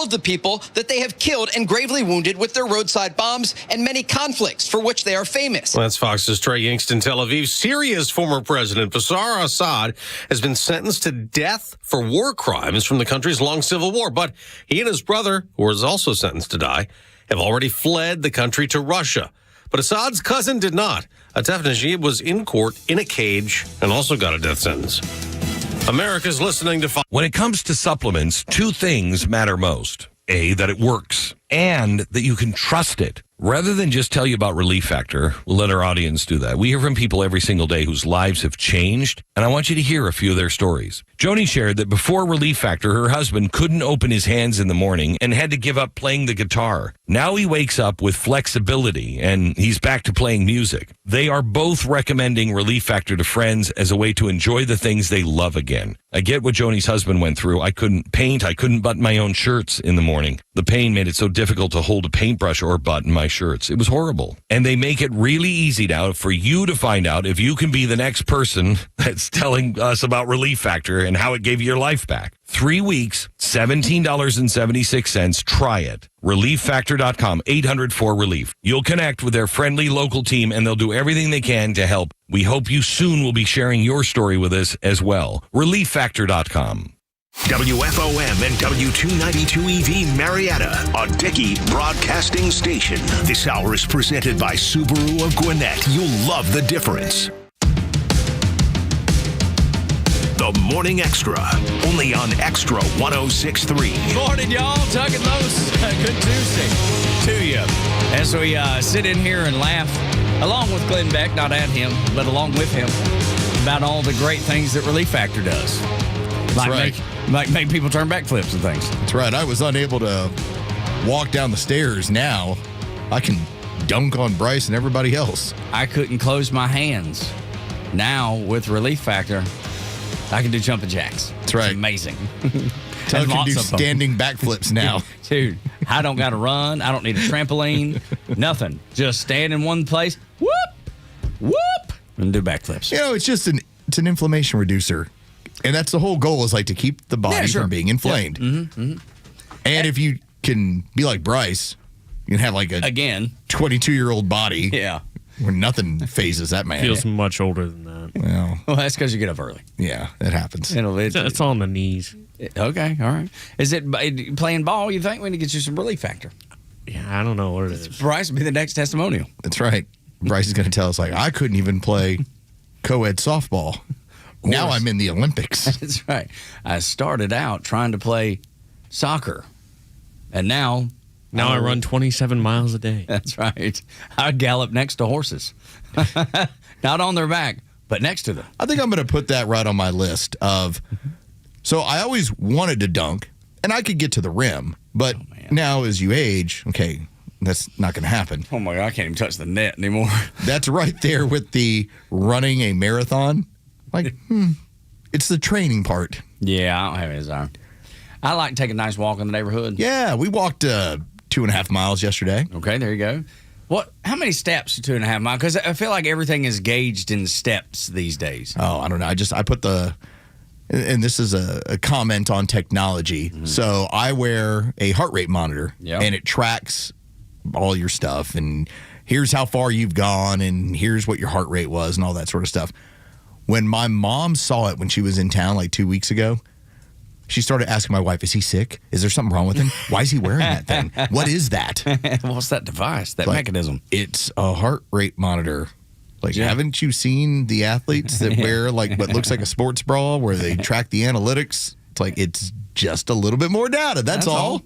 of the people that they have killed and gravely wounded with their roadside bombs and many conflicts for which they are famous. That's Fox's Trey Yingst in Tel Aviv. Syria's former president, Bashar Assad, has been sentenced to death for war crimes from the country's long civil war. But he and his brother, who was also sentenced to die, have already fled the country to Russia. But Assad's cousin did not. Atef Najib was in court in a cage and also got a death sentence. America's listening to... When it comes to supplements, two things matter most. A, that it works, and that you can trust it. Rather than just tell you about Relief Factor, we'll let our audience do that. We hear from people every single day whose lives have changed, and I want you to hear a few of their stories. Joni shared that before Relief Factor, her husband couldn't open his hands in the morning and had to give up playing the guitar. Now he wakes up with flexibility, and he's back to playing music. They are both recommending Relief Factor to friends as a way to enjoy the things they love again. I get what Joni's husband went through. I couldn't paint. I couldn't button my own shirts in the morning. The pain made it so difficult to hold a paintbrush or button my shirts. It was horrible. And they make it really easy now for you to find out if you can be the next person that's telling us about Relief Factor and how it gave you your life back. 3 weeks, $17.76. Try it. ReliefFactor.com, 800-4RELIEF. You'll connect with their friendly local team, and they'll do everything they can to help. We hope you soon will be sharing your story with us as well. ReliefFactor.com. WFOM and W292 EV Marietta, a Dickey broadcasting station. This hour is presented by Subaru of Gwinnett. You'll love the difference. The Morning Extra, only on Extra 106.3. Morning, y'all. Tug and Los. Good Tuesday to you. As we sit in here and laugh, along with Glenn Beck, not at him, but along with him, about all the great things that Relief Factor does. Like make people turn backflips and things. That's right. I was unable to walk down the stairs. Now I can dunk on Bryce and everybody else. I couldn't close my hands. Now, with Relief Factor, I can do jumping jacks. That's right. It's amazing. Tug can do standing backflips now. Dude, I don't got to run. I don't need a trampoline. Nothing. Just stand in one place. Whoop, whoop, and do backflips. You know, it's just it's an inflammation reducer. And that's the whole goal, is like to keep the body from being inflamed. Yep. Mm-hmm, mm-hmm. And if you can be like Bryce, you can have like a 22-year-old body. Yeah. Where nothing phases that man. Feels much older than that. Well, that's because you get up early. Yeah, that happens. It's on the knees. Okay, all right. Is it playing ball, you think? We need to get you some Relief Factor. Yeah, I don't know what it is. Bryce will be the next testimonial. That's right. Bryce is going to tell us, like, I couldn't even play co-ed softball. Now I'm in the Olympics. That's right. I started out trying to play soccer, and now I run 27 miles a day. That's right. I gallop next to horses. Not on their back, but next to them. I think I'm going to put that right on my list of... So I always wanted to dunk, and I could get to the rim, but now as you age, okay, that's not going to happen. Oh, my God, I can't even touch the net anymore. That's right there with the running a marathon. Like, it's the training part. Yeah, I don't have any desire. I like to take a nice walk in the neighborhood. Yeah, we walked 2.5 miles yesterday. Okay, there you go. How many steps are 2.5 miles? Because I feel like everything is gauged in steps these days. Oh, I don't know. I put and this is a comment on technology. Mm-hmm. So I wear a heart rate monitor, and it tracks all your stuff. And here's how far you've gone, and here's what your heart rate was, and all that sort of stuff. When my mom saw it when she was in town like 2 weeks ago, she started asking my wife, is he sick? Is there something wrong with him? Why is he wearing that thing? What is that? What's that device, that mechanism? It's a heart rate monitor. Like, haven't you seen the athletes that wear like what looks like a sports bra where they track the analytics? It's like, it's just a little bit more data. That's all.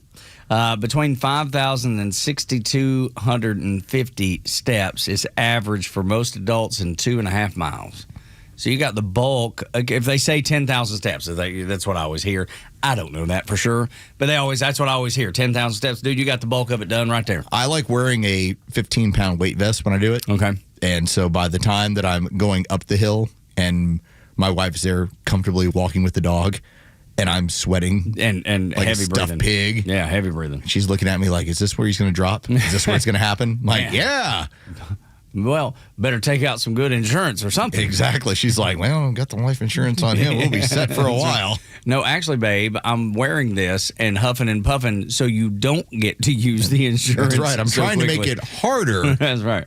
Between 5,000 and 6,250 steps is average for most adults in 2.5 miles. So you got the bulk. If they say 10,000 steps, that's what I always hear. I don't know that for sure, but that's what I always hear. 10,000 steps. Dude, you got the bulk of it done right there. I like wearing a 15-pound weight vest when I do it. Okay. And so by the time that I'm going up the hill and my wife's there comfortably walking with the dog and I'm sweating and like heavy a stuffed breathing. pig. Yeah, heavy breathing. She's looking at me like, is this where he's going to drop? Is this where it's going to happen? I'm like, yeah. Well, better take out some good insurance or something. Exactly. She's like, well, got the life insurance on him. We'll be set for a while. No, actually, babe, I'm wearing this and huffing and puffing so you don't get to use the insurance. That's right. I'm so trying to make quickly. it harder. That's right.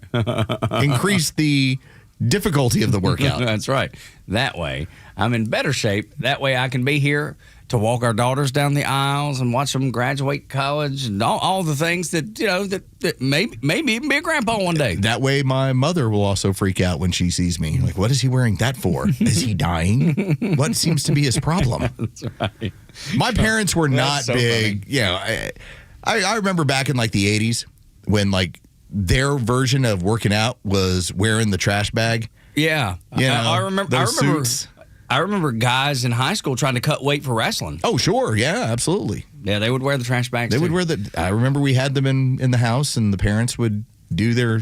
Increase the difficulty of the workout. That's right. That way, I'm in better shape. That way, I can be here to walk our daughters down the aisles and watch them graduate college and all the things that, that maybe even be a grandpa one day. That way, my mother will also freak out when she sees me. Like, what is he wearing that for? Is he dying? What seems to be his problem? That's right. My parents were not so big. funny. Yeah, I remember back in like the 80s when like their version of working out was wearing the trash bag. Yeah. You know, I remember. those suits. I remember guys in high school trying to cut weight for wrestling. Oh, sure. Yeah, absolutely. Yeah, they would wear the trash bags. They too. would wear I remember we had them in the house, and the parents would do their,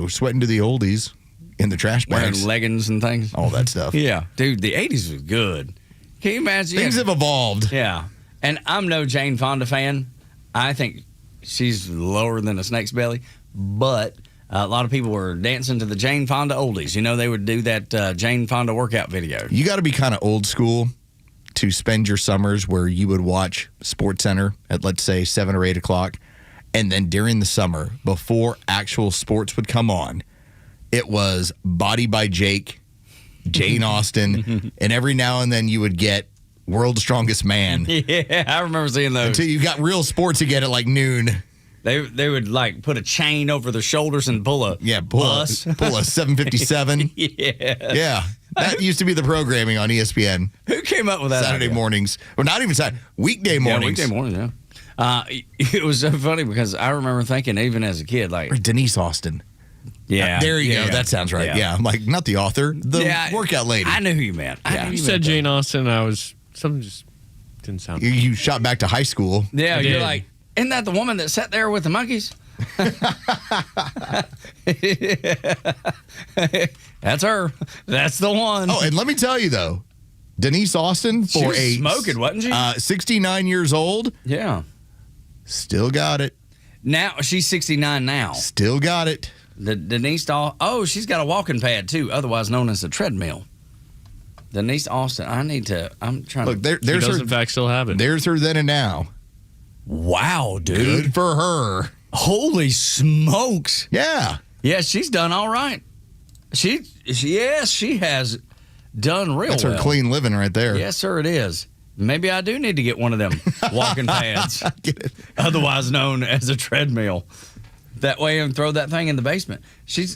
sweating to the oldies in the trash wearing bags. leggings and things. All that stuff. Yeah, dude, the 80s was good. Can you imagine? Things have evolved. Yeah, and I'm no Jane Fonda fan. I think she's lower than a snake's belly, but a lot of people were dancing to the Jane Fonda oldies. They would do that Jane Fonda workout video. You got to be kind of old school to spend your summers where you would watch Sports Center at, let's say, 7 or 8 o'clock. And then during the summer, before actual sports would come on, it was Body by Jake, Jane Austen, and every now and then you would get World's Strongest Man. Yeah, I remember seeing those. Until you got real sports again at like noon. They would like put a chain over their shoulders and pull a bus. Pull a 757. Yeah. That used to be the programming on ESPN. Who came up with that? Saturday idea? mornings. Or not even Saturday. Weekday mornings. Yeah, weekday mornings, yeah. It was so funny because I remember thinking, even as a kid, like. Or Denise Austin. Yeah. There you go. Yeah. That sounds right. Yeah. I'm like, not the author, the workout lady. I knew who you meant. You said Jane Austen. Something just didn't sound. You shot back to high school. Yeah, I you're did. like, isn't that the woman that sat there with the monkeys? That's her. That's the one. Oh, and let me tell you though, Denise Austin She for was smoking, wasn't she? 69 years old, Yeah. still got it. Now she's 69 now. Still got it. The Denise Doll. Oh, she's got a walking pad too, otherwise known as a treadmill. Denise Austin. I'm trying Look, to. She there's does her. in fact still have it. There's her then and now. Wow, dude. Good for her. Holy smokes. Yeah. Yeah, she's done all right. She has done real That's well. her clean living right there. Yes, sir, it is. Maybe I do need to get one of them walking pads, Get it. otherwise known as a treadmill. That way, and throw that thing in the basement.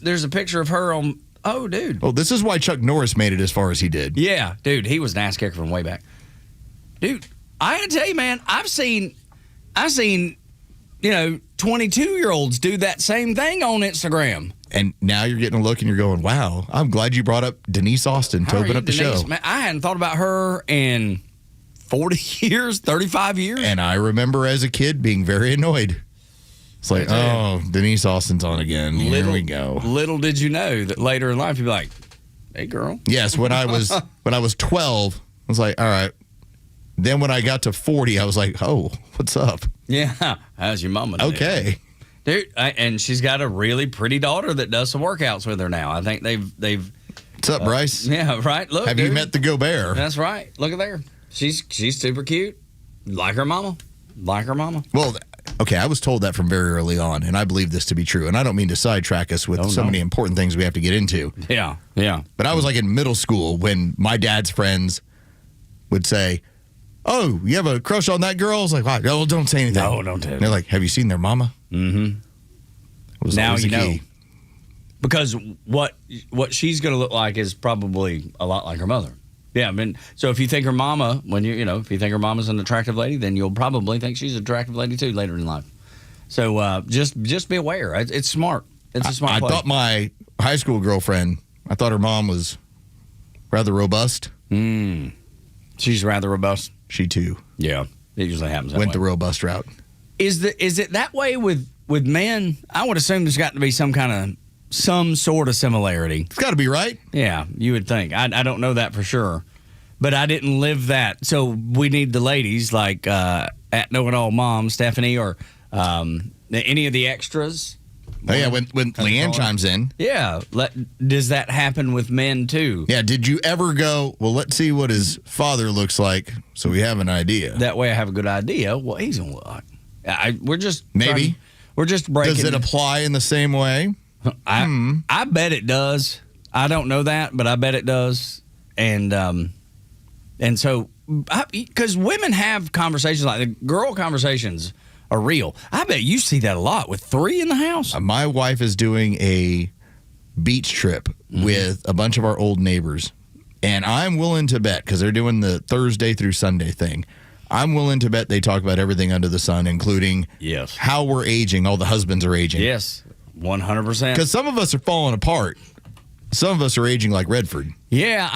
There's a picture of her on. Oh, dude. Well, this is why Chuck Norris made it as far as he did. Yeah, dude, he was an ass kicker from way back. Dude, I gotta tell you, man, I've seen, 22-year-olds do that same thing on Instagram. And now you're getting a look and you're going, wow, I'm glad you brought up Denise Austin to How are open you, up the Denise? show. Man, I hadn't thought about her in 40 years, 35 years. And I remember as a kid being very annoyed. It's like, oh, Denise Austin's on again. Here we go. Little did you know that later in life you'd be like, hey, girl. Yes, when I was 12, I was like, all right. Then when I got to 40, I was like, oh, what's up? Yeah. How's your mama doing? Okay. Dude, and she's got a really pretty daughter that does some workouts with her now. I think they've What's up, Bryce? yeah, right. Look, Have dude. you met the Gobert? That's right. Look at there. She's super cute. Like her mama. Well, okay, I was told that from very early on, and I believe this to be true. And I don't mean to sidetrack us with so many important things we have to get into. Yeah. But I was like in middle school when my dad's friends would say, oh, you have a crush on that girl? I was like, wow, well, don't say anything. No, don't tell me. And they're like, have you seen their mama? Mm-hmm. It was Now always you the know. key. Because what she's going to look like is probably a lot like her mother. Yeah, I mean, so if you think her mama, if you think her mama's an attractive lady, then you'll probably think she's an attractive lady too later in life. So just be aware. It's smart. It's a smart I play. thought my high school girlfriend, I thought her mom was rather robust. She's rather robust. She too Yeah, it usually happens that went way. the robust route. Is it that way with men? I would assume there's got to be some sort of similarity. It's got to be right. Yeah, you would think. I don't know that for sure, but I didn't live that. So we need the ladies like at Know It All Mom, Stephanie, or any of the extras Oh, yeah, when Leanne chimes in. Yeah. Does that happen with men, too? Yeah, did you ever go, well, let's see what his father looks like so we have an idea? That way I have a good idea what he's going to look like. We're just... Maybe. We're just breaking... Does it apply in the same way? I bet it does. I don't know that, but I bet it does. And so... Because women have conversations like the girl conversations are real. I bet you see that a lot with 3 in the house. My wife is doing a beach trip with a bunch of our old neighbors, and I'm willing to bet, because they're doing the Thursday through Sunday thing, I'm willing to bet they talk about everything under the sun, including how we're aging. All the husbands are aging. Yes, 100%. Because some of us are falling apart. Some of us are aging like Redford. Yeah,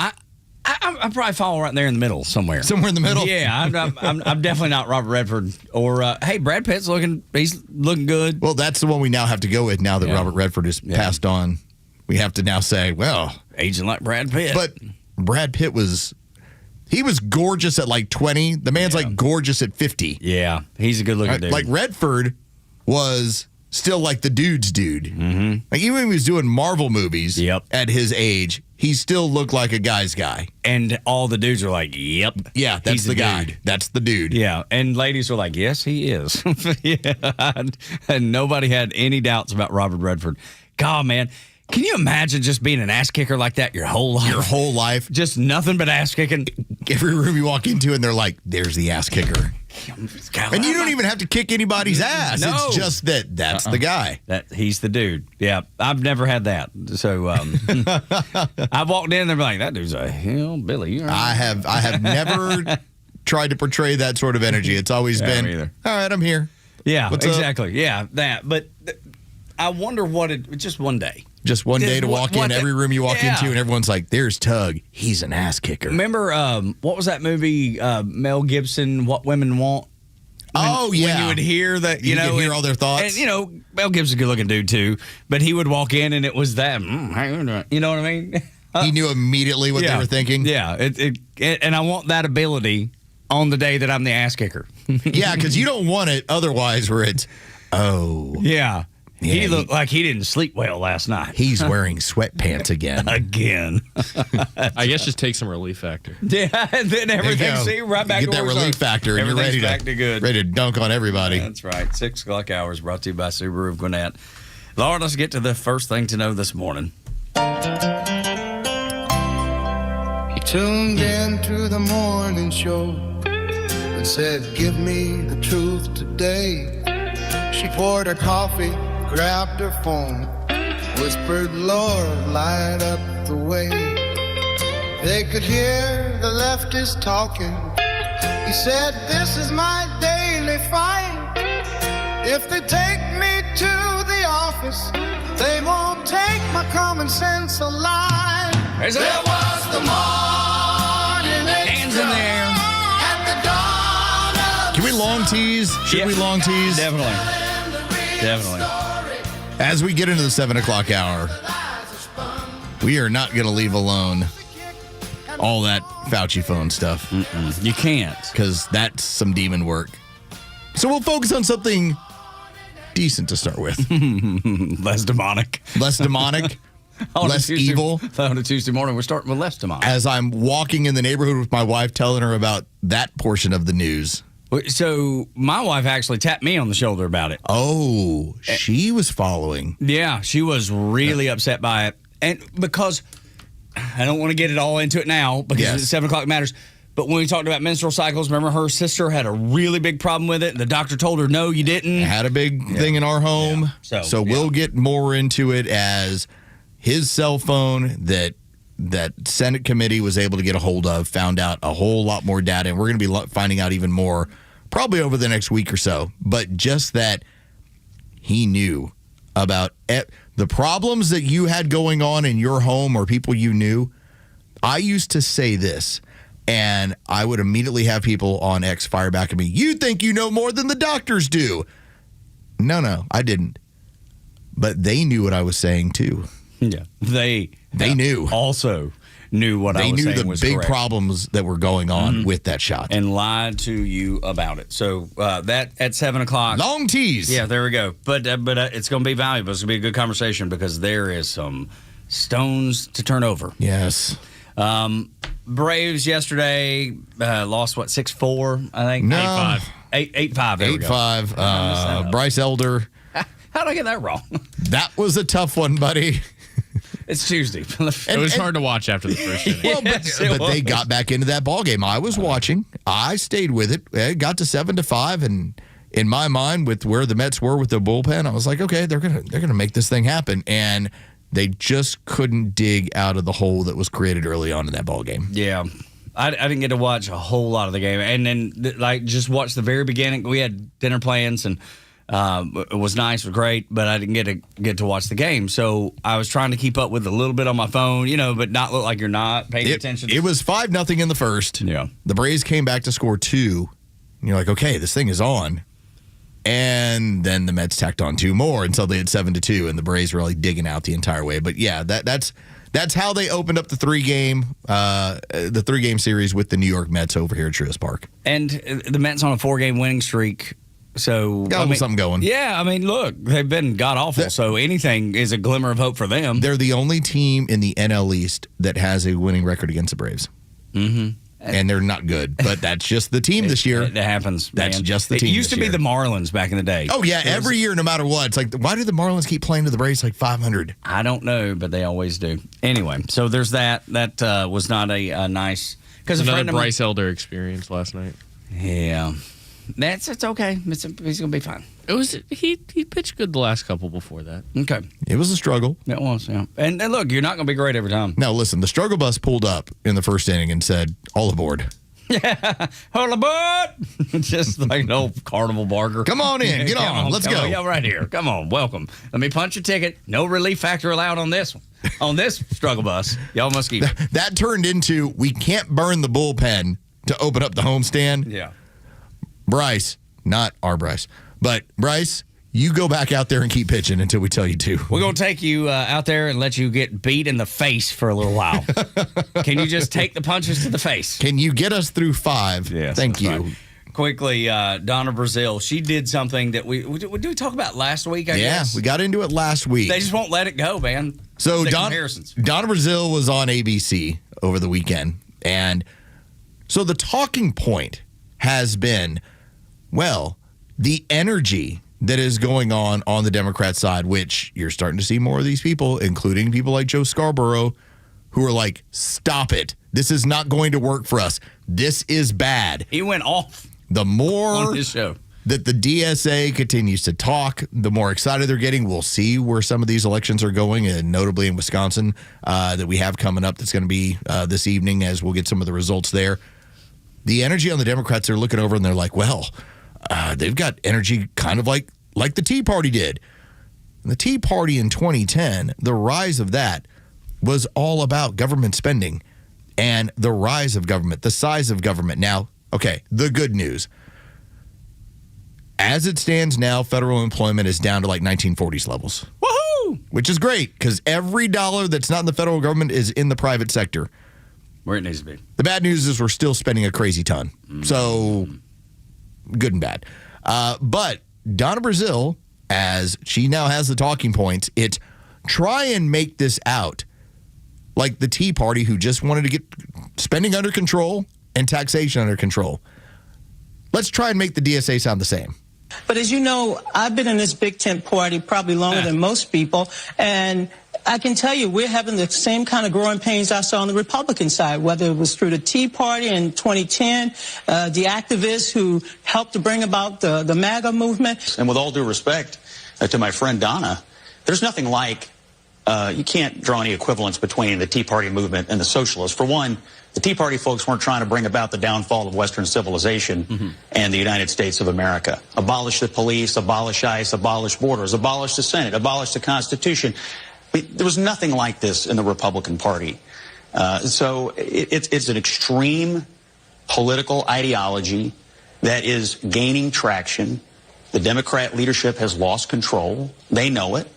I probably fall right there in the middle somewhere. Somewhere in the middle? Yeah, I'm definitely not Robert Redford. Or, hey, Brad Pitt's he's looking good. Well, that's the one we now have to go with now that Robert Redford has passed on. We have to now say, well. Aging like Brad Pitt. But Brad Pitt he was gorgeous at like 20. The man's like gorgeous at 50. Yeah, he's a good looking dude. Like Redford was still like the dude's dude. Mm-hmm. Like even when he was doing Marvel movies at his age, he still looked like a guy's guy. And all the dudes are like, yep. Yeah, that's the guy. Dude. That's the dude. Yeah, and ladies were like, yes, he is. And nobody had any doubts about Robert Redford. God, man. Can you imagine just being an ass kicker like that your whole life? Your whole life. Just nothing but ass kicking. Every room you walk into and they're like, there's the ass kicker. And you don't even have to kick anybody's ass. No. It's just that's the guy. He's the dude. Yeah, I've never had that. So I've walked in and they're like, that dude's a hillbilly. I have never tried to portray that sort of energy. It's always been, all right, I'm here. Yeah, What's exactly. up? Yeah, that. But I wonder just one day. Just one day to walk in every room you walk into and everyone's like, there's Tug. He's an ass kicker. Remember, what was that movie, Mel Gibson, What Women Want? When you would hear that, you could hear all their thoughts. And, Mel Gibson's a good looking dude too, but he would walk in and it was that, you know what I mean? He knew immediately what they were thinking. Yeah, and I want that ability on the day that I'm the ass kicker. Yeah, because you don't want it otherwise where it's, Yeah. He looked like he didn't sleep well last night. He's wearing sweatpants again. I guess just take some relief factor. Yeah, and then everything, right back to get that relief factor, and you're ready to dunk on everybody. That's right. 6 o'clock hours brought to you by Subaru of Gwinnett. Lord, let's get to the first thing to know this morning. He tuned in to the morning show and said, give me the truth today. She poured her coffee, grabbed her phone, whispered, Lord, light up the way. They could hear the leftist talking. He said, this is my daily fight. If they take me to the office, they won't take my common sense alive. There was the morning Hands in the air. At the dawn of Can we long tease? Should we long tease? Definitely. As we get into the 7 o'clock hour, we are not going to leave alone all that Fauci phone stuff. You can't. Because that's some demon work. So we'll focus on something decent to start with. Less demonic. Less demonic. Less evil. On a Tuesday morning, we're starting with less demonic. As I'm walking in the neighborhood with my wife, telling her about that portion of the news. So my wife actually tapped me on the shoulder about it. Oh, she was following. Yeah, she was really upset by it. And because I don't want to get it all into it now because 7 o'clock matters. But when we talked about menstrual cycles, remember her sister had a really big problem with it. And the doctor told her, no, you didn't. Had a big thing in our home. Yeah. So we'll get more into it as his cell phone that Senate committee was able to get a hold of, found out a whole lot more data. And we're going to be finding out even more probably over the next week or so. But just that he knew about the problems that you had going on in your home or people you knew. I used to say this, and I would immediately have people on X fire back at me. You think you know more than the doctors do. No, I didn't. But they knew what I was saying, too. Yeah. They knew. Also knew what I was saying was the big correct. problems that were going on with that shot. And lied to you about it. So that at 7 o'clock. Long tease. Yeah, there we go. But it's going to be valuable. It's going to be a good conversation because there is some stones to turn over. Yes. Braves yesterday lost, 6-4, I think? No. 8-5. There we go. 8-5. Bryce Elder. How did I get that wrong? That was a tough one, buddy. It's Tuesday. It was hard to watch after the first inning. Well, Yes, but they got back into that ball game. I was watching. I stayed with it. It got to 7-5, and in my mind, with where the Mets were with the bullpen, I was like, okay, they're gonna make this thing happen, and they just couldn't dig out of the hole that was created early on in that ball game. Yeah. I didn't get to watch a whole lot of the game, and then just watch the very beginning. We had dinner plans, and it was nice, it was great, but I didn't get to watch the game. So I was trying to keep up with a little bit on my phone, but not look like you're not paying attention. It was 5-0 in the first. Yeah. The Braves came back to score 2, and you're like, okay, this thing is on. And then the Mets tacked on 2 more until they had 7-2, and the Braves were really digging out the entire way. But yeah, that's how they opened up the 3-game series with the New York Mets over here at Truist Park. And the Mets on a 4-game winning streak. So Got a little something going. Yeah, look, they've been god awful. So anything is a glimmer of hope for them. They're the only team in the NL East that has a winning record against the Braves. Mm-hmm. And they're not good, but that's just the team this year. It happens. That's man. just the team. It used to be year. the Marlins back in the day. Oh yeah, every year, no matter what. It's like, why do the Marlins keep playing to the Braves like 500? I don't know, but they always do. Anyway, so there's that. That was not a nice. Because another Bryce Elder experience last night. Yeah, it's okay. He's gonna be fine. It was he pitched good the last couple before that. Okay, It was a struggle. it was. Yeah, and look, you're not gonna be great every time. Now listen, the struggle bus pulled up in the first inning and said, "All aboard." Hold aboard! Just like an old carnival barker. Come on in, get on, let's come go. on. Yeah, right here. Come on, welcome. Let me punch your ticket. No relief factor allowed on this one. On this struggle bus, y'all must keep it. That turned into, we can't burn the bullpen to open up the homestand. Yeah. Bryce, not our Bryce, but Bryce, you go back out there and keep pitching until we tell you to. We're going to take you out there and let you get beat in the face for a little while. Can you just take the punches to the face? Can you get us through 5? Yes, Thank that's you. right. Quickly, Donna Brazile, she did something that we talk about last week, I guess? Yeah, we got into it last week. They just won't let it go, man. So The Donna comparisons. Brazile was on ABC over the weekend. And so the talking point has been, well, the energy that is going on the Democrat side, which you're starting to see more of these people, including people like Joe Scarborough, who are like, stop it. This is not going to work for us. This is bad. He went off The more on his show. that the DSA continues to talk, the more excited they're getting. We'll see where some of these elections are going, and notably in Wisconsin that we have coming up that's going to be this evening, as we'll get some of the results there. The energy on the Democrats are looking over and they're like, well, they've got energy kind of like the Tea Party did. And the Tea Party in 2010, the rise of that was all about government spending and the rise of government, the size of government. Now, okay, the good news. As it stands now, federal employment is down to like 1940s levels. Woohoo! Which is great, because every dollar that's not in the federal government is in the private sector. Where it needs to be. The bad news is we're still spending a crazy ton. So, good and bad. But Donna Brazile, as she now has the talking points, it's try and make this out like the Tea Party, who just wanted to get spending under control and taxation under control. Let's try and make the DSA sound the same. But as you know, I've been in this big tent party probably longer than most people, and I can tell you we're having the same kind of growing pains I saw on the Republican side, whether it was through the Tea Party in 2010, the activists who helped to bring about the MAGA movement. And with all due respect to my friend Donna, there's nothing like, you can't draw any equivalence between the Tea Party movement and the socialists. For one, the Tea Party folks weren't trying to bring about the downfall of Western civilization and the United States of America. Abolish the police, abolish ICE, abolish borders, abolish the Senate, abolish the Constitution. There was nothing like this in the Republican Party. So it's an extreme political ideology that is gaining traction. The Democrat leadership has lost control. They know it.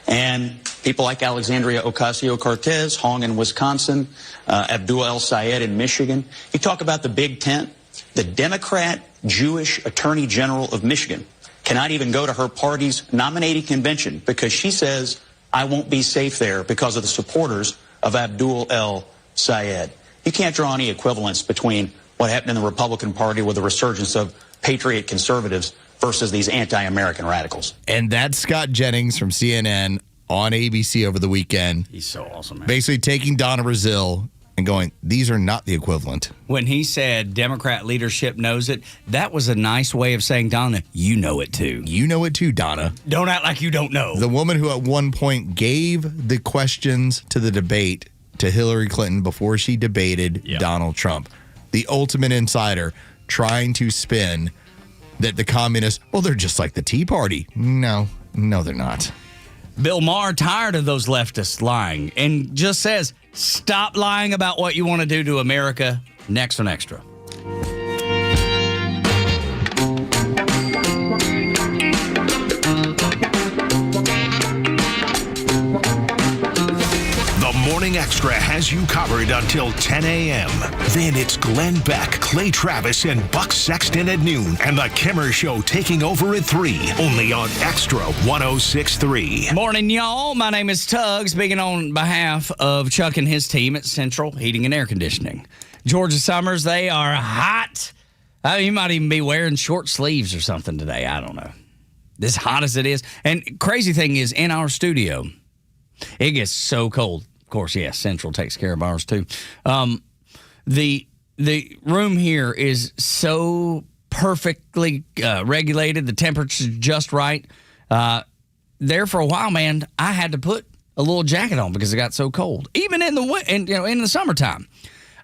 And People like Alexandria Ocasio-Cortez, Hong in Wisconsin, Abdul El Sayed in Michigan. You talk about the Big Tent. The Democrat Jewish Attorney General of Michigan cannot even go to her party's nominating convention because she says, I won't be safe there because of the supporters of Abdul El Sayed. You can't draw any equivalence between what happened in the Republican Party with the resurgence of patriot conservatives versus these anti-American radicals. And that's Scott Jennings from CNN on ABC over the weekend. He's so awesome, man. Basically taking Donna Brazile and going, these are not the equivalent. When he said Democrat leadership knows it, that was a nice way of saying, Donna, you know it too. You know it too, Donna. Don't act like you don't know. The woman who at one point gave the questions to the debate to Hillary Clinton before she debated Donald Trump. The ultimate insider trying to spin that the communists, well, they're just like the Tea Party. No, they're not. Bill Maher tired of those leftists lying and just says, stop lying about what you want to do to America. Next on Extra. The Morning Extra has you covered until 10 a.m. Then it's Glenn Beck, Clay Travis, and Buck Sexton at noon, and the Kimmer Show taking over at 3, only on Extra 106.3. Morning, y'all. My name is Tug, speaking on behalf of Chuck and his team at Central Heating and Air Conditioning. Georgia summers, they are hot. You might even be wearing short sleeves or something today. I don't know. As hot as it is. And crazy thing is, in our studio, it gets so cold. Of course, yes, Central takes care of ours too. The room here is so perfectly regulated. The temperature's just right. There for a while, man, I had to put a little jacket on because it got so cold. Even in the summertime.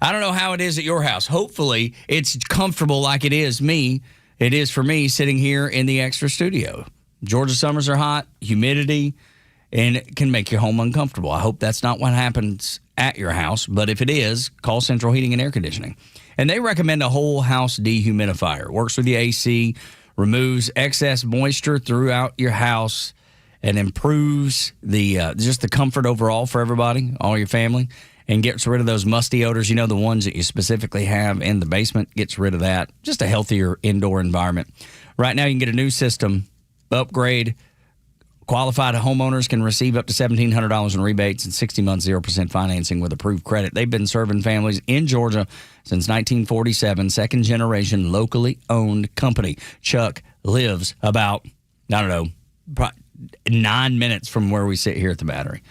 I don't know how it is at your house. Hopefully, it's comfortable like it is for me sitting here in the Extra studio. Georgia summers are hot, humidity, and it can make your home uncomfortable. I hope that's not what happens at your house, but if it is, call Central Heating and Air Conditioning. And they recommend a whole house dehumidifier. Works with the AC, removes excess moisture throughout your house, and improves just the comfort overall for everybody, all your family, and gets rid of those musty odors. You know, the ones that you specifically have in the basement, gets rid of that. Just a healthier indoor environment. Right now, you can get a new system, upgrade. Qualified homeowners can receive up to $1,700 in rebates and 60 months 0% financing with approved credit. They've been serving families in Georgia since 1947. Second generation, locally owned company. Chuck lives about, 9 minutes from where we sit here at the Battery.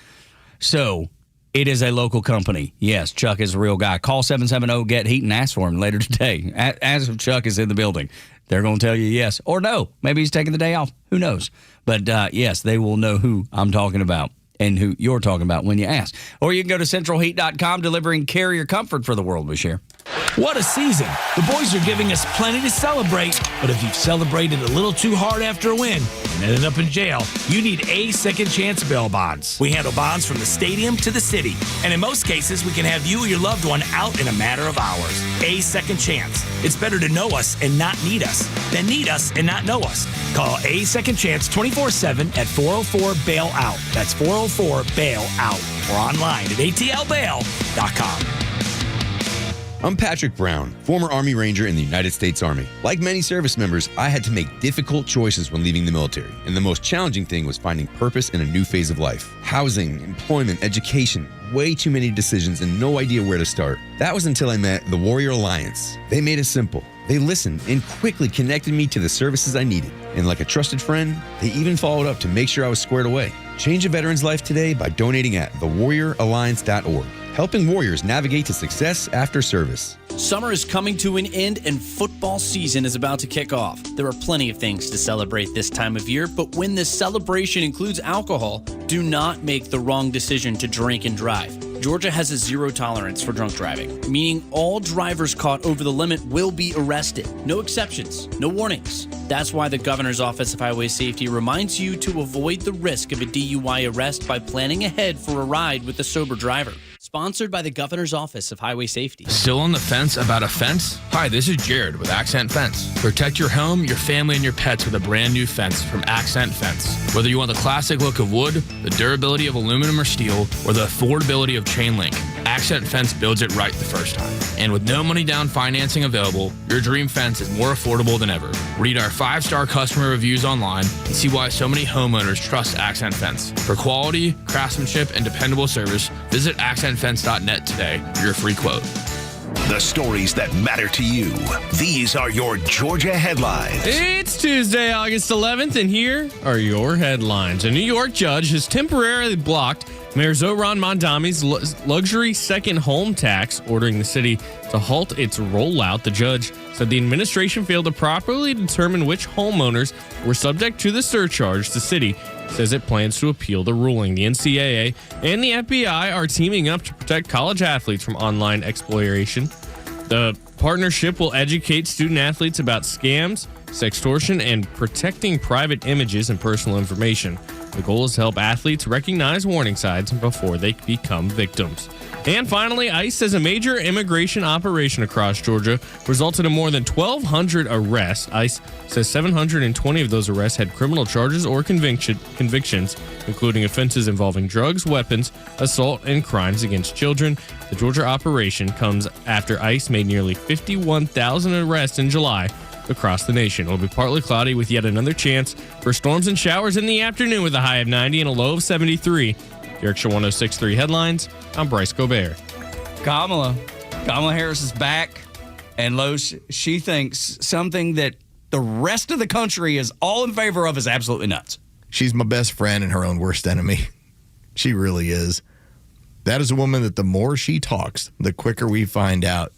So it is a local company. Yes, Chuck is a real guy. Call 770-GET-HEAT and ask for him later today. As if Chuck is in the building. They're going to tell you yes or no. Maybe he's taking the day off. Who knows? But yes, they will know who I'm talking about and who you're talking about when you ask. Or you can go to centralheat.com, delivering carrier comfort for the world we share. What a season. The boys are giving us plenty to celebrate, but if you've celebrated a little too hard after a win and ended up in jail, you need A Second Chance bail bonds. We handle bonds from the stadium to the city, and in most cases, we can have you or your loved one out in a matter of hours. A Second Chance. It's better to know us and not need us than need us and not know us. Call A Second Chance 24/7 at 404-BAIL-OUT. That's 404-BAIL-OUT. Or online at atlbail.com. I'm Patrick Brown, former Army Ranger in the United States Army. Like many service members, I had to make difficult choices when leaving the military, and the most challenging thing was finding purpose in a new phase of life. Housing, employment, education, way too many decisions and no idea where to start. That was until I met the Warrior Alliance. They made it simple. They listened and quickly connected me to the services I needed. And like a trusted friend, they even followed up to make sure I was squared away. Change a veteran's life today by donating at thewarrioralliance.org. Helping warriors navigate to success after service. Summer is coming to an end and football season is about to kick off. There are plenty of things to celebrate this time of year, but when this celebration includes alcohol, do not make the wrong decision to drink and drive. Georgia has a zero tolerance for drunk driving, meaning all drivers caught over the limit will be arrested. No exceptions, no warnings. That's why the Governor's Office of Highway Safety reminds you to avoid the risk of a DUI arrest by planning ahead for a ride with a sober driver. Sponsored by the Governor's Office of Highway Safety. Still on the fence about a fence? Hi, this is Jared with Accent Fence. Protect your home, your family, and your pets with a brand new fence from Accent Fence. Whether you want the classic look of wood, the durability of aluminum or steel, or the affordability of chain link, Accent Fence builds it right the first time. And with no money down financing available, your dream fence is more affordable than ever. Read our 5-star customer reviews online and see why so many homeowners trust Accent Fence. For quality, craftsmanship, and dependable service, visit accentfence.net today for your free quote. The stories that matter to you. These are your Georgia headlines. It's Tuesday, August 11th, and here are your headlines. A New York judge has temporarily blocked Mayor Zohran Mamdani's luxury second home tax, ordering the city to halt its rollout. The judge said the administration failed to properly determine which homeowners were subject to the surcharge. The city says it plans to appeal the ruling. The NCAA and the FBI are teaming up to protect college athletes from online exploitation. The partnership will educate student athletes about scams, sextortion, and protecting private images and personal information. The goal is to help athletes recognize warning signs before they become victims. And finally, ICE says a major immigration operation across Georgia resulted in more than 1,200 arrests. ICE says 720 of those arrests had criminal charges or convictions, including offenses involving drugs, weapons, assault, and crimes against children. The Georgia operation comes after ICE made nearly 51,000 arrests in July across the nation. It will be partly cloudy with yet another chance for storms and showers in the afternoon with a high of 90 and a low of 73. Your Extra 106.3 headlines. I'm Bryce Gobert. Kamala Harris is back, and Los, she thinks something that the rest of the country is all in favor of is absolutely nuts. She's my best friend and her own worst enemy. She really is. That is a woman that the more she talks, the quicker we find out,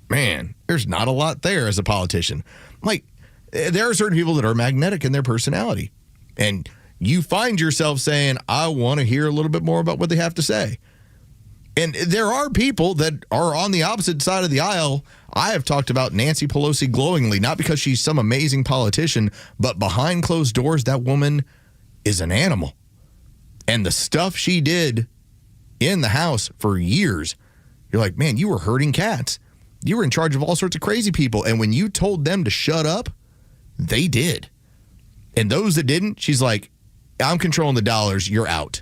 man, there's not a lot there as a politician. Like, there are certain people that are magnetic in their personality. And you find yourself saying, I want to hear a little bit more about what they have to say. And there are people that are on the opposite side of the aisle. I have talked about Nancy Pelosi glowingly, not because she's some amazing politician, but behind closed doors, that woman is an animal. And the stuff she did in the House for years, you're like, man, you were herding cats. You were in charge of all sorts of crazy people. And when you told them to shut up, they did. And those that didn't, she's like, I'm controlling the dollars, you're out.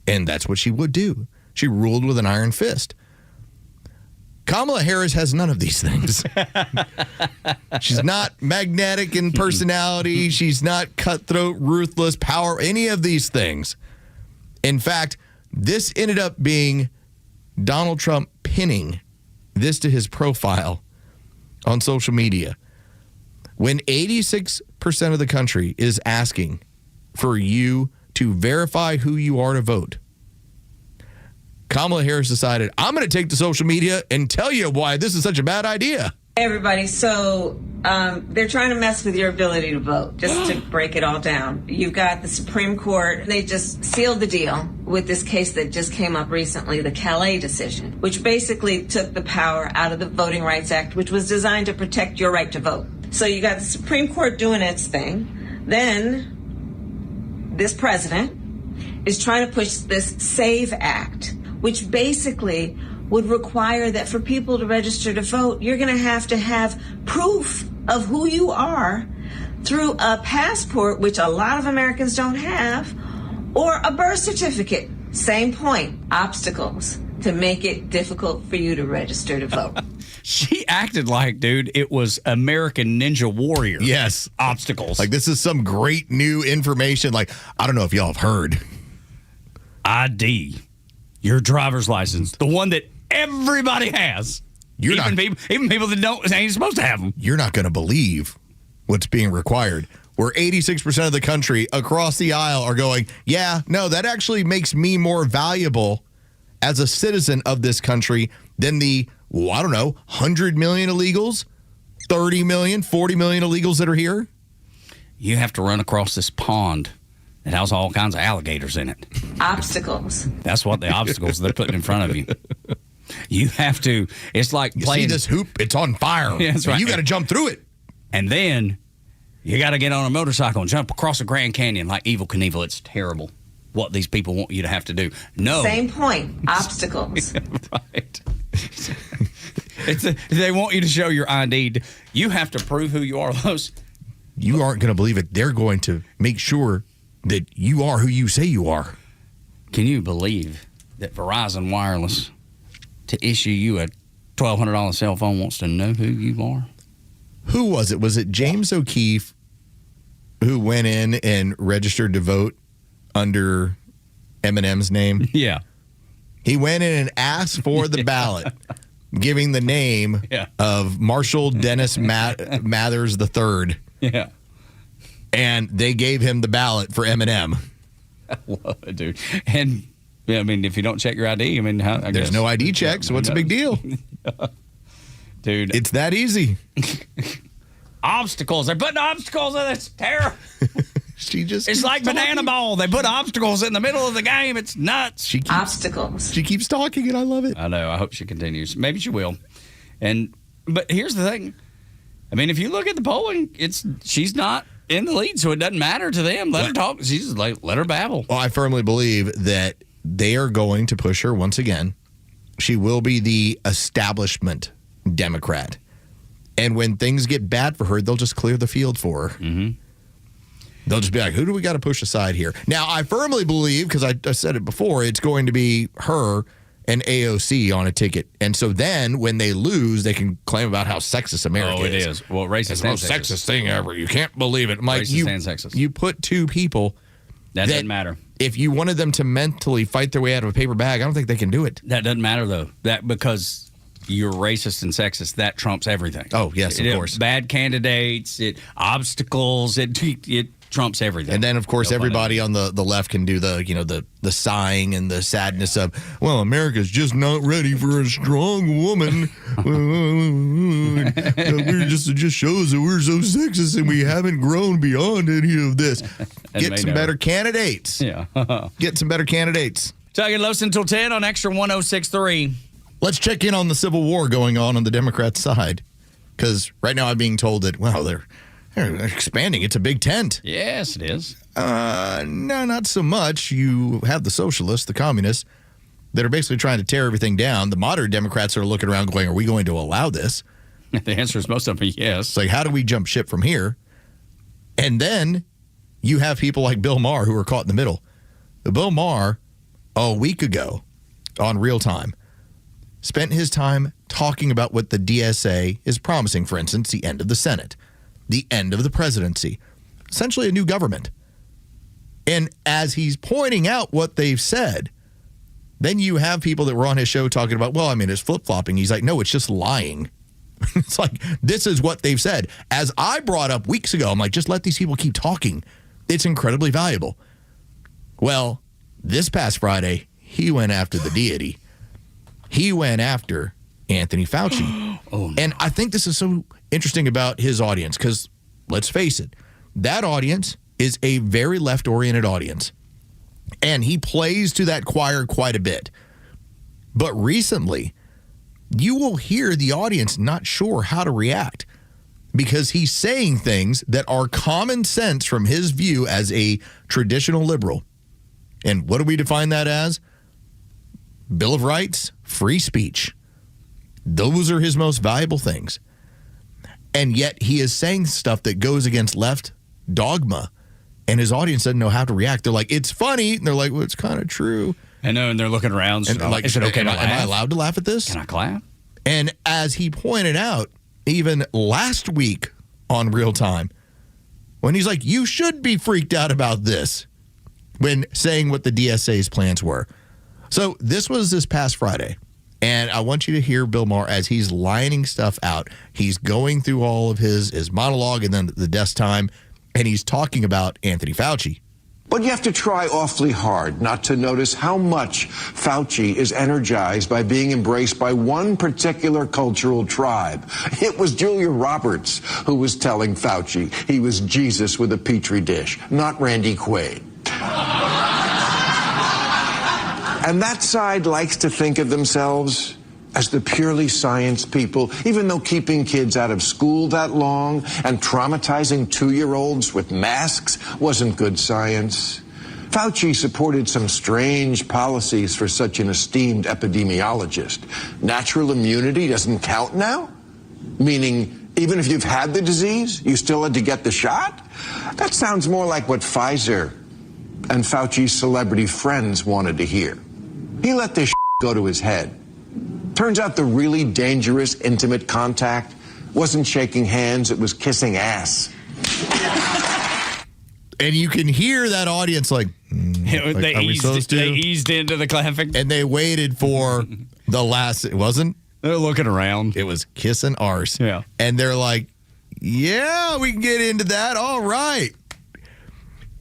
And that's what she would do. She ruled with an iron fist. Kamala Harris has none of these things. She's not magnetic in personality. She's not cutthroat, ruthless, power, any of these things. In fact, this ended up being Donald Trump pinning this to his profile on social media. When 86% of the country is asking for you to verify who you are to vote, Kamala Harris decided, I'm going to take to social media and tell you why this is such a bad idea. Hey everybody, so they're trying to mess with your ability to vote, just to break it all down. You've got the Supreme Court. They just sealed the deal with this case that just came up recently, the Calais decision, which basically took the power out of the Voting Rights Act, which was designed to protect your right to vote. So you got the Supreme Court doing its thing. Then this president is trying to push this SAVE Act, which basically would require that for people to register to vote, you're going to have proof of who you are through a passport, which a lot of Americans don't have, or a birth certificate. Same point, obstacles to make it difficult for you to register to vote. She acted like, dude, it was American Ninja Warrior. Yes. Obstacles. Like, this is some great new information. Like, I don't know if y'all have heard. ID. Your driver's license. The one that everybody has. Even people that ain't supposed to have them. You're not going to believe what's being required. Where 86% of the country across the aisle are going, yeah, no, that actually makes me more valuable as a citizen of this country than the, 100 million illegals, 30 million, 40 million illegals that are here. You have to run across this pond that has all kinds of alligators in it. Obstacles. That's what the obstacles they're putting in front of you. You have to, it's like playing. See this hoop? It's on fire. Yeah, that's right. You got to jump through it. And then you got to get on a motorcycle and jump across the Grand Canyon like Evel Knievel. It's terrible. what these people want you to have to do. No. Same point. Obstacles. Right. They want you to show your ID. You have to prove who you are, Los. You aren't going to believe it. They're going to make sure that you are who you say you are. Can you believe that Verizon Wireless, to issue you a $1,200 cell phone, wants to know who you are? Who was it? Was it James O'Keefe who went in and registered to vote under Eminem's name? Yeah. He went in and asked for the ballot, giving the name of Marshall Dennis Mathers III. Yeah. And they gave him the ballot for Eminem. I love it, dude. And, yeah, I mean, if you don't check your ID, I mean, there's no ID check, so what's the big deal? Dude. It's that easy. Obstacles. They're putting obstacles in this. Terrible. It's like banana ball. They put obstacles in the middle of the game. It's nuts. Obstacles. She keeps talking, and I love it. I know. I hope she continues. Maybe she will. But here's the thing. I mean, if you look at the polling, she's not in the lead, so it doesn't matter to them. Let her talk. She's like, let her babble. Well, I firmly believe that they are going to push her once again. She will be the establishment Democrat. And when things get bad for her, they'll just clear the field for her. Mm-hmm. They'll just be like, who do we got to push aside here? Now, I firmly believe, because I said it before, it's going to be her and AOC on a ticket. And so then when they lose, they can claim about how sexist America is. Oh, it is. Well, racist it's the most and sexist thing ever. You can't believe it. I'm like, racist and sexist. You put two people that doesn't matter. If you wanted them to mentally fight their way out of a paper bag, I don't think they can do it. That doesn't matter, though. Because you're racist and sexist, that trumps everything. Oh, yes, of course. Bad candidates, obstacles, it trumps everything. And then, of course, everybody on the left can do the sighing and the sadness of, well, America's just not ready for a strong woman. It just shows that we're so sexist and we haven't grown beyond any of this. Get some better candidates. Yeah. Get some better candidates. Tug and Los until 10 on Xtra 106.3. Let's check in on the Civil War going on the Democrat side. Because right now I'm being told that, well, they're expanding. It's a big tent. Yes, it is. No, not so much. You have the socialists, the communists, that are basically trying to tear everything down. The moderate Democrats are looking around going, are we going to allow this? The answer is most of them yes. It's like, how do we jump ship from here? And then you have people like Bill Maher who are caught in the middle. Bill Maher, a week ago on Real Time, spent his time talking about what the DSA is promising, for instance, the end of the Senate, the end of the presidency, essentially a new government. And as he's pointing out what they've said, then you have people that were on his show talking about, well, I mean, it's flip-flopping. He's like, no, it's just lying. It's like, this is what they've said. As I brought up weeks ago, I'm like, just let these people keep talking. It's incredibly valuable. Well, this past Friday, he went after the deity. He went after Anthony Fauci. Oh, no. And I think this is so interesting about his audience because, let's face it, that audience is a very left-oriented audience. And he plays to that choir quite a bit. But recently, you will hear the audience not sure how to react because he's saying things that are common sense from his view as a traditional liberal. And what do we define that as? Bill of Rights, free speech. Those are his most valuable things. And yet he is saying stuff that goes against left dogma. And his audience doesn't know how to react. They're like, it's funny. And they're like, well, it's kind of true. I know, and they're looking around. And like, is it okay am to laugh? I allowed to laugh at this? Can I clap? And as he pointed out, even last week on Real Time, when he's like, you should be freaked out about this, when saying what the DSA's plans were. So this was this past Friday. And I want you to hear Bill Maher as he's lining stuff out. He's going through all of his monologue and then the desk time, and he's talking about Anthony Fauci. But you have to try awfully hard not to notice how much Fauci is energized by being embraced by one particular cultural tribe. It was Julia Roberts who was telling Fauci he was Jesus with a petri dish, not Randy Quaid. And that side likes to think of themselves as the purely science people, even though keeping kids out of school that long and traumatizing 2-year-olds with masks wasn't good science. Fauci supported some strange policies for such an esteemed epidemiologist. Natural immunity doesn't count now? Meaning, even if you've had the disease, you still had to get the shot? That sounds more like what Pfizer and Fauci's celebrity friends wanted to hear. He let this go to his head. Turns out the really dangerous intimate contact wasn't shaking hands, it was kissing ass. And you can hear that audience like, they eased into the clapping. And they waited for the last, it wasn't? They're looking around. It was kissing arse. Yeah. And they're like, yeah, we can get into that. All right.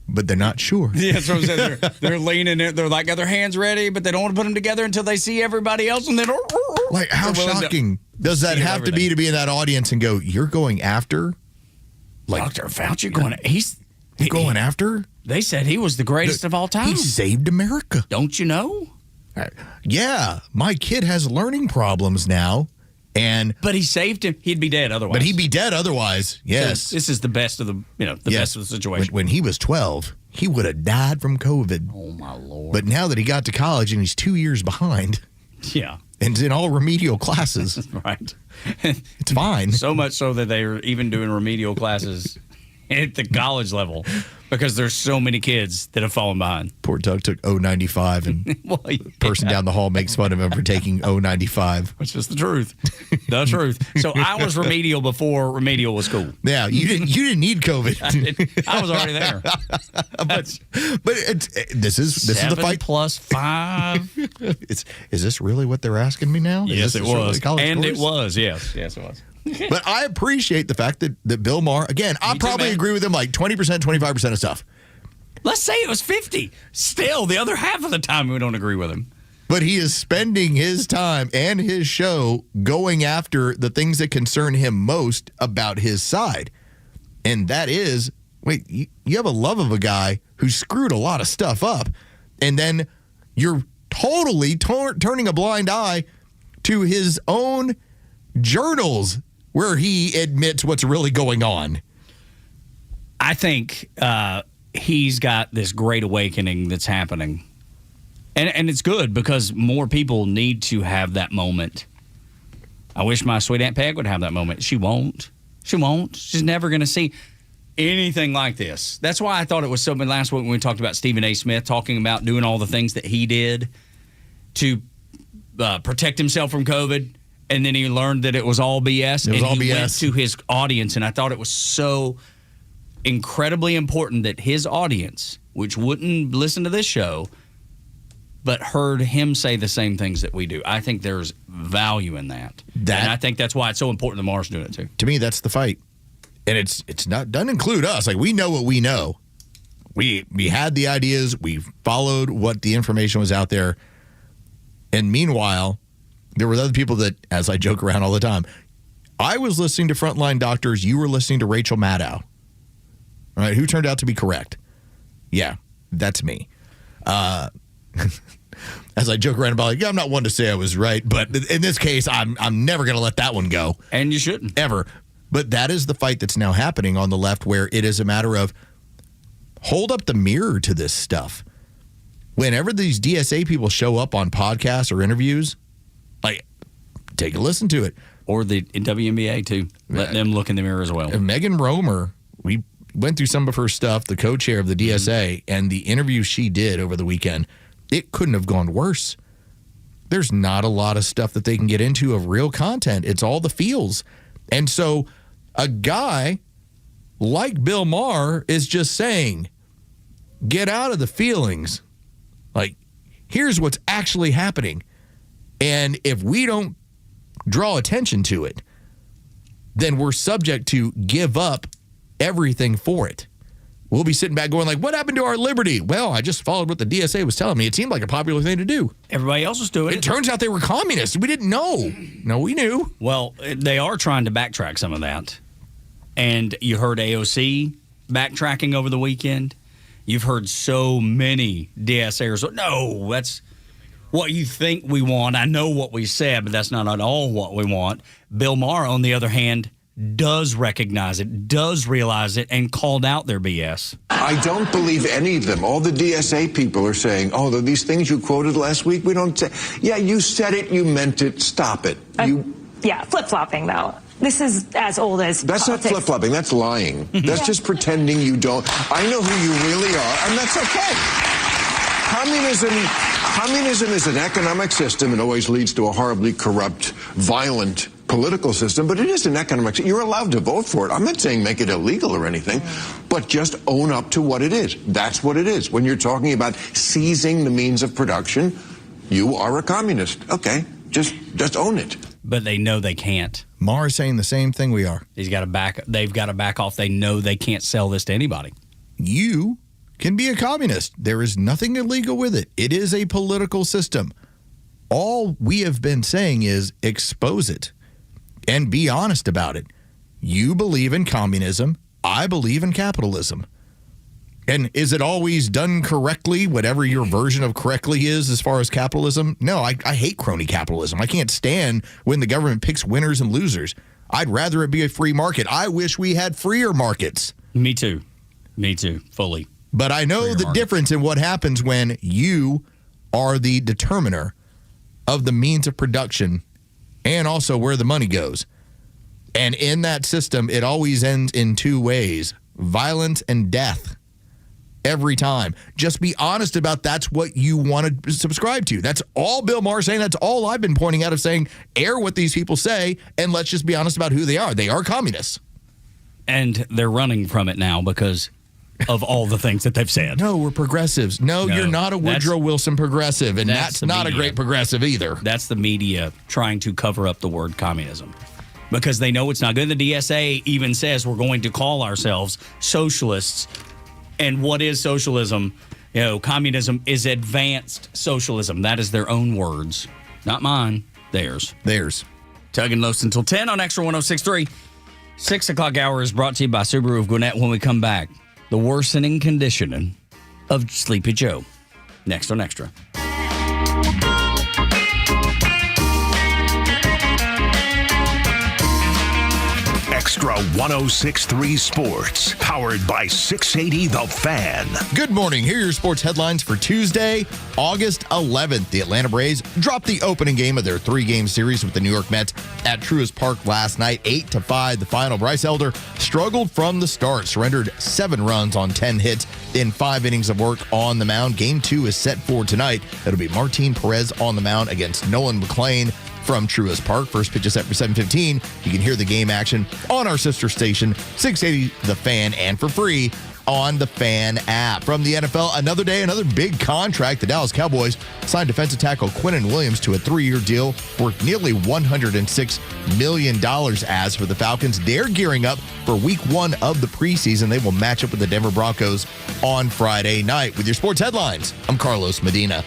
But they're not sure. Yeah, that's what I'm saying. They're leaning in. They're like, got their hands ready, but they don't want to put them together until they see everybody else. And then, like, how shocking does that have to be in that audience and go, you're going after? Like, Dr. Fauci going, he's going after? They said he was the greatest of all time. He saved America. Don't you know? Yeah, my kid has learning problems now, but he saved him. He'd be dead otherwise. But he'd be dead otherwise. Yes, so this is the best of the best of the situation. When he was 12, he would have died from COVID. Oh my Lord! But now that he got to college and he's 2 years behind, yeah, and in all remedial classes, right? It's fine. So much so that they're even doing remedial classes at the college level because there's so many kids that have fallen behind. Poor Tug took 095 and the person down the hall makes fun of him for taking 095. Which is the truth. The truth. So I was remedial before remedial was cool. Yeah, you didn't need COVID. I was already there. but this is the fight. 7+5. Is this really what they're asking me now? Yes, it was. And it was. Yes, it was. But I appreciate the fact that Bill Maher, again, I probably agree with him like 20%, 25% of stuff. Let's say it was 50. Still, the other half of the time we don't agree with him. But he is spending his time and his show going after the things that concern him most about his side. And that is, you have a love of a guy who screwed a lot of stuff up. And then you're totally turning a blind eye to his own journals where he admits what's really going on. I think he's got this great awakening that's happening. And it's good because more people need to have that moment. I wish my sweet Aunt Peg would have that moment. She won't. She won't. She's never going to see anything like this. That's why I thought it was so bad last week when we talked about Stephen A. Smith talking about doing all the things that he did to protect himself from COVID. And then he learned that it was all BS. It was all BS. Went to his audience, and I thought it was so incredibly important that his audience, which wouldn't listen to this show, but heard him say the same things that we do. I think there's value in that. And I think that's why it's so important that Mars doing it too. To me, that's the fight. And it's not doesn't include us. Like, we know what we know. We had the ideas, we followed what the information was out there. And meanwhile, there were other people that, as I joke around all the time, I was listening to Frontline Doctors, you were listening to Rachel Maddow. All right, who turned out to be correct? Yeah, that's me. As I joke around about, I'm not one to say I was right, but in this case, I'm never going to let that one go. And you shouldn't. Ever. But that is the fight that's now happening on the left, where it is a matter of hold up the mirror to this stuff. Whenever these DSA people show up on podcasts or interviews, like, take a listen to it. Or the WNBA, too. Let them look in the mirror as well. Megan Romer, we went through some of her stuff, the co-chair of the DSA, and the interview she did over the weekend, it couldn't have gone worse. There's not a lot of stuff that they can get into of real content. It's all the feels. And so a guy like Bill Maher is just saying, get out of the feelings. Like, here's what's actually happening. And if we don't draw attention to it, then we're subject to give up everything for it. We'll be sitting back going like, what happened to our liberty? Well, I just followed what the DSA was telling me. It seemed like a popular thing to do. Everybody else was doing it. It turns out they were communists. We didn't know. No, we knew. Well, they are trying to backtrack some of that. And you heard AOC backtracking over the weekend. You've heard so many DSAers. No, that's what you think we want. I know what we said, but that's not at all what we want. Bill Maher, on the other hand, does recognize it, does realize it, and called out their BS. I don't believe any of them. All the DSA people are saying, oh, these things you quoted last week, we don't say. Yeah, you said it, you meant it, stop it. Yeah, flip-flopping, though. This is as old as That's politics. not flip-flopping, that's lying. That's just pretending you don't. I know who you really are, and that's okay. Communism is an economic system. It always leads to a horribly corrupt, violent political system, but it is an economic system. You're allowed to vote for it. I'm not saying make it illegal or anything, but just own up to what it is. That's what it is. When you're talking about seizing the means of production, you are a communist. Okay, just own it. But they know they can't. Maher is saying the same thing we are. They've got to back off. They know they can't sell this to anybody. You can be a communist. There is nothing illegal with it. It is a political system. All we have been saying is expose it and be honest about it. You believe in communism. I believe in capitalism. And is it always done correctly, whatever your version of correctly is as far as capitalism? No, I hate crony capitalism. I can't stand when the government picks winners and losers. I'd rather it be a free market. I wish we had freer markets. Me too, fully. But I know the difference in what happens when you are the determiner of the means of production and also where the money goes. And in that system, it always ends in two ways: violence and death. Every time. Just be honest about that's what you want to subscribe to. That's all Bill Maher is saying. That's all I've been pointing out of saying, air what these people say, and let's just be honest about who they are. They are communists. And they're running from it now because of all the things that they've said. No, we're progressives. No, you're not a Woodrow Wilson progressive, and that's not a great progressive either. That's the media trying to cover up the word communism because they know it's not good. The DSA even says we're going to call ourselves socialists. And what is socialism? Communism is advanced socialism. That is their own words. Not mine. Theirs. Tug and Los until 10 on Extra 106.3. 6 o'clock hour is brought to you by Subaru of Gwinnett. When we come back, the worsening conditioning of Sleepy Joe. Next on Extra. Extra 106.3 Sports, powered by 680 The Fan. Good morning. Here are your sports headlines for Tuesday, August 11th. The Atlanta Braves dropped the opening game of their 3-game series with the New York Mets at Truist Park last night, 8-5. The final. Bryce Elder struggled from the start, surrendered 7 runs on 10 hits in 5 innings of work on the mound. Game 2 is set for tonight. It'll be Martin Perez on the mound against Nolan McLean from Truist Park. First pitch is set for 7:15. You can hear the game action on our sister station, 680 The Fan, and for free on the Fan app. From the NFL, another day, another big contract. The Dallas Cowboys signed defensive tackle Quinnen Williams to a 3-year deal worth nearly $106 million. As for the Falcons, they're gearing up for week 1 of the preseason. They will match up with the Denver Broncos on Friday night. With your sports headlines, I'm Carlos Medina.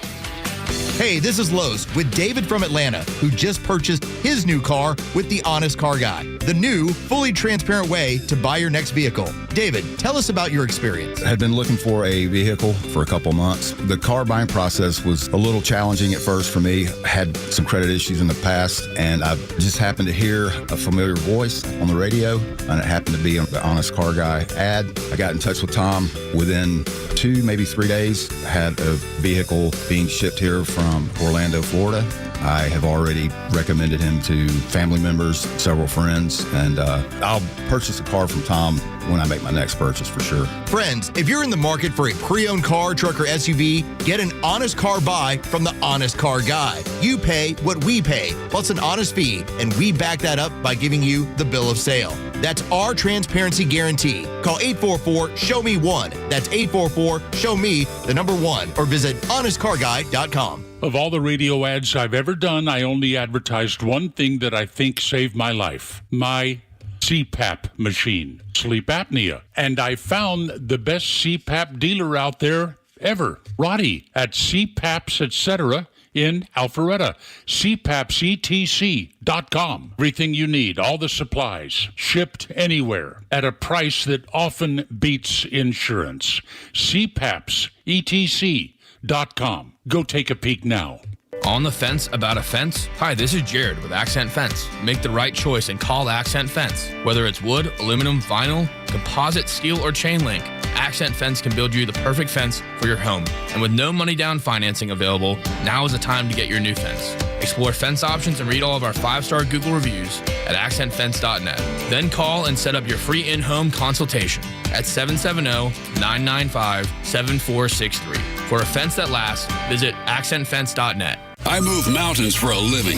Hey, this is Los with David from Atlanta, who just purchased his new car with the Honest Car Guy, the new, fully transparent way to buy your next vehicle. David, tell us about your experience. I had been looking for a vehicle for a couple months. The car buying process was a little challenging at first for me. I had some credit issues in the past, and I just happened to hear a familiar voice on the radio, and it happened to be the Honest Car Guy ad. I got in touch with Tom. Within 2, maybe 3 days, I had a vehicle being shipped here from Orlando, Florida. I have already recommended him to family members, several friends, and I'll purchase a car from Tom when I make my next purchase for sure. Friends, if you're in the market for a pre-owned car, truck, or SUV, get an honest car buy from the Honest Car Guy. You pay what we pay, plus an honest fee, and we back that up by giving you the bill of sale. That's our transparency guarantee. Call 844-SHOW-ME-1. That's 844-SHOW-ME, the number 1, or visit honestcarguy.com. Of all the radio ads I've ever done, I only advertised one thing that I think saved my life. My CPAP machine, sleep apnea. And I found the best CPAP dealer out there ever, Roddy, at CPAPs, etc. in Alpharetta. CPAPsETC.com. Everything you need, all the supplies, shipped anywhere at a price that often beats insurance. CPAPsETC.com. Go take a peek now. On the fence about a fence? Hi, this is Jared with Accent Fence. Make the right choice and call Accent Fence. Whether it's wood, aluminum, vinyl, composite, steel, or chain link, Accent Fence can build you the perfect fence for your home. And with no money down financing available, now is the time to get your new fence. Explore fence options and read all of our 5-star Google reviews at accentfence.net. Then call and set up your free in-home consultation at 770-995-7463. For a fence that lasts, visit accentfence.net. I move mountains for a living.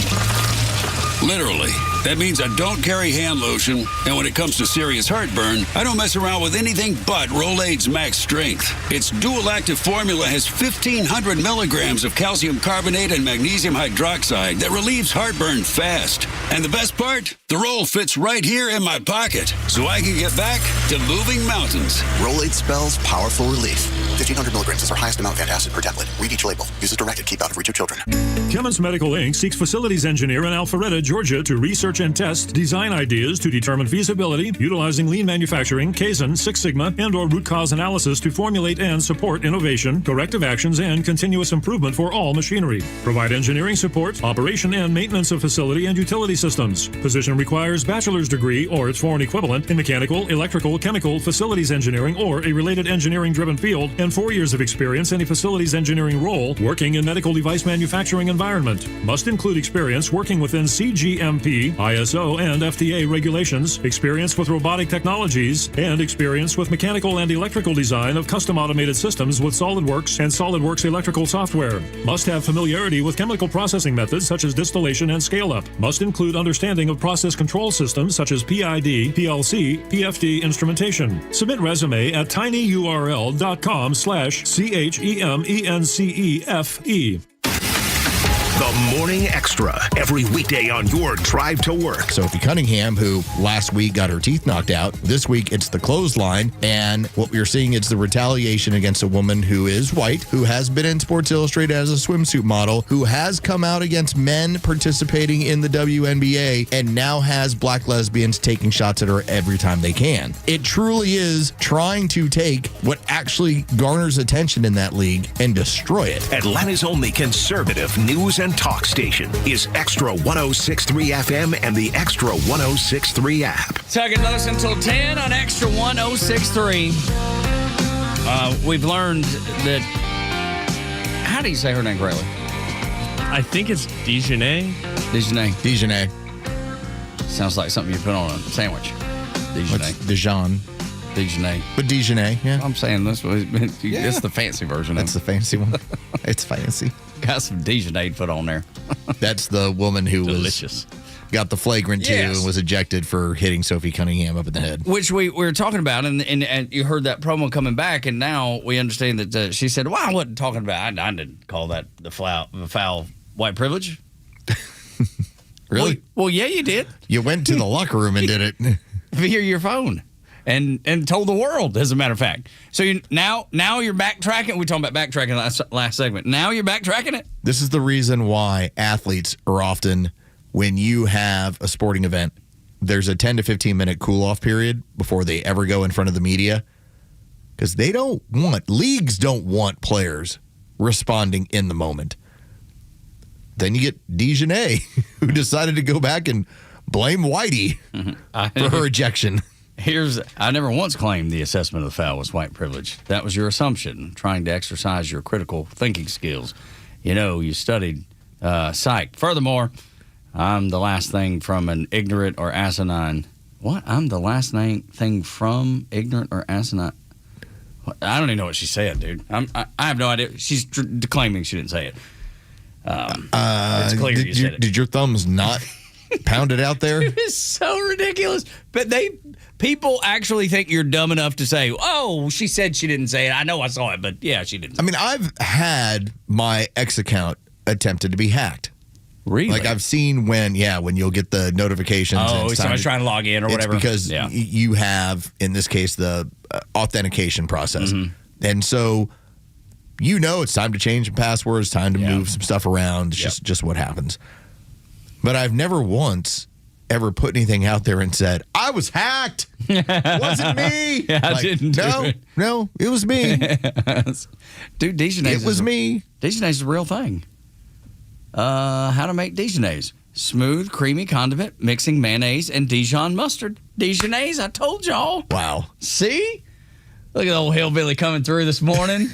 Literally. That means I don't carry hand lotion, and when it comes to serious heartburn, I don't mess around with anything but Rolaids Max Strength. Its dual-active formula has 1,500 milligrams of calcium carbonate and magnesium hydroxide that relieves heartburn fast. And the best part? The roll fits right here in my pocket, so I can get back to moving mountains. Rolaids spells powerful relief. 1,500 milligrams is our highest amount of antacid per tablet. Read each label. Use as directed. Keep out of reach of children. Cummins Medical Inc. seeks facilities engineer in Alpharetta, Georgia to research and test design ideas to determine feasibility, utilizing lean manufacturing, Kaizen, Six Sigma, and/or root cause analysis to formulate and support innovation, corrective actions, and continuous improvement for all machinery. Provide engineering support, operation and maintenance of facility and utility systems. Position requires bachelor's degree or its foreign equivalent in mechanical, electrical, chemical, facilities engineering, or a related engineering-driven field, and 4 years of experience in a facilities engineering role working in medical device manufacturing environment. Must include experience working within CGMP, ISO, and FDA regulations, experience with robotic technologies, and experience with mechanical and electrical design of custom automated systems with SolidWorks and SolidWorks electrical software. Must have familiarity with chemical processing methods such as distillation and scale-up. Must include understanding of process control systems such as PID, PLC, PFD instrumentation. Submit resume at tinyurl.com/CHEMENCEFE. The Morning Xtra, every weekday on your drive to work. Sophie Cunningham, who last week got her teeth knocked out, this week it's the clothesline, and what we're seeing is the retaliation against a woman who is white, who has been in Sports Illustrated as a swimsuit model, who has come out against men participating in the WNBA, and now has black lesbians taking shots at her every time they can. It truly is trying to take what actually garners attention in that league and destroy it. Atlanta's only conservative news and talk station is Extra 106.3 FM and the Extra 106.3 app. Tug and Los until 10 on Extra 106.3. We've learned that. How do you say her name correctly? I think it's Dijonay. Dijonay. Sounds like something you put on a sandwich. Dijonay. Dijon. Dijonay. But Dijonay, yeah. I'm saying this was it's the fancy version. That's the fancy one. It's fancy. Got some Dijonay put on there. That's the woman who delicious. Got the flagrant two and was ejected for hitting Sophie Cunningham up in the head. Which we were talking about, and you heard that promo coming back, and now we understand that she said, well, I wasn't talking about, I didn't call that the foul white privilege. Really? Well, yeah, you did. You went to the locker room and did it. Via your phone. And told the world, as a matter of fact. So now you're backtracking. We're talking about backtracking last segment. Now you're backtracking it? This is the reason why athletes are often, when you have a sporting event, there's a 10 to 15 minute cool-off period before they ever go in front of the media. Because leagues don't want players responding in the moment. Then you get Dijonay, who decided to go back and blame Whitey for her ejection. I never once claimed the assessment of the foul was white privilege. That was your assumption, trying to exercise your critical thinking skills. You studied psych. Furthermore, I'm the last thing from an ignorant or asinine. What? I'm the last thing from ignorant or asinine. What? I don't even know what she said, dude. I have no idea. She's claiming she didn't say it. It's clear you said it. Did your thumbs not pound it out there? It's so ridiculous. But people actually think you're dumb enough to say, oh, she said she didn't say it. I know I saw it, but yeah, she didn't. I mean, I've had my X account attempted to be hacked. Really? Like I've seen when you'll get the notifications. Oh, somebody's trying to log in or whatever. Because you have, in this case, the authentication process. Mm-hmm. And so it's time to change passwords, time to move some stuff around. It's just what happens. But I've never once ever put anything out there and said, I was hacked. Wasn't me. I didn't do it. No, it was me. Dude, Dijonay. It was me. Dijonay is a real thing. How to make Dijonaise. Smooth, creamy condiment, mixing mayonnaise and Dijon mustard. Dijonaise, I told y'all. Wow. See? Look at the old hillbilly coming through this morning.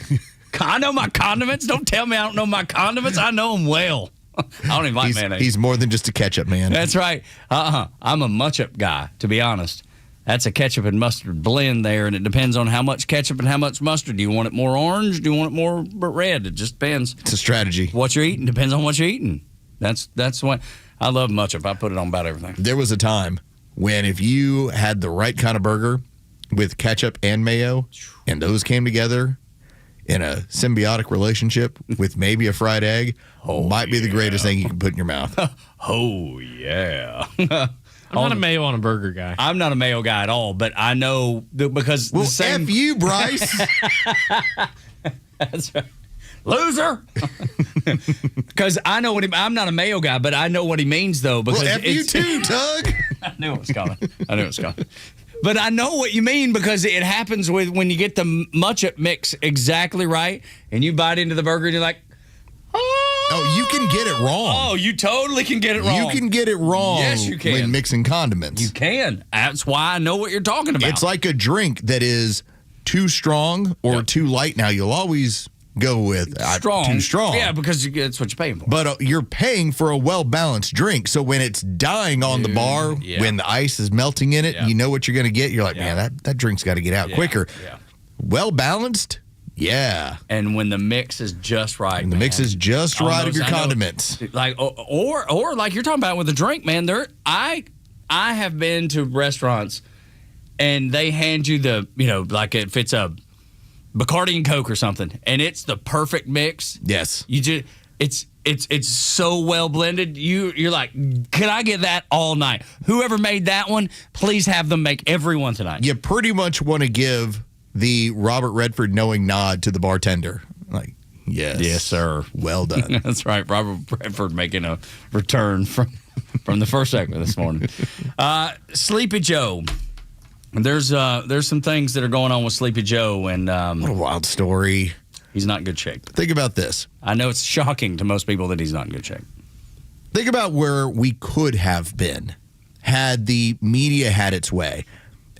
I know my condiments. Don't tell me I don't know my condiments. I know them well. I don't even like mayonnaise. He's more than just a ketchup man. That's right. I'm a much-up guy, to be honest. That's a ketchup and mustard blend there, and it depends on how much ketchup and how much mustard. Do you want it more orange? Do you want it more red? It just depends. It's a strategy. What you're eating depends on what you're eating. That's what I love much-up. I put it on about everything. There was a time when if you had the right kind of burger with ketchup and mayo, and those came together in a symbiotic relationship with maybe a fried egg, might be the greatest thing you can put in your mouth. Oh, yeah. I'm not a mayo on a burger guy. I'm not a mayo guy at all, but I know because well, F you, Bryce. That's right. Loser. Because I know what I'm not a mayo guy, but I know what he means, though. Because well, F you too, Tug. I knew it was coming. But I know what you mean because it happens when you get the much-up mix exactly right, and you bite into the burger and you're like, oh, you can get it wrong. Oh, you totally can get it wrong. You can get it wrong. Yes, you can. When mixing condiments. You can. That's why I know what you're talking about. It's like a drink that is too strong or too light. Now, you'll always go with too strong. Yeah, because that's what you're paying for. But you're paying for a well-balanced drink. So when it's dying on the bar, when the ice is melting in it, you know what you're going to get. You're like, man, that drink's got to get out quicker. Yeah. Well-balanced? Yeah. And when the mix is just right, the mix is just right of your condiments. Like or like you're talking about with a drink, man. I have been to restaurants and they hand you the, like if it's a Bacardi and Coke or something, and it's the perfect mix. Yes. You just it's so well blended. You're like, can I get that all night? Whoever made that one, please have them make every one tonight. You pretty much want to give the Robert Redford knowing nod to the bartender. Like, yes, sir. Well done. That's right. Robert Redford making a return from the first segment this morning. Sleepy Joe. There's some things that are going on with Sleepy Joe, and what a wild story. He's not in good shape. Think about this. I know it's shocking to most people that he's not in good shape. Think about where we could have been had the media had its way.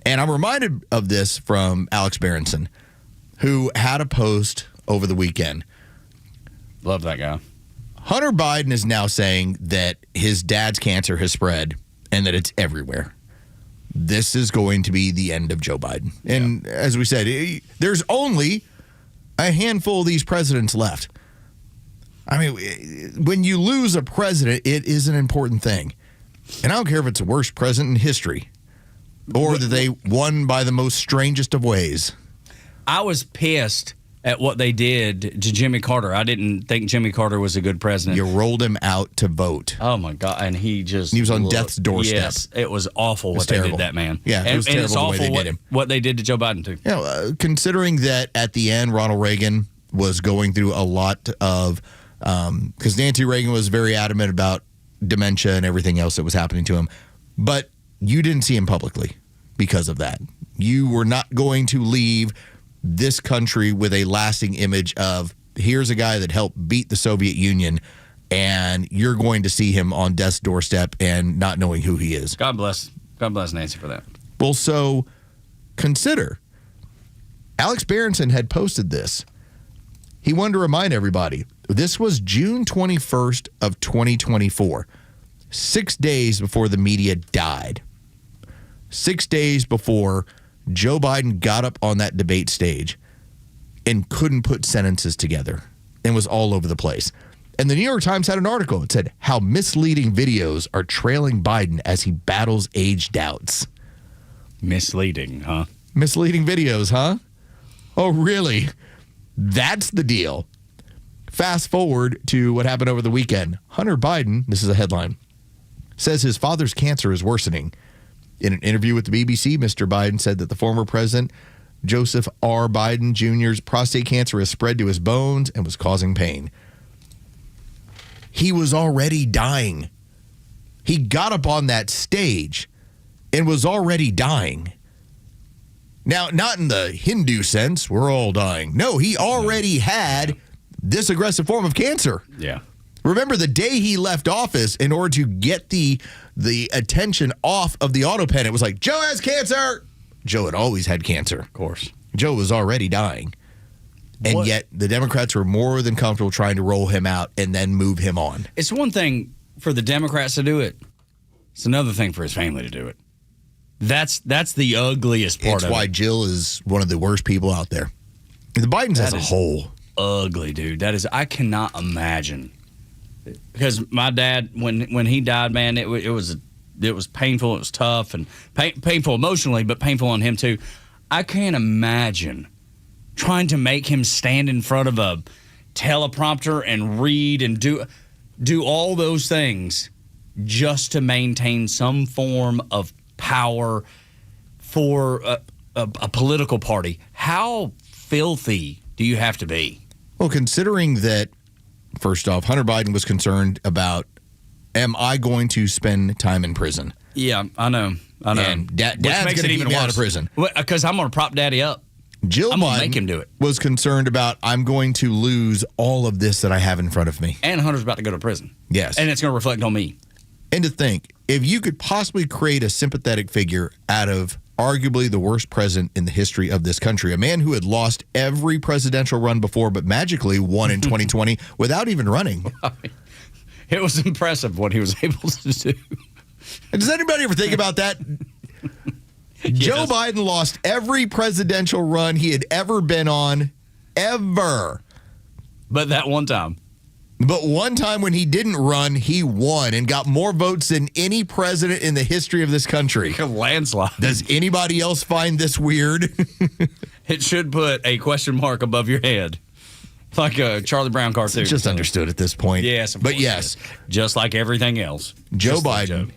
And I'm reminded of this from Alex Berenson, who had a post over the weekend. Love that guy. Hunter Biden is now saying that his dad's cancer has spread and that it's everywhere. This is going to be the end of Joe Biden. And as we said, there's only a handful of these presidents left. I mean, when you lose a president, it is an important thing. And I don't care if it's the worst president in history or that they won by the most strangest of ways. I was pissed at what they did to Jimmy Carter. I didn't think Jimmy Carter was a good president. You rolled him out to vote. Oh, my God. And he was on death's doorstep. Yes, it was awful what they did to that man. Yeah, it was terrible it's the awful way they did him. What they did to Joe Biden, too. Considering that at the end, Ronald Reagan was going through a lot of, because Nancy Reagan was very adamant about dementia and everything else that was happening to him. But you didn't see him publicly because of that. You were not going to leave this country with a lasting image of, here's a guy that helped beat the Soviet Union, and you're going to see him on death's doorstep and not knowing who he is. God bless Nancy for that. Well, so consider, Alex Berenson had posted this. He wanted to remind everybody, this was June 21st of 2024, 6 days before the media died. 6 days before Joe Biden got up on that debate stage and couldn't put sentences together and was all over the place. And the New York Times had an article. It said how misleading videos are trailing Biden as he battles age doubts. Misleading, huh? Misleading videos, huh? Oh, really? That's the deal. Fast forward to what happened over the weekend. Hunter Biden, this is a headline, says his father's cancer is worsening. In an interview with the BBC, Mr. Biden said that the former president, Joseph R. Biden Jr.'s prostate cancer has spread to his bones and was causing pain. He was already dying. He got up on that stage and was already dying. Now, not in the Hindu sense, we're all dying. No, he already had this aggressive form of cancer. Yeah. Remember, the day he left office, in order to get the attention off of the auto pen, it was like, Joe has cancer. Joe had always had cancer. Of course. Joe was already dying. And yet the Democrats were more than comfortable trying to roll him out and then move him on. It's one thing for the Democrats to do it. It's another thing for his family to do it. That's the ugliest part of it. It's why Jill is one of the worst people out there. The Bidens as a whole. Ugly, dude. That is, I cannot imagine. Because my dad, when he died, man, it was painful. It was tough and painful emotionally, but painful on him too. I can't imagine trying to make him stand in front of a teleprompter and read and do all those things just to maintain some form of power for a political party. How filthy do you have to be? Well, considering that, first off, Hunter Biden was concerned about, am I going to spend time in prison? Yeah, I know. And Dad's going to keep me out of prison. Because I'm going to prop Daddy up. Jill I'm going to Biden make him do it. Was concerned about, I'm going to lose all of this that I have in front of me. And Hunter's about to go to prison. Yes. And it's going to reflect on me. And to think, if you could possibly create a sympathetic figure out of arguably the worst president in the history of this country, a man who had lost every presidential run before but magically won in 2020 without even running. It was impressive what he was able to do. Does anybody ever think about that? Joe Biden lost every presidential run he had ever been on, ever. But that one time. But one time when he didn't run, he won and got more votes than any president in the history of this country. A landslide. Does anybody else find this weird? It should put a question mark above your head. Like a Charlie Brown cartoon. It's just understood at this point. Yes, but yes. Just like everything else. Joe Biden,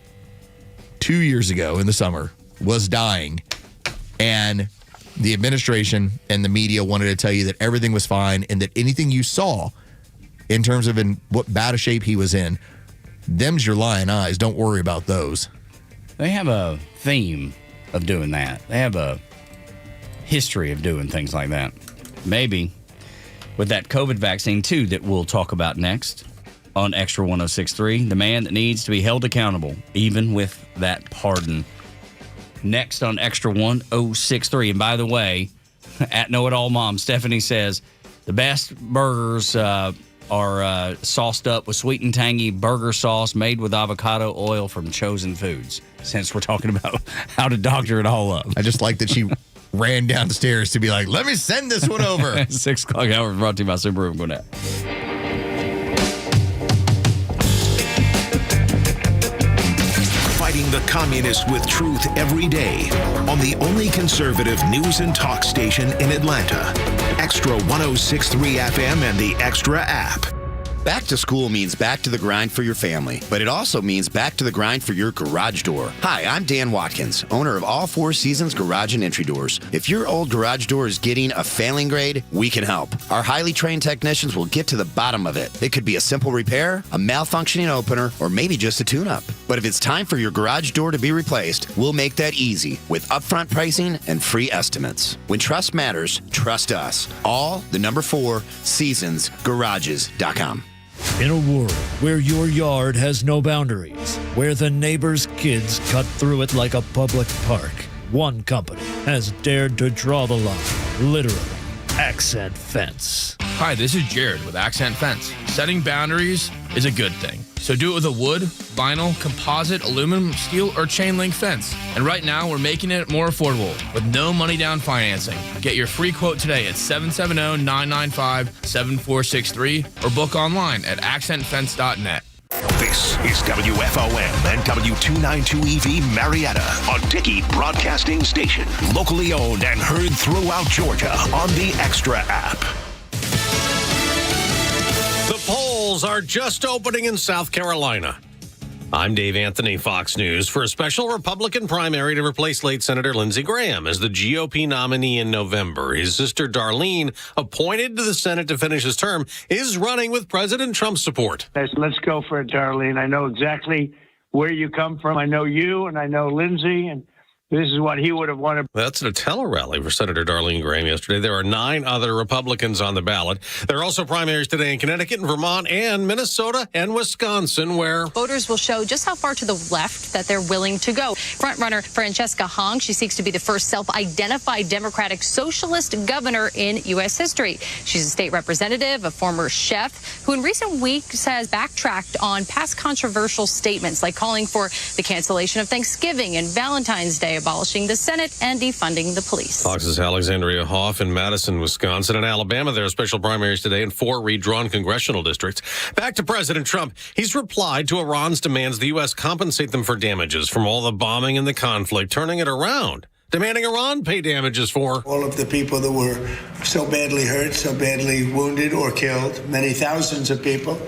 2 years ago in the summer, was dying. And the administration and the media wanted to tell you that everything was fine and that anything you saw in terms of in what bad a shape he was in, them's your lying eyes. Don't worry about those. They have a theme of doing that. They have a history of doing things like that. Maybe with that COVID vaccine, too, that we'll talk about next on Extra 106.3, the man that needs to be held accountable, even with that pardon. Next on Extra 106.3. And by the way, at Know It All Mom, Stephanie says the best burgers are sauced up with sweet and tangy burger sauce made with avocado oil from Chosen Foods, since we're talking about how to doctor it all up. I just like that she ran downstairs to be like, let me send this one over. 6 o'clock hour brought to you by Subaru and Gwinnett. Fighting the communists with truth every day on the only conservative news and talk station in Atlanta. Extra 106.3 FM and the Extra app. Back to school means back to the grind for your family, but it also means back to the grind for your garage door. Hi, I'm Dan Watkins, owner of All Four Seasons Garage and Entry Doors. If your old garage door is getting a failing grade, we can help. Our highly trained technicians will get to the bottom of it. It could be a simple repair, a malfunctioning opener, or maybe just a tune-up. But if it's time for your garage door to be replaced, we'll make that easy with upfront pricing and free estimates. When trust matters, trust us. All the number 4 seasonsgarages.com. In a world where your yard has no boundaries, where the neighbor's kids cut through it like a public park, one company has dared to draw the line, literally. Accent Fence. Hi, this is Jared with Accent Fence. Setting boundaries is a good thing. So do it with a wood, vinyl, composite, aluminum, steel, or chain link fence. And right now, we're making it more affordable with no money down financing. Get your free quote today at 770-995-7463 or book online at accentfence.net. This is WFOM and W292EV Marietta, a Dickey Broadcasting Station. Locally owned and heard throughout Georgia on the Extra app. The polls are just opening in South Carolina. I'm Dave Anthony, Fox News. For a special Republican primary to replace late Senator Lindsey Graham as the GOP nominee in November, his sister Darlene, appointed to the Senate to finish his term, is running with President Trump's support. Let's go for it, Darlene. I know exactly where you come from. I know you and I know Lindsey, and this is what he would have wanted. That's at a tele-rally for Senator Darlene Graham yesterday. There are 9 other Republicans on the ballot. There are also primaries today in Connecticut and Vermont and Minnesota and Wisconsin, where voters will show just how far to the left that they're willing to go. Frontrunner Francesca Hong, she seeks to be the first self-identified Democratic socialist governor in U.S. history. She's a state representative, a former chef, who in recent weeks has backtracked on past controversial statements like calling for the cancellation of Thanksgiving and Valentine's Day, abolishing the Senate, and defunding the police. Fox's Alexandria Hoff in Madison, Wisconsin, and Alabama. There are special primaries today in 4 redrawn congressional districts. Back to President Trump. He's replied to Iran's demands the U.S. compensate them for damages from all the bombing and the conflict, turning it around, demanding Iran pay damages for all of the people that were so badly hurt, so badly wounded or killed, many thousands of people,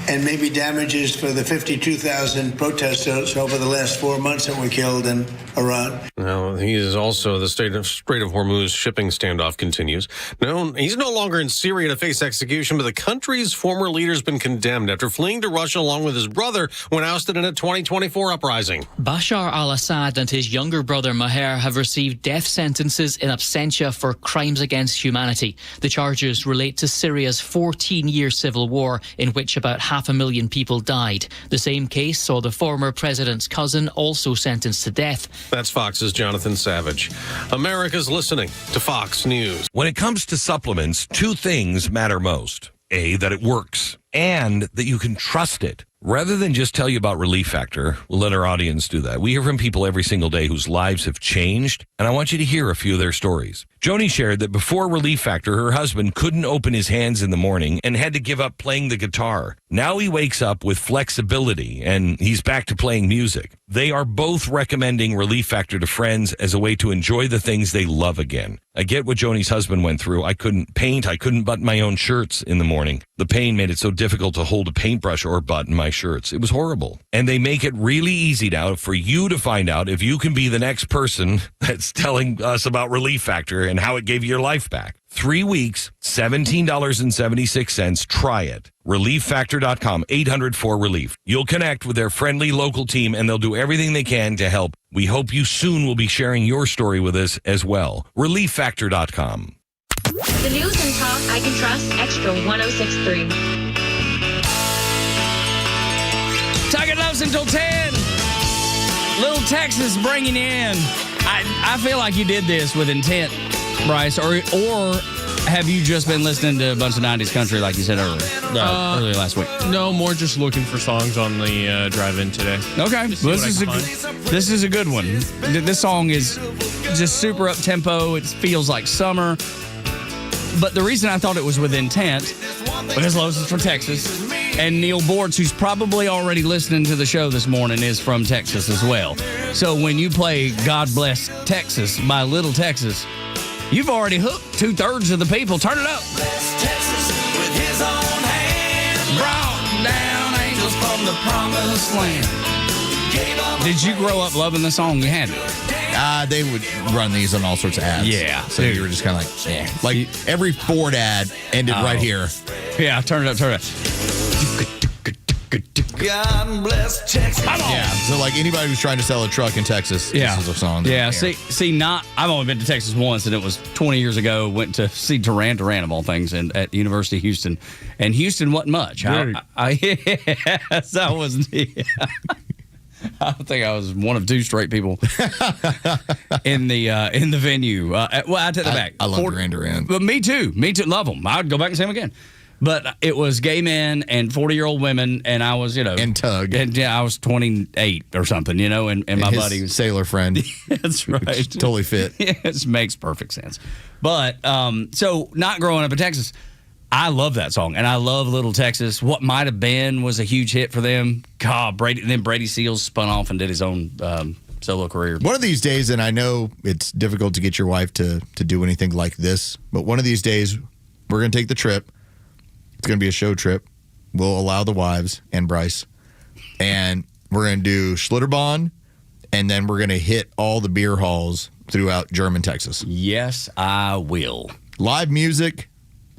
and maybe damages for the 52,000 protesters over the last 4 months that were killed in Iran. Now, he is also the Strait of Hormuz shipping standoff continues. No, he's no longer in Syria to face execution, but the country's former leader's been condemned after fleeing to Russia along with his brother when ousted in a 2024 uprising. Bashar al-Assad and his younger brother Maher have received death sentences in absentia for crimes against humanity. The charges relate to Syria's 14-year civil war in which about 500,000 people died. The same case saw the former president's cousin also sentenced to death. That's Fox's Jonathan Savage. America's listening to Fox News. When it comes to supplements, 2 things matter most. A, that it works, and that you can trust it. Rather than just tell you about Relief Factor, we'll let our audience do that. We hear from people every single day whose lives have changed, and I want you to hear a few of their stories. Joni shared that before Relief Factor, her husband couldn't open his hands in the morning and had to give up playing the guitar. Now he wakes up with flexibility, and he's back to playing music. They are both recommending Relief Factor to friends as a way to enjoy the things they love again. I get what Joni's husband went through. I couldn't paint. I couldn't button my own shirts in the morning. The pain made it so difficult to hold a paintbrush or button my shirts. It was horrible. And they make it really easy now for you to find out if you can be the next person that's telling us about Relief Factor and how it gave you your life back. 3 weeks, $17.76. Try it. ReliefFactor.com, 800-4RELIEF. You'll connect with their friendly local team, and they'll do everything they can to help. We hope you soon will be sharing your story with us as well. ReliefFactor.com. The news and talk I can trust. Extra 106.3. Tug and Los until 10. Little Texas bringing in. I feel like you did this with intent, Bryce, or have you just been listening to a bunch of 90s country like you said earlier last week? No, more just looking for songs on the drive-in today. Okay, this is a good one. This song is just super up-tempo. It feels like summer. But the reason I thought it was with intent, because Los is from Texas, and Neil Boards, who's probably already listening to the show this morning, is from Texas as well. So when you play God Bless Texas by Little Texas, you've already hooked 2/3 of the people. Turn it up. Bless Texas with his own hands. Brought down angels from the promised land. Did you grow up loving the song? You had to. They would run these on all sorts of ads. Yeah. So you were just kind of like, yeah. Like every Ford ad ended right here. Yeah, turn it up, turn it up. God bless Texas. Yeah, so like anybody who's trying to sell a truck in Texas, Yeah. this is a song. Yeah, I've only been to Texas once, and it was 20 years ago. Went to see Duran Duran, of all things, at University of Houston. And Houston wasn't much. I was... I think I was one of 2 straight people in the venue. Well, I take that back. I love Duran Duran. But me too. Love them. I'd go back and see them again. But it was gay men and 40-year-old women, and I was, and Tug. And I was 28 or something, and my buddy was sailor friend. That's right. Totally fit. It makes perfect sense. But so not growing up in Texas, I love that song, and I love Little Texas. What Might Have Been was a huge hit for them. God, Brady Seals spun off and did his own solo career. One of these days, and I know it's difficult to get your wife to do anything like this, but one of these days, we're going to take the trip. It's going to be a show trip. We'll allow the wives and Bryce, and we're going to do Schlitterbahn, and then we're going to hit all the beer halls throughout German Texas. Yes, I will. Live music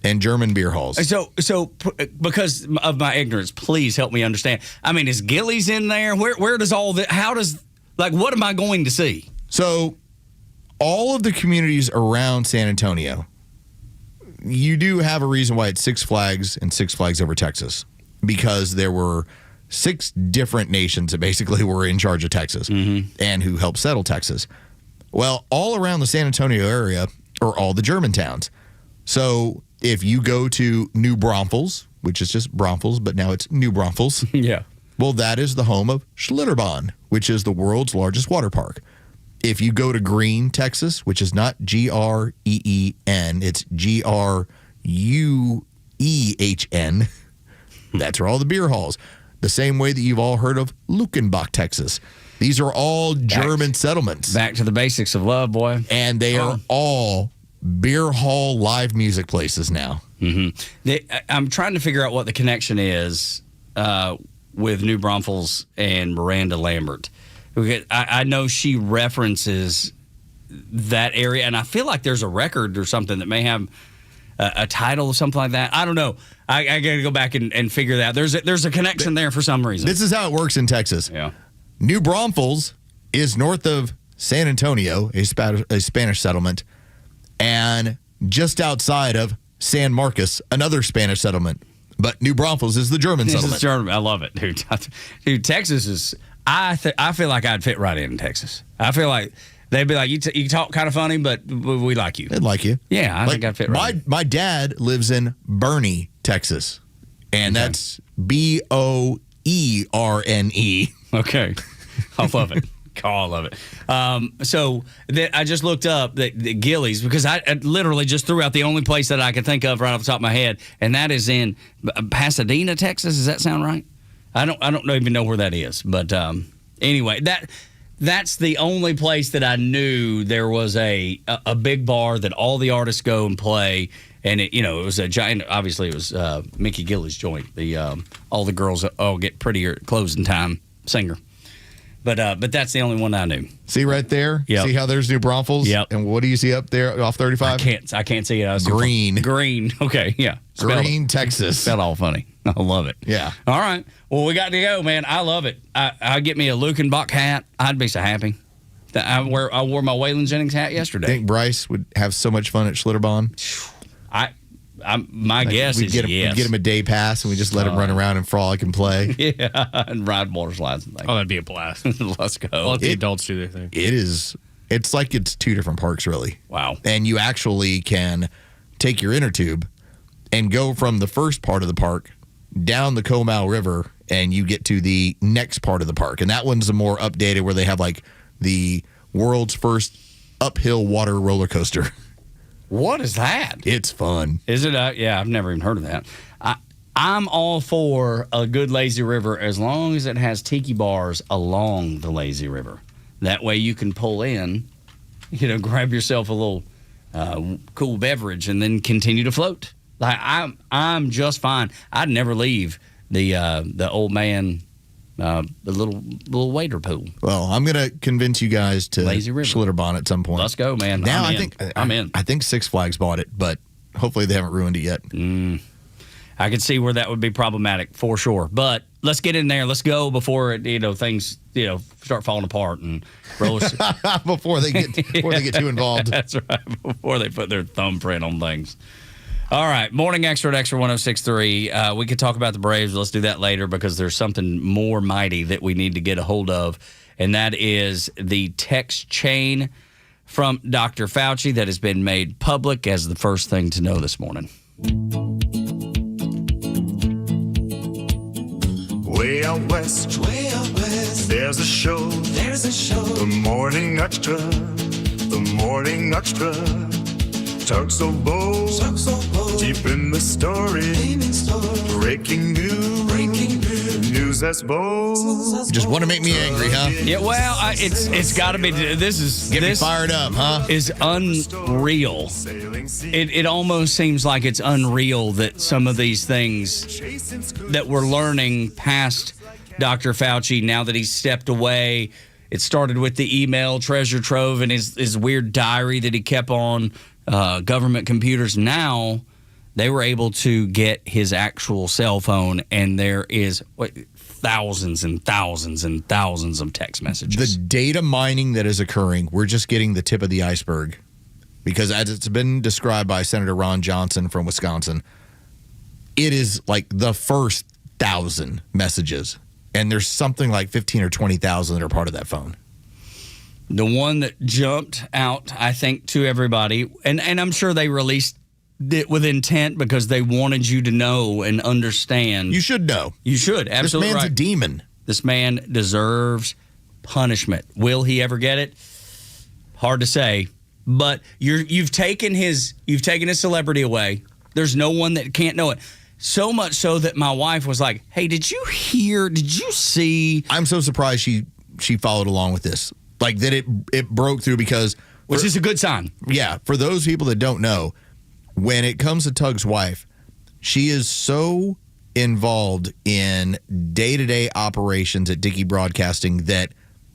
and German beer halls. So because of my ignorance, please help me understand. I mean, is Gillies in there? Where does all that? How does what am I going to see? So all of the communities around San Antonio, you do have a reason why it's Six Flags and Six Flags Over Texas, because there were 6 different nations that basically were in charge of Texas and who helped settle Texas. Well, all around the San Antonio area are all the German towns. So if you go to New Braunfels, which is just Braunfels, but now it's New Braunfels. Yeah. Well, that is the home of Schlitterbahn, which is the world's largest water park. If you go to Green, Texas, which is not Green, it's Gruehn, that's where all the beer halls. The same way that you've all heard of Luckenbach, Texas. These are all German settlements. Back to the basics of love, boy. And they are all beer hall live music places now. I'm trying to figure out what the connection is with New Braunfels and Miranda Lambert. I know she references that area, and I feel like there's a record or something that may have a title or something like that. I don't know. I got to go back and figure that out. There's a connection there for some reason. This is how it works in Texas. Yeah. New Braunfels is north of San Antonio, a Spanish settlement, and just outside of San Marcos, another Spanish settlement. But New Braunfels is the German settlement. Is German. I love it, dude. Dude, Texas is. I feel like I'd fit right in Texas. I feel like they'd be like, you talk kind of funny, but we like you. They'd like you. Yeah, I think I'd fit right in. My dad lives in Boerne, Texas, and that's Boerne. Okay. I love it. I love it. So I just looked up the Gillies, because I literally just threw out the only place that I could think of right off the top of my head, and that is in Pasadena, Texas. Does that sound right? I don't even know where that is, but anyway, that's the only place that I knew there was a big bar that all the artists go and play, and it was a giant. Obviously, it was Mickey Gillies' joint. The all the girls get prettier at closing time singer. But that's the only one I knew. See right there? Yep. See how there's New Braunfels? Yep. And what do you see up there off 35? I can't see it. Green. Okay, yeah. Green, Texas. Spelled all funny. I love it. Yeah. All right. Well, we got to go, man. I love it. I'd get me a Luckenbach hat. I'd be so happy. I wore my Waylon Jennings hat yesterday. I think Bryce would have so much fun at Schlitterbahn. My guess is yes. We'd get him a day pass, and we just let him run around and frolic and play. Yeah, and ride water slides and things. Oh, that'd be a blast. Let's go. I'll let the adults do their thing. It is. It's like it's 2 different parks, really. Wow. And you actually can take your inner tube and go from the first part of the park down the Comal River, and you get to the next part of the park. And that one's a more updated, where they have like the world's first uphill water roller coaster. What is that? It's fun. Is it? Yeah, I've never even heard of that. I'm all for a good lazy river as long as it has tiki bars along the lazy river. That way you can pull in, grab yourself a little cool beverage and then continue to float. Like I'm just fine. I'd never leave the old man. The little waiter pool. Well, I'm gonna convince you guys to Lazy River. Schlitterbahn at some point. Let's go, man. Now I'm in. I think Six Flags bought it, but hopefully they haven't ruined it yet. I could see where that would be problematic for sure. But let's get in there. Let's go before things start falling apart and rollers before they get too involved. That's right. Before they put their thumbprint on things. All right, Morning Xtra at Xtra 106.3. We could talk about the Braves. Let's do that later, because there's something more mighty that we need to get a hold of, and that is the text chain from Dr. Fauci that has been made public as the first thing to know this morning. Way out west, there's a show, the Morning Xtra, Tug Los, deep in the story, breaking news that's bold. You just want to make me angry, huh? Yeah, well, it's got to be. This me fired up, huh? Is unreal. It almost seems like it's unreal that some of these things that we're learning past Dr. Fauci, now that he's stepped away. It started with the email treasure trove and his weird diary that he kept on government computers. Now They were able to get his actual cell phone, and there is thousands and thousands and thousands of text messages. The data mining that is occurring, we're just getting the tip of the iceberg. Because as it's been described by Senator Ron Johnson from Wisconsin, it is like the first 1,000 messages. And there's something like 15 or 20,000 that are part of that phone. The one that jumped out, I think, to everybody, and I'm sure they released it with intent because they wanted you to know and understand. You should know. You should, absolutely. This man's right. a demon. This man deserves punishment. Will he ever get it? Hard to say. But you've taken his celebrity away. There's no one that can't know it. So much so that my wife was like, "Hey, did you see?" I'm so surprised she followed along with this. Like that it broke through because which is a good sign. Yeah, for those people that don't know, when it comes to Tug's wife, she is so involved in day-to-day operations at Dickey Broadcasting that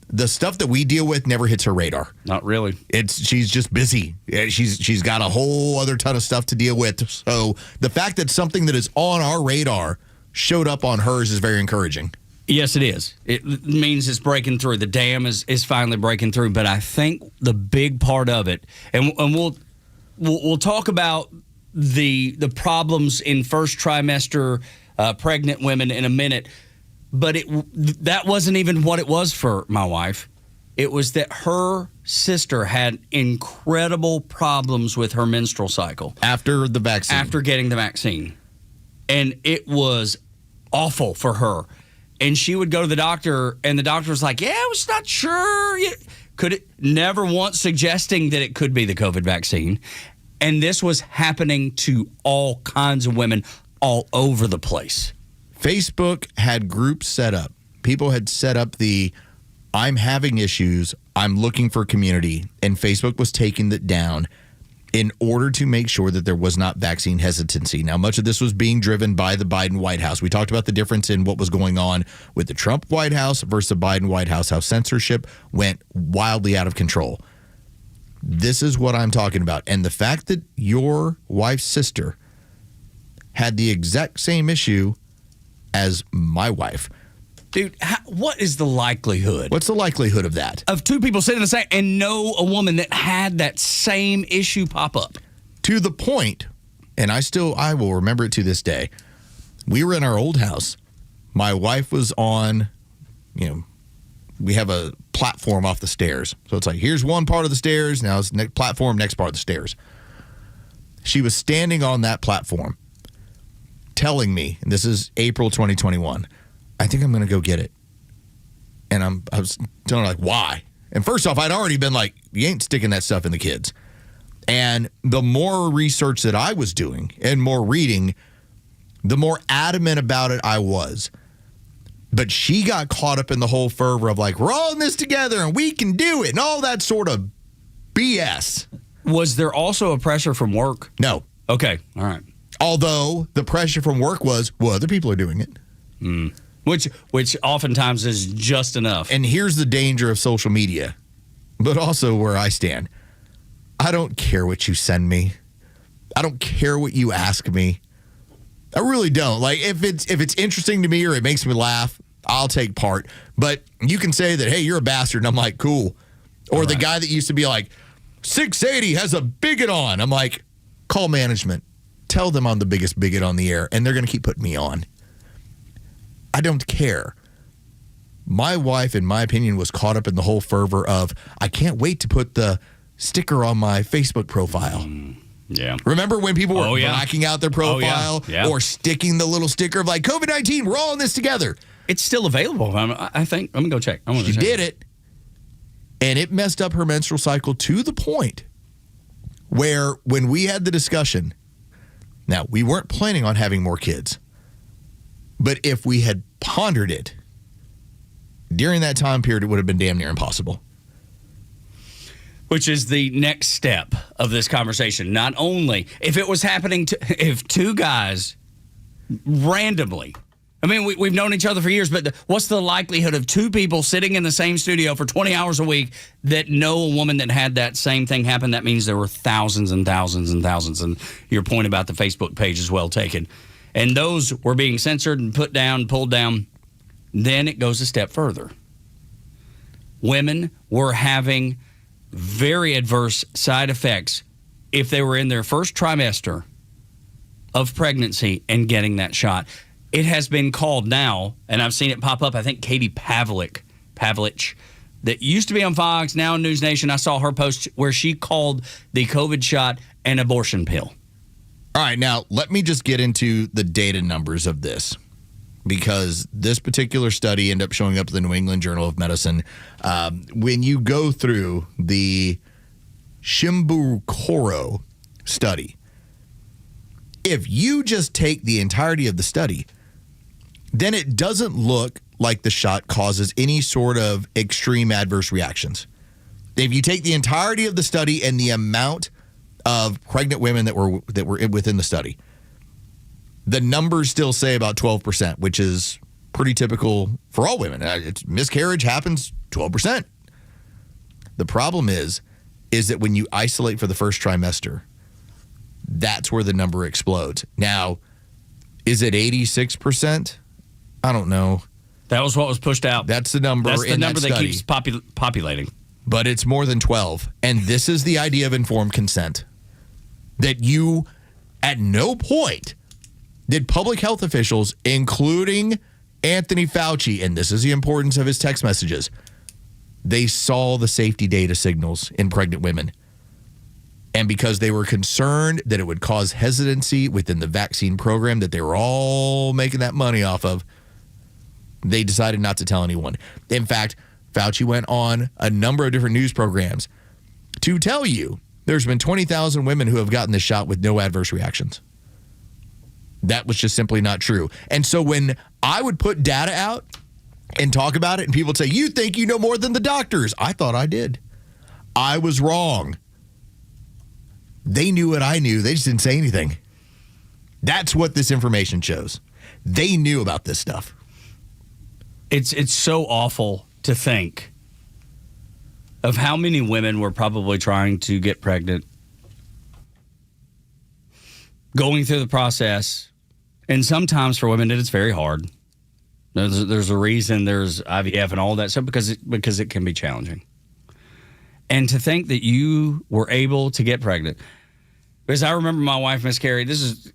the stuff that we deal with never hits her radar. Not really. She's just busy. She's got a whole other ton of stuff to deal with. So the fact that something that is on our radar showed up on hers is very encouraging. Yes, it is. It means it's breaking through. The dam is finally breaking through. But I think the big part of it, and we'll talk about the problems in first trimester pregnant women in a minute. But that wasn't even what it was for my wife. It was that her sister had incredible problems with her menstrual cycle. After the vaccine. After getting the vaccine. And it was awful for her. And she would go to the doctor, and the doctor was like, I was not sure. Could it? Never once suggesting that it could be the COVID vaccine. And this was happening to all kinds of women all over the place. Facebook had groups set up. People had set up I'm having issues, I'm looking for community, and Facebook was taking that down in order to make sure that there was not vaccine hesitancy. Now, much of this was being driven by the Biden White House. We talked about the difference in what was going on with the Trump White House versus the Biden White House, how censorship went wildly out of control. This is what I'm talking about. And the fact that your wife's sister had the exact same issue as my wife. Dude, what is the likelihood? What's the likelihood of that? Of two people sitting in the same and know a woman that had that same issue pop up. To the point, and I will remember it to this day. We were in our old house. My wife was on, we have a platform off the stairs. So it's like, here's one part of the stairs. Now it's platform, next part of the stairs. She was standing on that platform telling me, and this is April 2021, I think I'm going to go get it. And I was telling her, like, why? And first off, I'd already been like, you ain't sticking that stuff in the kids. And the more research that I was doing and more reading, the more adamant about it I was. But she got caught up in the whole fervor of like, we're all in this together and we can do it and all that sort of BS. Was there also a pressure from work? No. Okay. All right. Although the pressure from work was, well, other people are doing it. Which oftentimes is just enough. And here's the danger of social media, but also where I stand. I don't care what you send me. I don't care what you ask me. I really don't. Like, if it's interesting to me or it makes me laugh, I'll take part. But you can say that, hey, you're a bastard, and I'm like, cool. Or the guy that used to be like, 680 has a bigot on. I'm like, call management. Tell them I'm the biggest bigot on the air, and they're going to keep putting me on. I don't care. My wife, in my opinion, was caught up in the whole fervor of, I can't wait to put the sticker on my Facebook profile. Yeah. Remember when people were blacking out their profile or sticking the little sticker of like, COVID-19, we're all in this together? It's still available. I think. Let me go check. She did it. And it messed up her menstrual cycle to the point where when we had the discussion, now we weren't planning on having more kids, but if we had pondered it during that time period, it would have been damn near impossible. Which is the next step of this conversation. Not only if it was happening if two guys randomly, I mean, we've known each other for years, but what's the likelihood of two people sitting in the same studio for 20 hours a week that know a woman that had that same thing happen? That means there were thousands and thousands and thousands. And your point about the Facebook page is well taken. And those were being censored and put down, pulled down. Then it goes a step further. Women were having very adverse side effects if they were in their first trimester of pregnancy and getting that shot. It has been called now, and I've seen it pop up, I think Katie Pavlich, that used to be on Fox, now on News Nation. I saw her post where she called the COVID shot an abortion pill. All right, now let me just get into the data numbers of this, because this particular study ended up showing up in the New England Journal of Medicine. When you go through the Shimbukuro study, if you just take the entirety of the study, then it doesn't look like the shot causes any sort of extreme adverse reactions. If you take the entirety of the study and the amount of pregnant women that were within the study, the numbers still say about 12%, which is pretty typical for all women. Miscarriage happens 12%. The problem is that when you isolate for the first trimester, that's where the number explodes. Now, is it 86%? I don't know. That was what was pushed out. That's the number. That's the number that keeps populating. But it's more than 12. And this is the idea of informed consent. That you, at no point, did public health officials, including Anthony Fauci, and this is the importance of his text messages, they saw the safety data signals in pregnant women. And because they were concerned that it would cause hesitancy within the vaccine program that they were all making that money off of, they decided not to tell anyone. In fact, Fauci went on a number of different news programs to tell you there's been 20,000 women who have gotten the shot with no adverse reactions. That was just simply not true. And so when I would put data out and talk about it and people would say, you think you know more than the doctors, I thought I did. I was wrong. They knew what I knew. They just didn't say anything. That's what this information shows. They knew about this stuff. It's so awful to think of how many women were probably trying to get pregnant, going through the process, and sometimes for women it's very hard. There's a reason there's IVF and all that stuff because it can be challenging. And to think that you were able to get pregnant, because I remember my wife miscarried. This is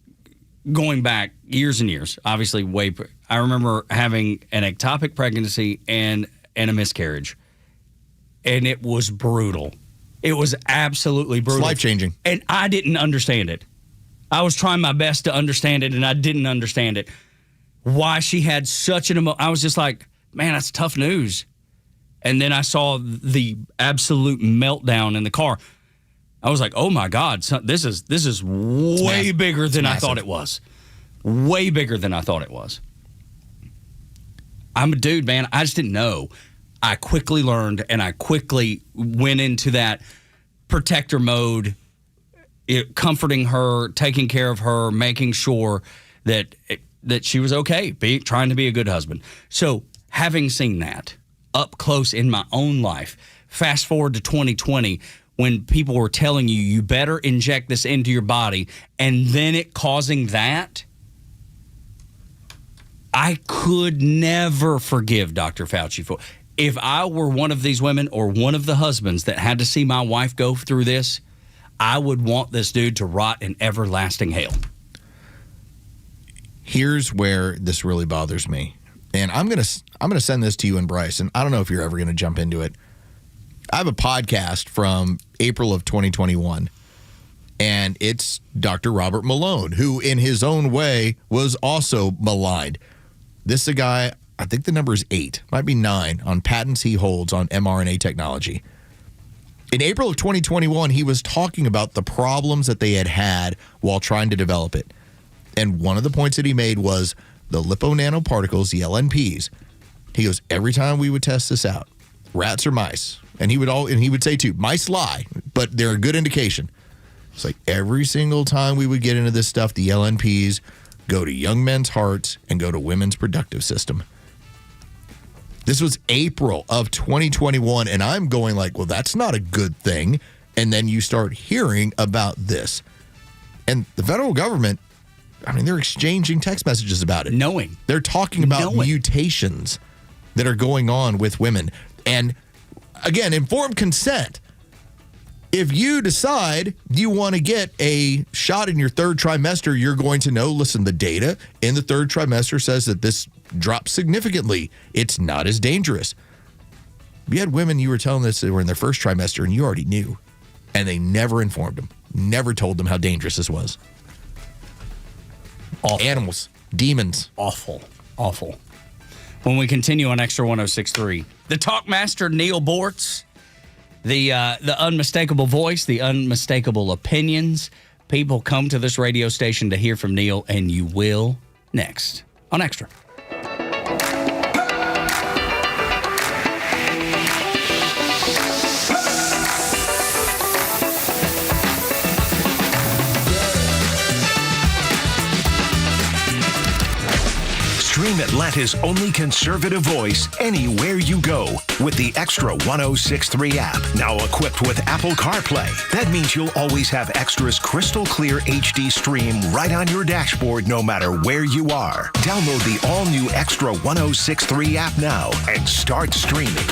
going back years and years, obviously I remember having an ectopic pregnancy and a miscarriage. And it was brutal. It was absolutely brutal. It's life-changing. And I didn't understand it. I was trying my best to understand it, and I didn't understand it. Why she had such an I was just like, man, that's tough news. And then I saw the absolute meltdown in the car. I was like, oh my God, this is way bigger than I thought it was. Way bigger than I thought it was. I'm a dude, man. I just didn't know. I quickly learned, and I quickly went into that protector mode, comforting her, taking care of her, making sure that she was okay, trying to be a good husband. So having seen that up close in my own life, fast forward to 2020, when people were telling you better inject this into your body, and then it causing that, I could never forgive Dr. Fauci for. If I were one of these women or one of the husbands that had to see my wife go through this, I would want this dude to rot in everlasting hell. Here's where this really bothers me. And I'm gonna send this to you and Bryce, and I don't know if you're ever gonna jump into it. I have a podcast from April of 2021, and it's Dr. Robert Malone, who in his own way was also maligned. This is a guy, I think the number is 8, might be 9, on patents he holds on mRNA technology. In April of 2021, he was talking about the problems that they had while trying to develop it. And one of the points that he made was the liponanoparticles, the LNPs. He goes, every time we would test this out, rats or mice, and he would say too, mice lie, but they're a good indication. It's like every single time we would get into this stuff, the LNPs go to young men's hearts and go to women's productive system. This was April of 2021, and I'm going like, well, that's not a good thing. And then you start hearing about this. And the federal government, I mean, they're exchanging text messages about it. Knowing. They're talking about mutations that are going on with women. And again, informed consent. If you decide you want to get a shot in your third trimester, you're going to know, listen, the data in the third trimester says that this drops significantly. It's not as dangerous. You had women you were telling this, they were in their first trimester, and you already knew. And they never informed them, never told them how dangerous this was. Awful. Animals, demons. Awful. When we continue on Extra 106.3, the Talkmaster Neil Bortz, the unmistakable voice, the unmistakable opinions. People come to this radio station to hear from Neil, and you will next on Extra. Stream Atlanta's only conservative voice anywhere you go with the Extra 106.3 app. Now equipped with Apple CarPlay. That means you'll always have Extra's crystal clear HD stream right on your dashboard no matter where you are. Download the all-new Extra 106.3 app now and start streaming.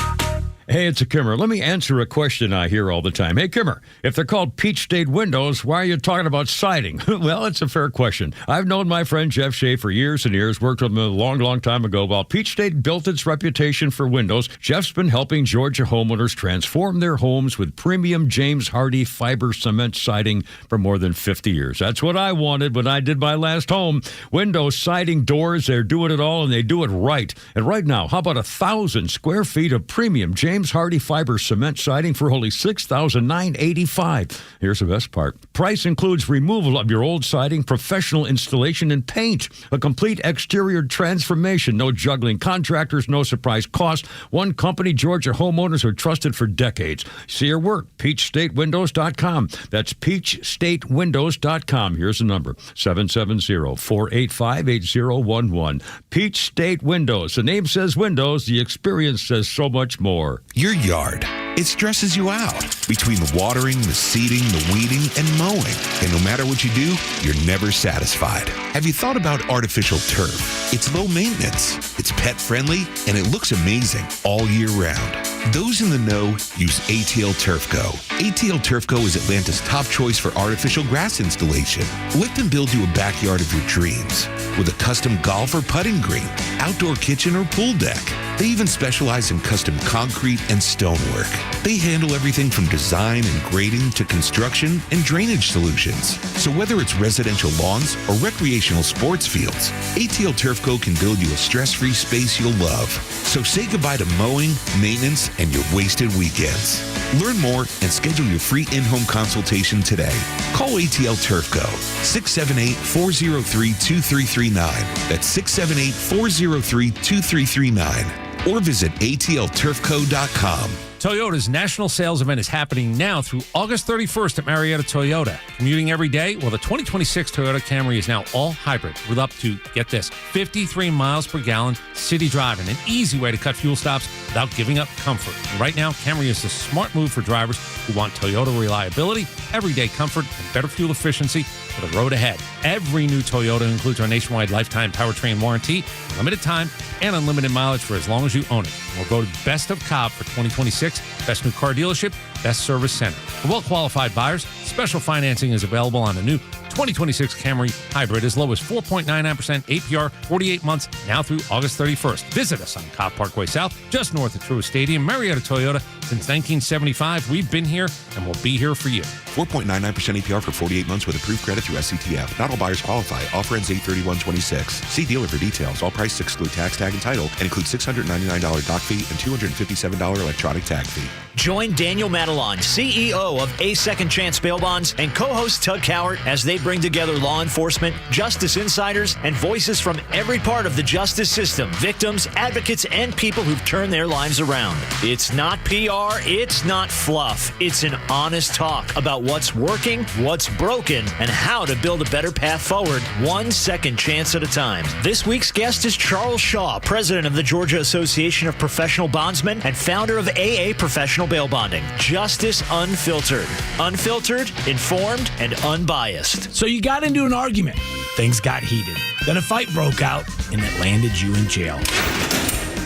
Hey, it's a Kimmer. Let me answer a question I hear all the time. Hey, Kimmer, if they're called peach-state windows, why are you talking about siding? Well, it's a fair question. I've known my friend Jeff Shea for years and years, worked with him a long, long time ago. While Peach-State built its reputation for windows, Jeff's been helping Georgia homeowners transform their homes with premium James Hardie fiber cement siding for more than 50 years. That's what I wanted when I did my last home. Windows, siding, doors, they're doing it all, and they do it right. And right now, how about 1,000 square feet of premium James Hardie fiber cement siding for only $6,985. Here's the best part. Price includes removal of your old siding, professional installation, and paint. A complete exterior transformation. No juggling contractors, no surprise cost. One company Georgia homeowners are trusted for decades. See your work. PeachStateWindows.com. That's PeachStateWindows.com. Here's the number. 770-485-8011. Peach State Windows. The name says windows. The experience says so much more. Your yard. It stresses you out between the watering, the seeding, the weeding, and mowing. And no matter what you do, you're never satisfied. Have you thought about artificial turf? It's low maintenance, it's pet friendly, and it looks amazing all year round. Those in the know use ATL Turf Go. ATL Turf Go is Atlanta's top choice for artificial grass installation. Let them build you a backyard of your dreams with a custom golf or putting green, outdoor kitchen or pool deck. They even specialize in custom concrete and stonework. They handle everything from design and grading to construction and drainage solutions. So whether it's residential lawns or recreational sports fields, ATL Turf Co. can build you a stress-free space you'll love. So say goodbye to mowing, maintenance, and your wasted weekends. Learn more and schedule your free in-home consultation today. Call ATL Turf Co. 678-403-2339. That's 678-403-2339. Or visit atlturfco.com. Toyota's national sales event is happening now through August 31st at Marietta Toyota. Commuting every day? Well, the 2026 Toyota Camry is now all hybrid with up to, get this, 53 miles per gallon city driving, an easy way to cut fuel stops without giving up comfort. And right now, Camry is the smart move for drivers who want Toyota reliability, everyday comfort, and better fuel efficiency for the road ahead. Every new Toyota includes our nationwide lifetime powertrain warranty, limited time, and unlimited mileage for as long as you own it. We'll go to Best of Cobb for 2026, Best New Car Dealership, Best Service Center. For well-qualified buyers, special financing is available on the new 2026 Camry Hybrid as low as 4.99% APR, 48 months, now through August 31st. Visit us on Cobb Parkway South, just north of Truist Stadium. Marietta Toyota, since 1975, we've been here and we'll be here for you. 4.99% APR for 48 months with approved credit through SCTF. Not all buyers qualify. Offer ends 8/31/26. See dealer for details. All prices exclude tax, tag, and title, and include $699 dock fee and $257 electronic tag fee. Join Daniel Matalon, CEO of A Second Chance Bail Bonds, and co-host Tug Cowart as they bring together law enforcement, justice insiders, and voices from every part of the justice system, victims, advocates, and people who've turned their lives around. It's not PR, it's not fluff. It's an honest talk about what's working, what's broken, and how to build a better path forward, one second chance at a time. This week's guest is Charles Shaw, president of the Georgia Association of Professional Bondsmen and founder of AA Professional Bail Bonding. Justice Unfiltered. Unfiltered, informed, and unbiased. So you got into an argument. Things got heated. Then a fight broke out, and it landed you in jail.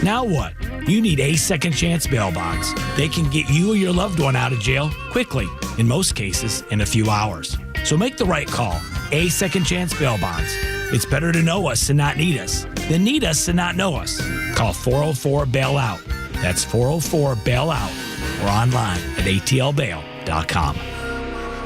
Now what? You need A Second Chance bail bonds. They can get you or your loved one out of jail quickly, in most cases, in a few hours. So make the right call. A Second Chance bail bonds. It's better to know us and not need us than need us and not know us. Call 404-BAIL-OUT. That's 404-BAIL-OUT or online at atlbail.com.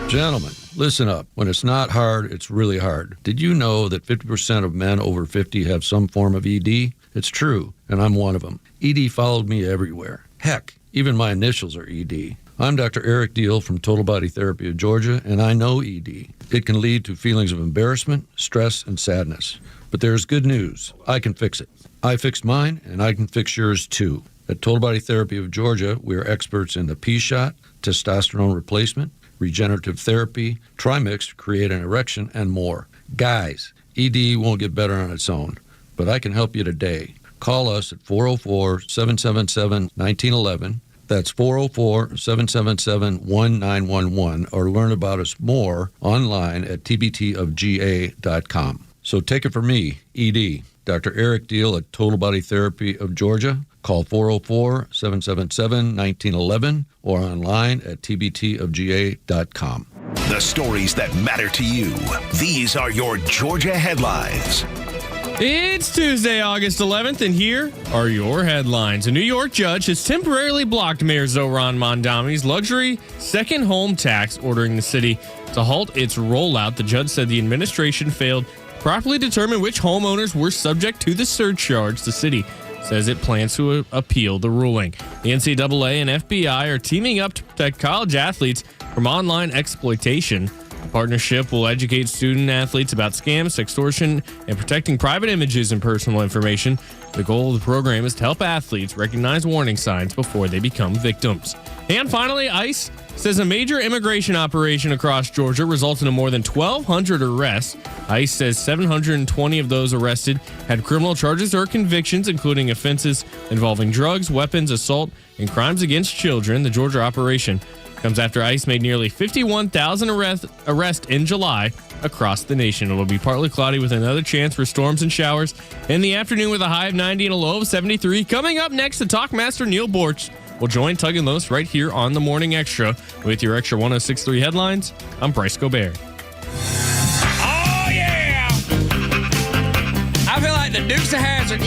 Gentlemen, listen up. When it's not hard, it's really hard. Did you know that 50% of men over 50 have some form of ED? It's true, and I'm one of them. ED followed me everywhere. Heck, even my initials are ED. I'm Dr. Eric Deal from Total Body Therapy of Georgia, and I know ED. It can lead to feelings of embarrassment, stress, and sadness. But there's good news. I can fix it. I fixed mine, and I can fix yours too. At Total Body Therapy of Georgia, we are experts in the P-shot, testosterone replacement, regenerative therapy, Trimix to create an erection, and more. Guys, ED won't get better on its own, but I can help you today. Call us at 404-777-1911. That's 404-777-1911, or learn about us more online at tbtofga.com. So take it from me, ED, Dr. Eric Deal at Total Body Therapy of Georgia. Call 404-777-1911 or online at tbtofga.com. The stories that matter to you. These are your Georgia headlines. It's Tuesday, August 11th, and here are your headlines. A New York judge has temporarily blocked Mayor Zohran Mamdani's luxury second home tax, ordering the city to halt its rollout. The judge said the administration failed to properly determine which homeowners were subject to the surcharge. The city says it plans to appeal the ruling. The NCAA and FBI are teaming up to protect college athletes from online exploitation. The partnership will educate student athletes about scams, extortion, and protecting private images and personal information. The goal of the program is to help athletes recognize warning signs before they become victims. And finally, ICE says a major immigration operation across Georgia resulted in more than 1,200 arrests. ICE says 720 of those arrested had criminal charges or convictions, including offenses involving drugs, weapons, assault, and crimes against children. The Georgia operation comes after ICE made nearly 51,000 arrests in July across the nation. It'll be partly cloudy with another chance for storms and showers in the afternoon with a high of 90 and a low of 73. Coming up next, the Talkmaster Neil Borch will join Tug and Los right here on the Morning Extra with your Extra 106.3 headlines. I'm Bryce Gobert. Oh, yeah! I feel like the Dukes of Hazzard.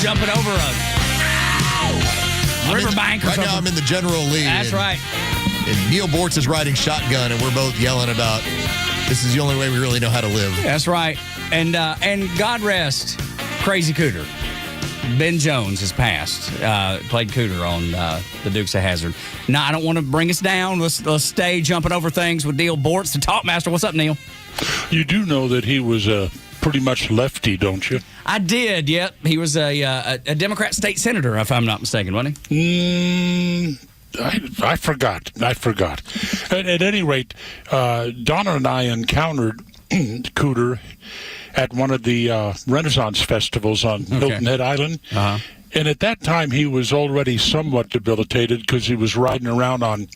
Jumping over a riverbank or right something. now I'm in the general lead. That's right. And Neil Bortz is riding shotgun, and we're both yelling about this is the only way we really know how to live. That's right. And God rest Crazy Cooter. Ben Jones has passed. Played Cooter on the Dukes of Hazzard. Now, I don't want to bring us down. Let's stay jumping over things with Neil Bortz, the Talkmaster. What's up, Neil? You do know that he was pretty much lefty, don't you? I did, yep. He was a Democrat state senator, if I'm not mistaken, wasn't he? I forgot. At any rate, Donna and I encountered Cooter at one of the Renaissance festivals on Hilton Head Island. Uh-huh. And at that time, he was already somewhat debilitated because he was riding around on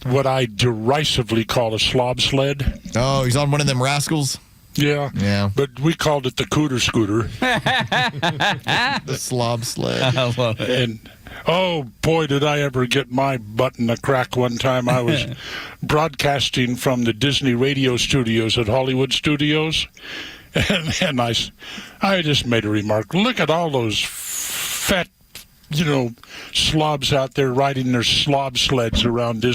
what I derisively call a slob sled. Oh, he's on one of them rascals? Yeah. But we called it the Cooter Scooter. The slob sled. I love it. And oh, boy, did I ever get my butt in a crack one time. I was broadcasting from the Disney radio studios at Hollywood Studios. And I just made a remark. Look at all those fat, slobs out there riding their slob sleds around.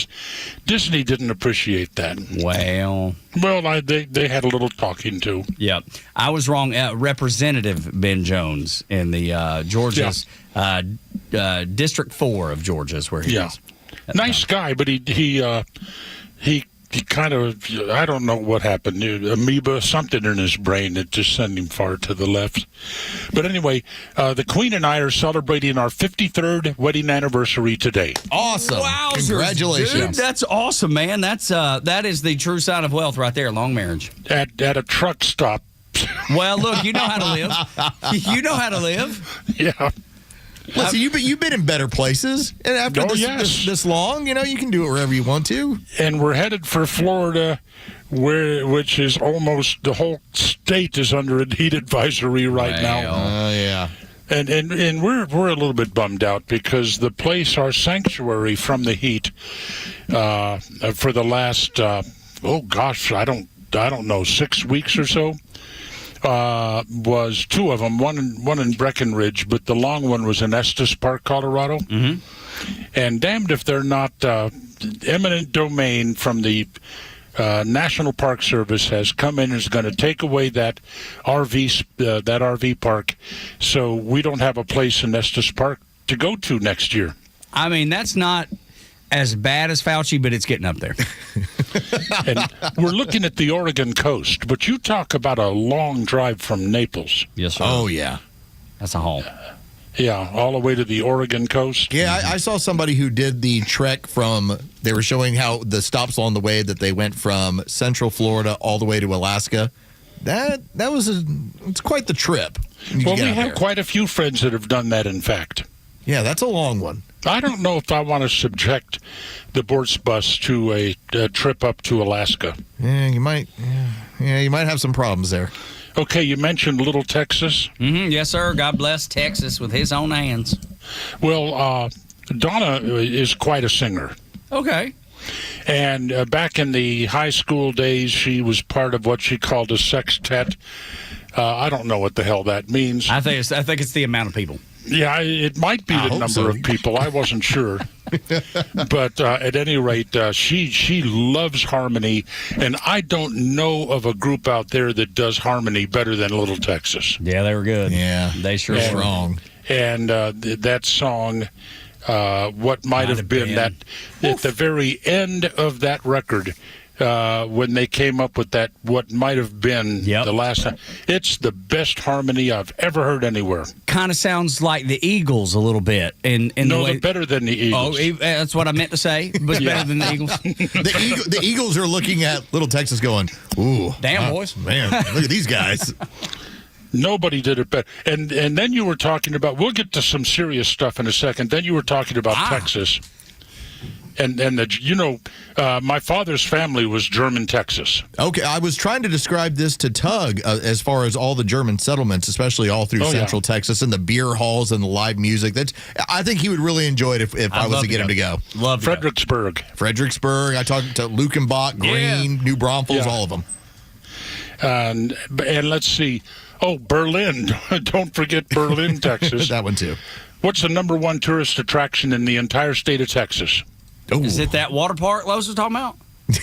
Disney didn't appreciate that. Well, they had a little talking to. Yeah, I was wrong. Representative Ben Jones in the Georgia's District 4 of Georgia is where he is. Nice guy, but he I don't know what happened. Amoeba, something in his brain that just sent him far to the left. But anyway, the Queen and I are celebrating our 53rd wedding anniversary today. Awesome. Wowzers, Congratulations. dude. That's awesome, man. That is the true sign of wealth right there, long marriage. At a truck stop. Well, look, you know how to live. You know how to live. Yeah. Listen, you've been in better places, and after this long, you can do it wherever you want to. And we're headed for Florida, which is almost the whole state is under a heat advisory right now. Yeah. And we're a little bit bummed out because the place, our sanctuary from the heat, for the last I don't know, 6 weeks or so. Was two of them, one in Breckenridge, but the long one was in Estes Park, Colorado. Mm-hmm. And damned if they're not eminent domain from the National Park Service has come in and is going to take away that RV park, so we don't have a place in Estes Park to go to next year. I mean, that's not as bad as Fauci, but it's getting up there. And we're looking at the Oregon coast, but you talk about a long drive from Naples. Yes, sir. Oh, yeah. That's a haul. Yeah, all the way to the Oregon coast. Yeah, I saw somebody who did the trek they were showing how the stops along the way that they went from Central Florida all the way to Alaska. It's quite the trip. Well, we have quite a few friends that have done that, in fact. Yeah, that's a long one. I don't know if I want to subject the Bortz bus to a trip up to Alaska. Yeah, you might. Yeah, you might have some problems there. Okay, you mentioned Little Texas. Mm-hmm. Yes, sir. God bless Texas with his own hands. Well, Donna is quite a singer. Okay. And back in the high school days, she was part of what she called a sextet. I don't know what the hell that means. I think it's the amount of people. Yeah, it might be the number of people. I wasn't sure. But at any rate, she loves harmony, and I don't know of a group out there that does harmony better than Little Texas. Yeah, they were good. Yeah, they sure were strong. And that song, what might have been that at the very end of that record, when they came up with that, what might have been the last time. It's the best harmony I've ever heard anywhere. Kind of sounds like the Eagles a little bit. No, they're better than the Eagles. Oh, that's what I meant to say, but better than the Eagles. The Eagles are looking at Little Texas going, ooh. Damn, boys. Man, look at these guys. Nobody did it better. And then you were talking about, we'll get to some serious stuff in a second, then you were talking about Texas. And my father's family was German Texas. Okay, I was trying to describe this to Tug as far as all the German settlements, especially all through Central Texas, and the beer halls and the live music. I think he would really enjoy it if I was to get him to go. Love Fredericksburg. I talked to Lukenbach, Green, New Braunfels, all of them. And let's see. Oh, Berlin. Don't forget Berlin, Texas. That one too. What's the number one tourist attraction in the entire state of Texas? Ooh. Is it that water park Los was talking about?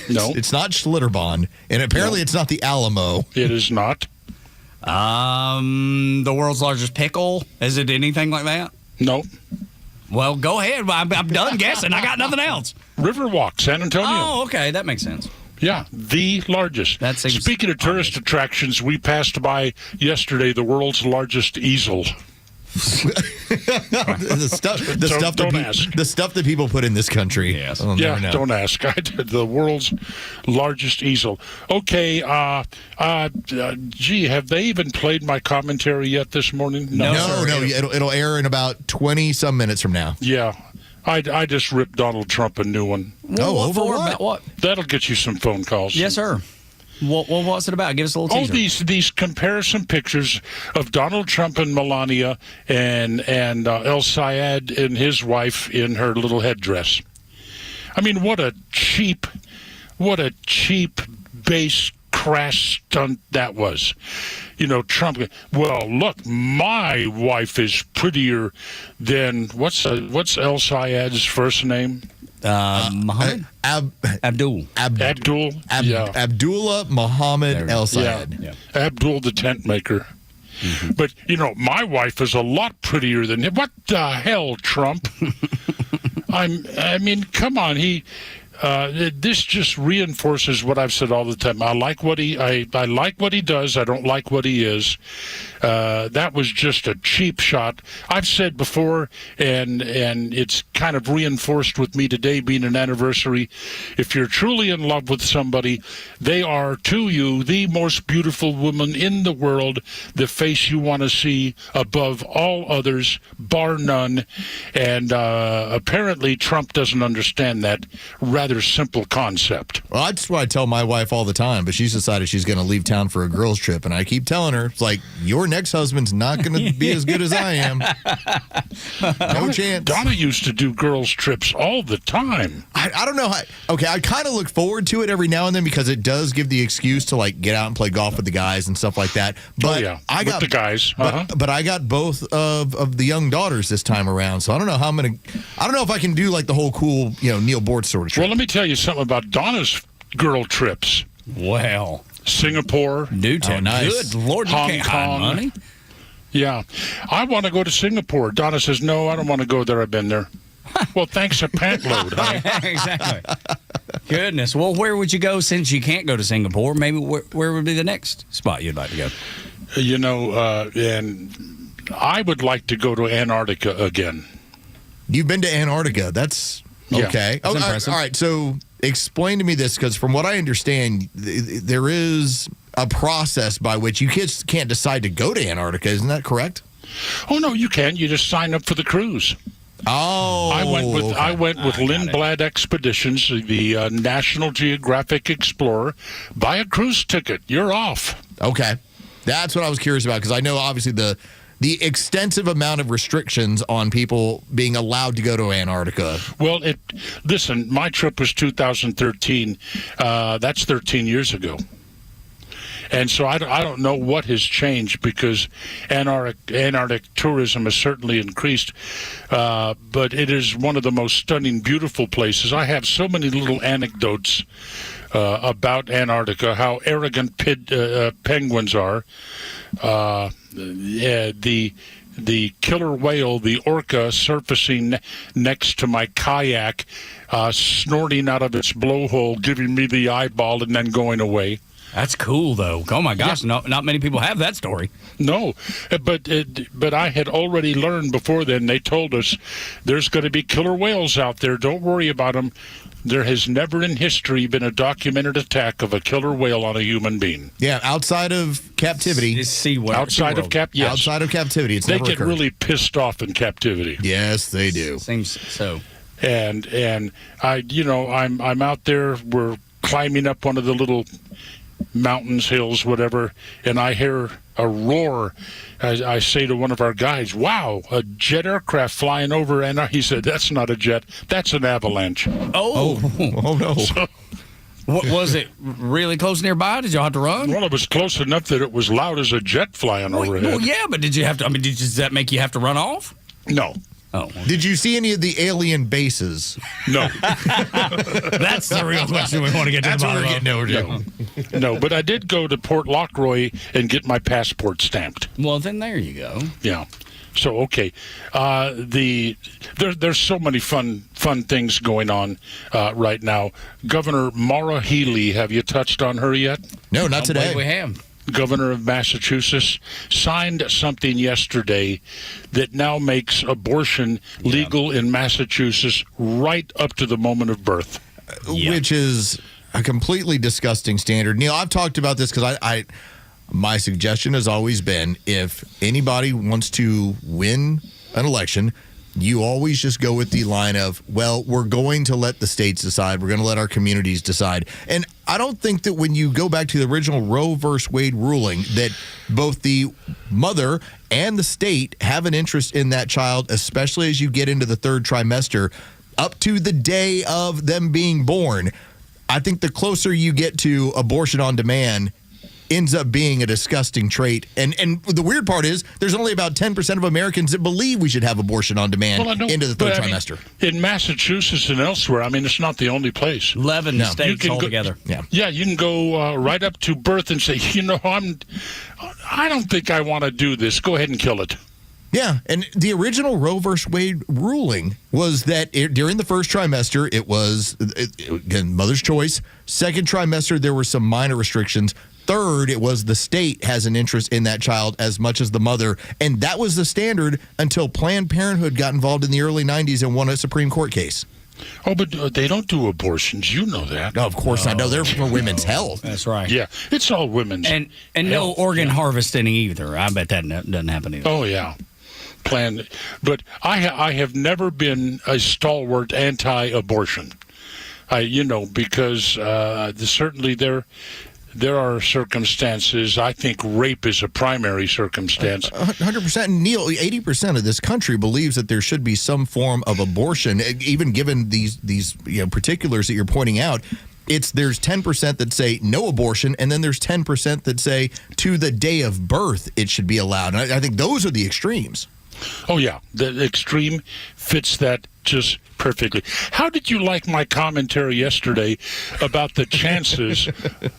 No. It's not Schlitterbahn, and apparently it's not the Alamo. It is not. The world's largest pickle. Is it anything like that? No. Well, go ahead. I'm done guessing. I got nothing else. Riverwalk, San Antonio. Oh, okay. That makes sense. Yeah, the largest. Speaking of tourist attractions, we passed by yesterday the world's largest easel. the stuff that people put in this country. Yes. Don't ask. I did the world's largest easel. Okay. Gee, have they even played my commentary yet this morning? No. It'll air in about 20 some minutes from now. Yeah. I just ripped Donald Trump a new one. Over what? About what? That'll get you some phone calls. Yes, sir. What's it about? Give us a little teaser. These comparison pictures of Donald Trump and Melania and El Sayed and his wife in her little headdress. I mean, what a cheap base crash stunt that was. Trump. Well, look, my wife is prettier than what's El Sayed's first name? Muhammad? Abdul. Abdullah Muhammad El Sayed. Yeah. Abdul the tent maker. Mm-hmm. But, my wife is a lot prettier than him. What the hell, Trump? I mean, come on. This just reinforces what I've said all the time. I like what he does. I don't like what he is. That was just a cheap shot. I've said before, and it's kind of reinforced with me today being an anniversary. If you're truly in love with somebody, they are to you the most beautiful woman in the world, the face you want to see above all others, bar none. And apparently Trump doesn't understand that rather simple concept. Well, that's what I tell my wife all the time, but she's decided she's going to leave town for a girls' trip, and I keep telling her, it's like, your next husband's not going to be as good as I am. No chance. Donna used to do girls' trips all the time. I don't know how. Okay, I kind of look forward to it every now and then because it does give the excuse to like get out and play golf with the guys and stuff like that. But I got the guys. But I got both of the young daughters this time around, so I don't know how I'm going to. I don't know if I can do like the whole cool, Neil Boort sort of trip. Well, let me tell you something about Donna's girl trips. Wow. Singapore. Nice. Good Lord, you Hong can't Kong. hide money. Yeah. I want to go to Singapore. Donna says, no, I don't want to go there. I've been there. Well, thanks a pant load, huh? Exactly. Goodness. Well, where would you go since you can't go to Singapore? Maybe where would be the next spot you'd like to go? And I would like to go to Antarctica again. You've been to Antarctica. That's okay. That's impressive. All right. So explain to me this, because from what I understand, there is a process by which you kids can't decide to go to Antarctica. Isn't that correct? Oh, no, you can. You just sign up for the cruise. Oh, I went with Lindblad Expeditions, the National Geographic Explorer. Buy a cruise ticket. You're off. Okay. That's what I was curious about, because I know obviously the extensive amount of restrictions on people being allowed to go to Antarctica. Well, listen, my trip was 2013. That's 13 years ago. And so I don't know what has changed, because Antarctic tourism has certainly increased. But it is one of the most stunning, beautiful places. I have so many little anecdotes about Antarctica, how arrogant penguins are. The killer whale, the orca, surfacing next to my kayak, snorting out of its blowhole, giving me the eyeball and then going away. That's cool, though. Oh, my gosh. Yeah. Not many people have that story. No, but I had already learned before then. They told us there's going to be killer whales out there. Don't worry about them. There has never in history been a documented attack of a killer whale on a human being. Yeah, outside of captivity. Outside of captivity, it's they never get occurred. really pissed off in captivity. Yes, they do. Seems so. And I'm out there. We're climbing up one of the little mountains, hills, whatever, and I hear a roar. I say to one of our guys, wow, a jet aircraft flying over, and he said, that's not a jet, that's an avalanche. Oh no. So, what was it, really close nearby? Did y'all have to run? Well, it was close enough that it was loud as a jet flying overhead. Well, yeah, but did you have to, does that make you have to run off? No. Oh. Did you see any of the alien bases? No. That's the real question we want to get to the bottom of. No, but I did go to Port Lockroy and get my passport stamped. Well, then there you go. Yeah. So, okay. There's so many fun things going on right now. Governor Maura Healey, have you touched on her yet? No, not today. We have. Governor of Massachusetts signed something yesterday that now makes abortion legal in Massachusetts right up to the moment of birth. Which is a completely disgusting standard. Neil, I've talked about this because my suggestion has always been, if anybody wants to win an election, you always just go with the line of, well, we're going to let the states decide. We're going to let our communities decide. And I don't think that when you go back to the original Roe versus Wade ruling, that both the mother and the state have an interest in that child, especially as you get into the third trimester, up to the day of them being born. I think the closer you get to abortion on demand ends up being a disgusting trait. And the weird part is there's only about 10% of Americans that believe we should have abortion on demand into the third trimester. In Massachusetts and elsewhere, it's not the only place. 11 states altogether. Yeah, you can go right up to birth and say, I don't think I want to do this. Go ahead and kill it. Yeah, and the original Roe v. Wade ruling was that during the first trimester, it was, again, mother's choice. Second trimester, there were some minor restrictions. Third, it was the state has an interest in that child as much as the mother. And that was the standard until Planned Parenthood got involved in the early 90s and won a Supreme Court case. Oh, but they don't do abortions. You know that. No, of course not. No, they're for women's health. That's right. Yeah, it's all women's And no organ harvesting either. I bet that doesn't happen either. Oh, yeah. But I have never been a stalwart anti-abortion. Because certainly there are circumstances. I think rape is a primary circumstance. 100%. Neil, 80% of this country believes that there should be some form of abortion, even given these particulars that you're pointing out. There's 10% that say no abortion, and then there's 10% that say to the day of birth it should be allowed. And I think those are the extremes. Oh, yeah. The extreme fits that just perfectly. How did you like my commentary yesterday about the chances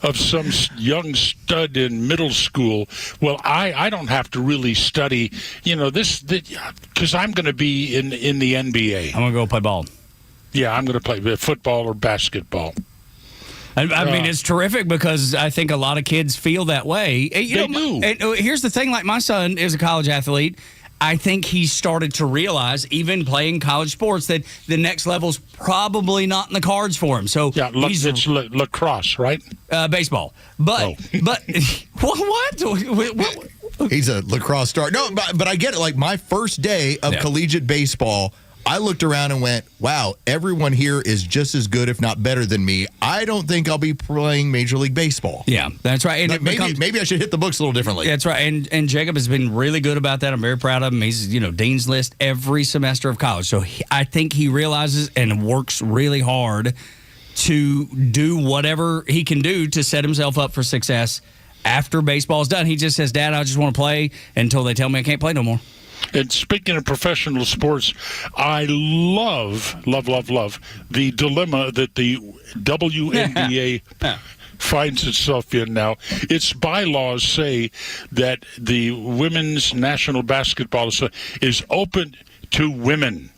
of some young stud in middle school? Well, I don't have to really study, this because I'm going to be in the NBA. I'm going to go play ball. Yeah, I'm going to play football or basketball. I mean, it's terrific because I think a lot of kids feel that way. They do. And here's the thing, like my son is a college athlete. I think he started to realize, even playing college sports, that the next level's probably not in the cards for him. So yeah, it's lacrosse, right? Baseball. But what? He's a lacrosse star. No, but I get it. Like my first day of collegiate baseball, I looked around and went, wow, everyone here is just as good, if not better than me. I don't think I'll be playing Major League Baseball. Yeah, that's right. And maybe I should hit the books a little differently. That's right. And Jacob has been really good about that. I'm very proud of him. He's, Dean's List every semester of college. So I think he realizes and works really hard to do whatever he can do to set himself up for success after baseball's done. He just says, Dad, I just want to play until they tell me I can't play no more. And speaking of professional sports, I love the dilemma that the WNBA finds itself in now. Its bylaws say that the Women's National Basketball is open to women.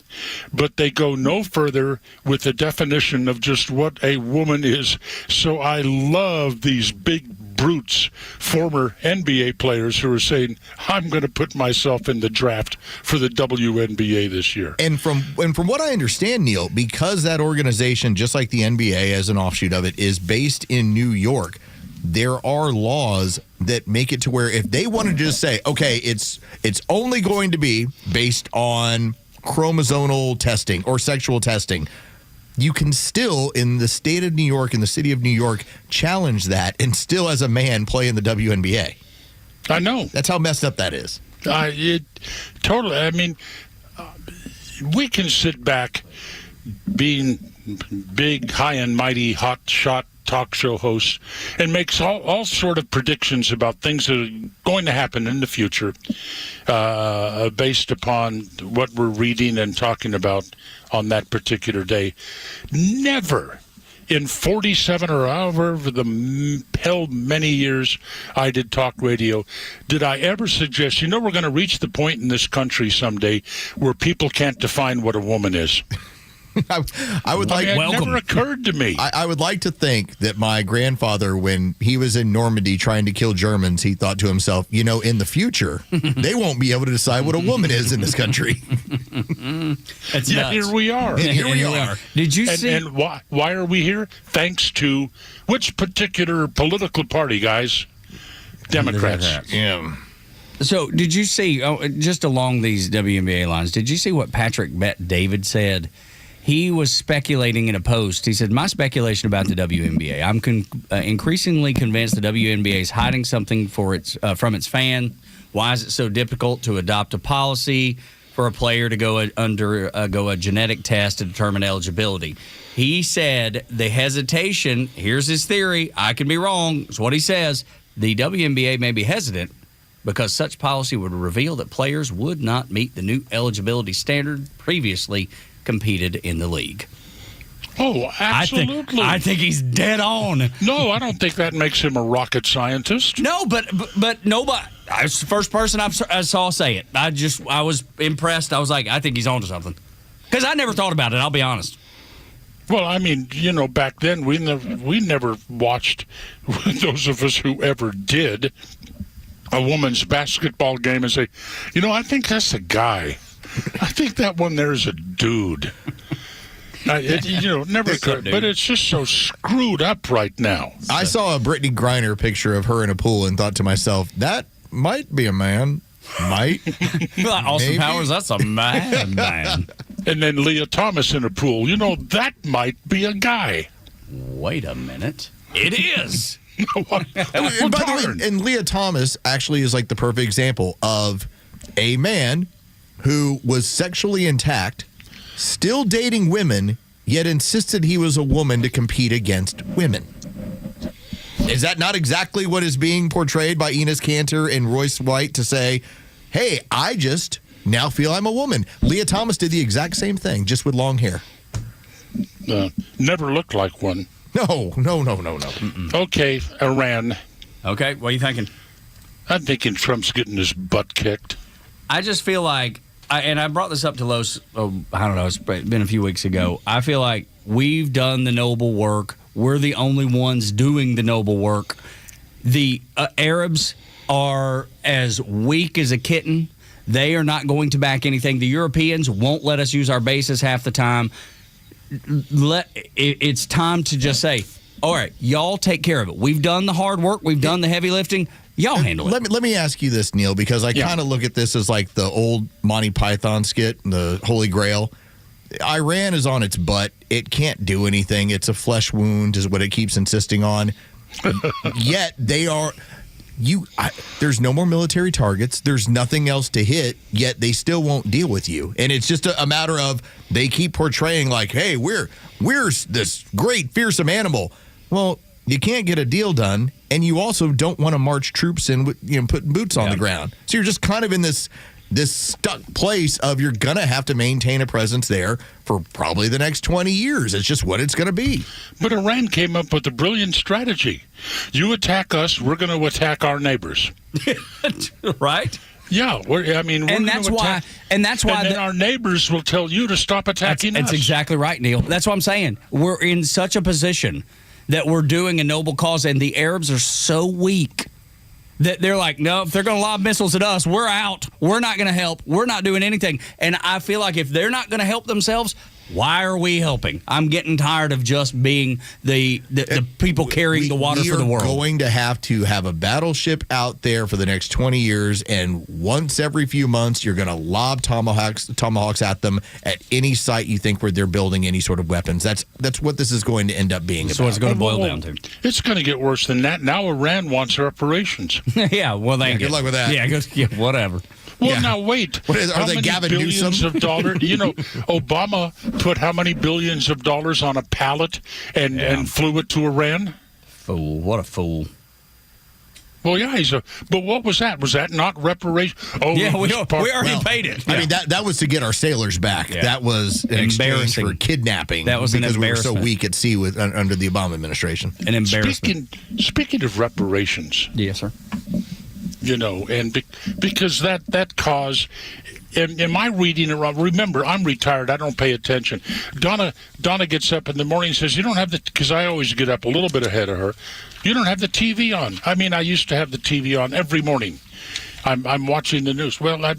But they go no further with the definition of just what a woman is. So I love these big brutes, former NBA players who are saying, I'm going to put myself in the draft for the WNBA this year. And from what I understand, Neil, because that organization, just like the NBA as an offshoot of it, is based in New York, there are laws that make it to where if they want to just say, okay, it's only going to be based on chromosomal testing or sexual testing, you can still, in the state of New York, in the city of New York, challenge that and still, as a man, play in the WNBA. I know. That's how messed up that is. Totally. I mean, we can sit back being big, high and mighty, hot shot talk show hosts and makes all sort of predictions about things that are going to happen in the future based upon what we're reading and talking about on that particular day. Never in 47 or however the hell many years I did talk radio, did I ever suggest, we're going to reach the point in this country someday where people can't define what a woman is. I would like. It never occurred to me. I would like to think that my grandfather, when he was in Normandy trying to kill Germans, he thought to himself, in the future, they won't be able to decide what a woman is in this country. That's nuts. Here we are. Here we are. Did you see? And why are we here? Thanks to which particular political party, guys? Democrats. Yeah. So did you see, just along these WNBA lines, did you see what Patrick Bet-David said? He was speculating in a post. He said, my speculation about the WNBA, I'm increasingly convinced the WNBA is hiding something from its fan. Why is it so difficult to adopt a policy for a player to go undergo a genetic test to determine eligibility? He said the hesitation, here's his theory, I could be wrong, it's what he says, the WNBA may be hesitant because such policy would reveal that players would not meet the new eligibility standard previously competed in the league. Oh, absolutely. I think he's dead on. No, I don't think that makes him a rocket scientist. No, but nobody. I was the first person I saw say it. I was impressed. I was like, I think he's onto something. Because I never thought about it, I'll be honest. Well, I mean, back then we never watched, those of us who ever did, a woman's basketball game and say, I think that's a guy. I think that one there is a dude. Never occurred, but it's just so screwed up right now. I saw a Brittany Griner picture of her in a pool and thought to myself, that might be a man. Might. Like Austin Powers, that's a man. And then Leah Thomas in a pool. That might be a guy. Wait a minute. It is. And by the way, and Leah Thomas actually is like the perfect example of a man who was sexually intact, still dating women, yet insisted he was a woman to compete against women. Is that not exactly what is being portrayed by Enos Cantor and Royce White to say, hey, I just now feel I'm a woman? Leah Thomas did the exact same thing, just with long hair. Never looked like one. No. Mm-mm. Okay, Iran. Okay, what are you thinking? I'm thinking Trump's getting his butt kicked. I just feel like, and I brought this up to Los, I don't know, it's been a few weeks ago. I feel like we've done the noble work. We're the only ones doing the noble work. The Arabs are as weak as a kitten. They are not going to back anything. The Europeans won't let us use our bases half the time. It's time to just say, all right, y'all take care of it. We've done the hard work. We've done the heavy lifting. Y'all handle it. Let me ask you this, Neil, because I kind of look at this as like the old Monty Python skit, the Holy Grail. Iran is on its butt. It can't do anything. It's a flesh wound is what it keeps insisting on. Yet they are... there's no more military targets. There's nothing else to hit, yet they still won't deal with you. And it's just a matter of they keep portraying like, hey, we're this great, fearsome animal. Well, you can't get a deal done, and you also don't want to march troops in with, putting boots on the ground. So you're just kind of in this stuck place of you're going to have to maintain a presence there for probably the next 20 years. It's just what it's going to be. But Iran came up with a brilliant strategy. You attack us, we're going to attack our neighbors. Right? Yeah, that's why our neighbors will tell you to stop attacking us. That's exactly right, Neil. That's what I'm saying. We're in such a position that we're doing a noble cause, and the Arabs are so weak that they're like, no, if they're going to lob missiles at us, we're out. We're not going to help. We're not doing anything. And I feel like if they're not going to help themselves, why are we helping? I'm getting tired of just being the people carrying the water for the world. We are going to have a battleship out there for the next 20 years, and once every few months, you're going to lob tomahawks at them at any site you think where they're building any sort of weapons. That's what this is going to end up being. That's what it's going to boil down to. It's going to get worse than that. Now Iran wants reparations. Yeah, well, good luck with that. Yeah, whatever. Well, now wait. Are they Gavin Newsom? Billions of dollars? Obama put how many billions of dollars on a pallet and flew it to Iran? Fool! What a fool! Well, yeah, but what was that? Was that not reparation? Oh, yeah, we already paid it. I mean, that was to get our sailors back. Yeah. That was an exchange for kidnapping. That was because we were so weak at sea under the Obama administration. An embarrassment. Speaking of reparations, yes, sir. And because that cause, am I reading it wrong? Remember, I'm retired. I don't pay attention. Donna gets up in the morning and says, you don't have because I always get up a little bit ahead of her. You don't have the TV on. I mean, I used to have the TV on every morning. I'm watching the news. Well, I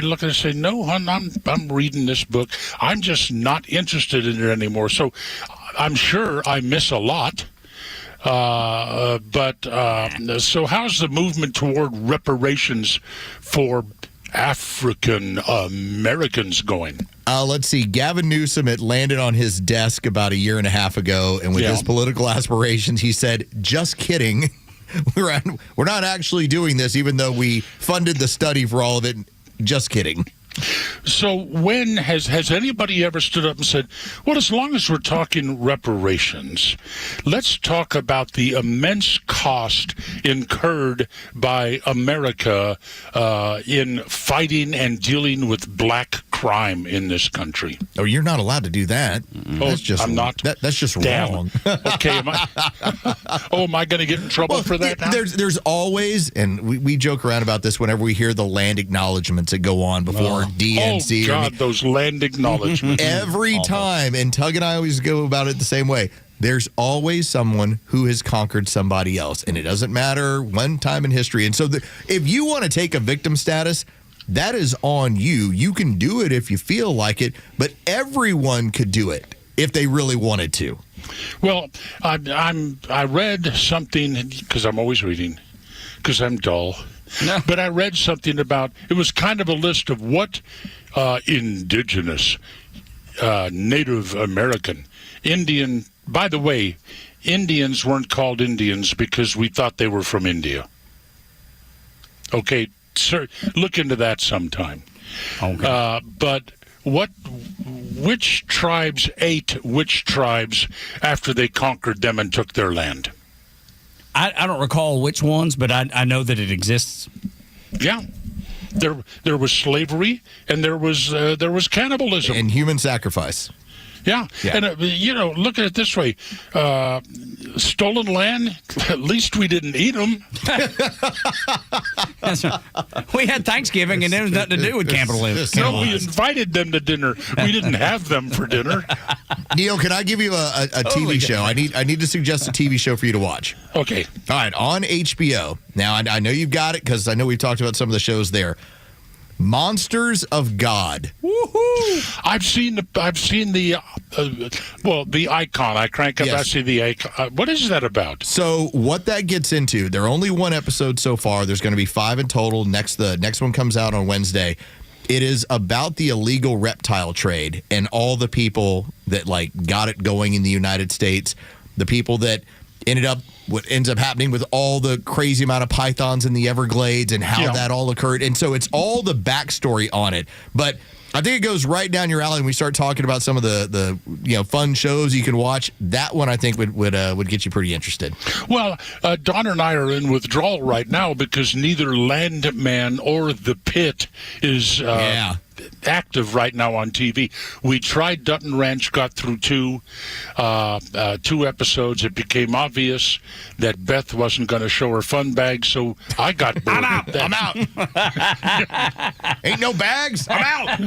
look and say, no, hon, I'm reading this book. I'm just not interested in it anymore. So I'm sure I miss a lot. So how's the movement toward reparations for African Americans going? Let's see. Gavin Newsom, it landed on his desk about a year and a half ago, and with his political aspirations, he said, just kidding. We're not actually doing this, even though we funded the study for all of it. Just kidding. So when has anybody ever stood up and said, well, as long as we're talking reparations, let's talk about the immense cost incurred by America in fighting and dealing with black crime in this country. Oh, you're not allowed to do that. That's just I'm not. That's just wrong. Okay, am I going to get in trouble for that now? There's always, and we joke around about this whenever we hear the land acknowledgements that go on before DNC. Oh, God, those land acknowledgements. Every time, and Tug and I always go about it the same way. There's always someone who has conquered somebody else, and it doesn't matter one time in history. And so if you want to take a victim status, that is on you. You can do it if you feel like it, but everyone could do it if they really wanted to. Well, I read something, because I'm always reading, because I'm dull. No. But I read something about, it was kind of a list of what indigenous, Native American, Indian, by the way, Indians weren't called Indians because we thought they were from India. Okay, sir, look into that sometime. Okay. But which tribes ate which tribes after they conquered them and took their land? I don't recall which ones, but I know that it exists. Yeah. There was slavery, and there was cannibalism. And human sacrifice. Yeah. And, look at it this way. Stolen land, at least we didn't eat them. We had Thanksgiving, and there was nothing to do with cannibalism. No, we invited them to dinner. We didn't have them for dinner. Neil, can I give you a TV show? I need to suggest a TV show for you to watch. Okay. All right, on HBO. Now, I know you've got it because I know we've talked about some of the shows there. Monsters of God. Woohoo! I've seen the the icon. I crank up. Yes. I see the icon. What is that about? So what that gets into? There are only one episode so far. There's going to be 5 in total. The next one comes out on Wednesday. It is about the illegal reptile trade and all the people that got it going in the United States. The people that what ends up happening with all the crazy amount of pythons in the Everglades and how that all occurred. And so it's all the backstory on it. But I think it goes right down your alley when we start talking about some of the fun shows you can watch. That one I think would get you pretty interested. Well, Don and I are in withdrawal right now because neither Landman or The Pit is active right now on TV. We tried Dutton Ranch, got through 2 episodes. It became obvious that Beth wasn't going to show her fun bag, so I got bored. I'm out. Ain't no bags. I'm out.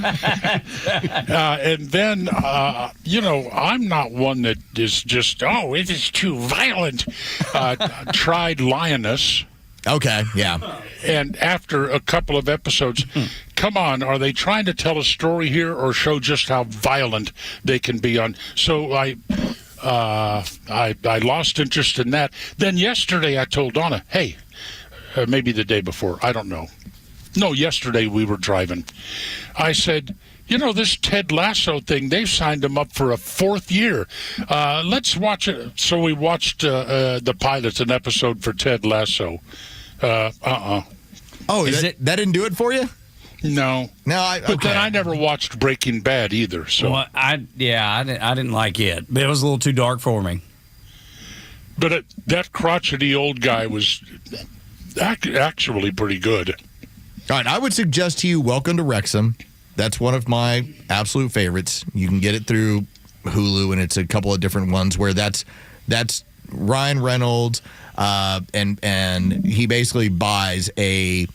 And then, I'm not one that is just, it is too violent. Tried Lioness. Okay, yeah. And after a couple of episodes, come on, are they trying to tell a story here or show just how violent they can be on? So I lost interest in that. Then yesterday I told Donna, hey, maybe the day before, I don't know. No, yesterday we were driving. I said, this Ted Lasso thing, they've signed him up for a 4th year. Let's watch it. So we watched the pilot, an episode for Ted Lasso. Oh, that didn't do it for you? No. But then I never watched Breaking Bad either. So I didn't like it. It was a little too dark for me. But that crotchety old guy was actually pretty good. All right, I would suggest to you Welcome to Wrexham. That's one of my absolute favorites. You can get it through Hulu, and it's a couple of different ones where that's Ryan Reynolds, and he basically buys a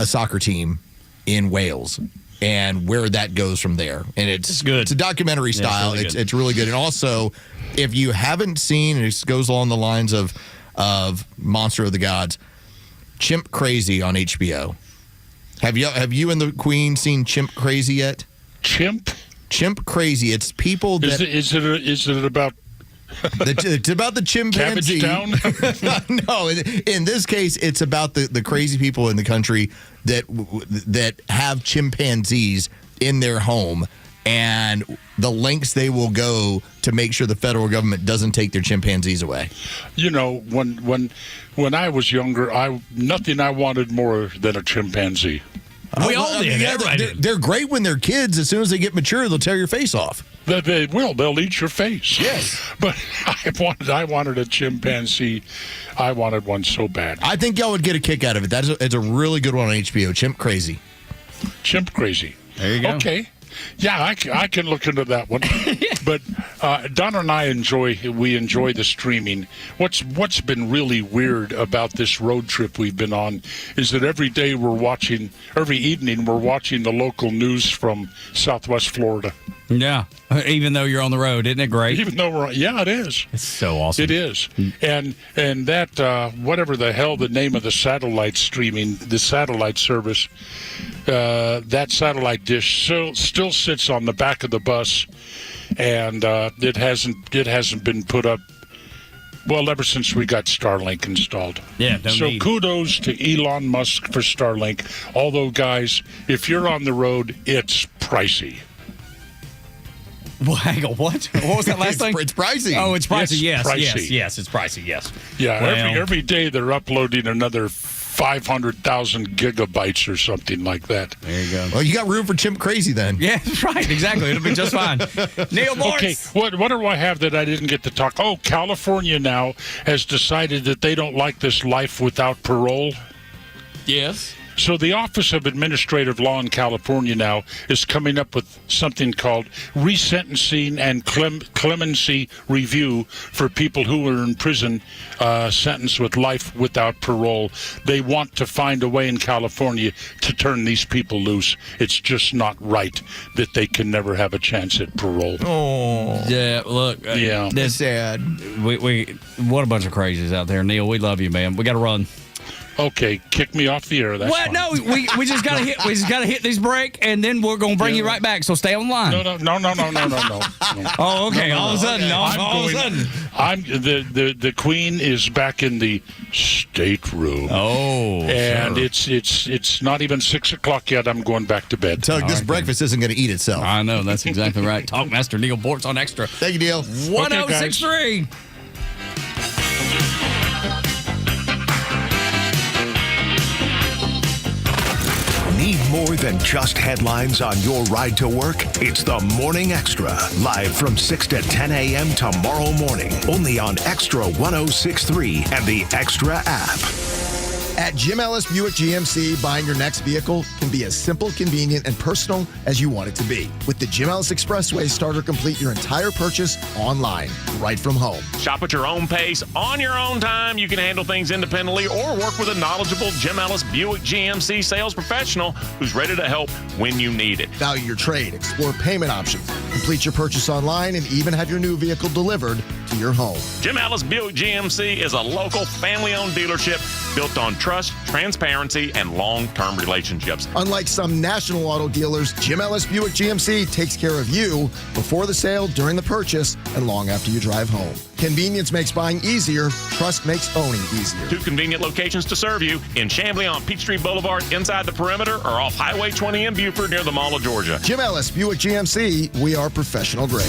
soccer team in Wales, and where that goes from there. And it's good. It's a documentary style. It's really good. And also, if you haven't seen, and it goes along the lines of Monster of the Gods, Chimp Crazy on HBO. Have you and the Queen seen Chimp Crazy yet? Chimp Crazy. It's people that is it about? It's about the chimpanzee. No, in this case, it's about the crazy people in the country that have chimpanzees in their home, and the lengths they will go to make sure the federal government doesn't take their chimpanzees away. When I was younger, nothing I wanted more than a chimpanzee. We all did. They're great when they're kids. As soon as they get mature, they'll tear your face off. They will. They'll eat your face. Yes. But I wanted a chimpanzee. I wanted one so bad. I think y'all would get a kick out of it. It's a really good one on HBO. Chimp Crazy. Chimp Crazy. There you go. Okay. Yeah, I can look into that one. But Donna and I enjoy the streaming. What's been really weird about this road trip we've been on is that every evening we're watching the local news from Southwest Florida. Yeah, even though you're on the road, isn't it great? Even though it is. It's so awesome. It is. And that whatever the hell the name of the satellite streaming, the satellite service, that satellite dish still sits on the back of the bus, and it hasn't been put up. Well, ever since we got Starlink installed. Yeah, kudos to Elon Musk for Starlink. Although, guys, if you're on the road, it's pricey. Well, hang on, what? What was that last thing? It's pricey. Oh, it's pricey. It's pricey. Yes, it's pricey. Yes. Yeah, Well, every day they're uploading another 500,000 gigabytes or something like that. There you go. Well, you got room for Chimp Crazy then. Yeah, that's right. Exactly. It'll be just fine. Neil Morris. Okay, what do I have that I didn't get to talk? Oh, California now has decided that they don't like this life without parole. Yes. So the Office of Administrative Law in California now is coming up with something called resentencing and clemency review for people who are in prison sentenced with life without parole. They want to find a way in California to turn these people loose. It's just not right that they can never have a chance at parole. Oh. Yeah, look. Yeah. That's sad. We what a bunch of crazies out there. Neil, we love you, man. We got to run. Okay, kick me off the air. That's What? fine. No, we just gotta hit. We just gotta hit this break, and then we're gonna bring you right back. So stay on the line. No. Oh, okay. No. All of a sudden, all of a sudden. I'm the Queen is back in the stateroom. Oh, and sure. it's not even 6 o'clock yet. I'm going back to bed. Tug, this breakfast isn't going to eat itself. I know, that's exactly right. Talkmaster Neil Bortz on Extra. Thank you, Neil. 1063. Need more than just headlines on your ride to work? It's the Morning Extra, live from 6 to 10 a.m. tomorrow morning, only on Extra 106.3 and the Extra app. At Jim Ellis Buick GMC, buying your next vehicle can be as simple, convenient, and personal as you want it to be. With the Jim Ellis Expressway, start or complete your entire purchase online, right from home. Shop at your own pace, on your own time. You can handle things independently or work with a knowledgeable Jim Ellis Buick GMC sales professional who's ready to help when you need it. Value your trade, explore payment options, complete your purchase online, and even have your new vehicle delivered to your home. Jim Ellis Buick GMC is a local family-owned dealership built on trust, transparency, and long-term relationships. Unlike some national auto dealers, Jim Ellis Buick GMC takes care of you before the sale, during the purchase, and long after you drive home. Convenience makes buying easier. Trust makes owning easier. 2 convenient locations to serve you in Chamblee on Peachtree Boulevard inside the perimeter or off Highway 20 in Beaufort near the Mall of Georgia. Jim Ellis Buick GMC, we are professional grade.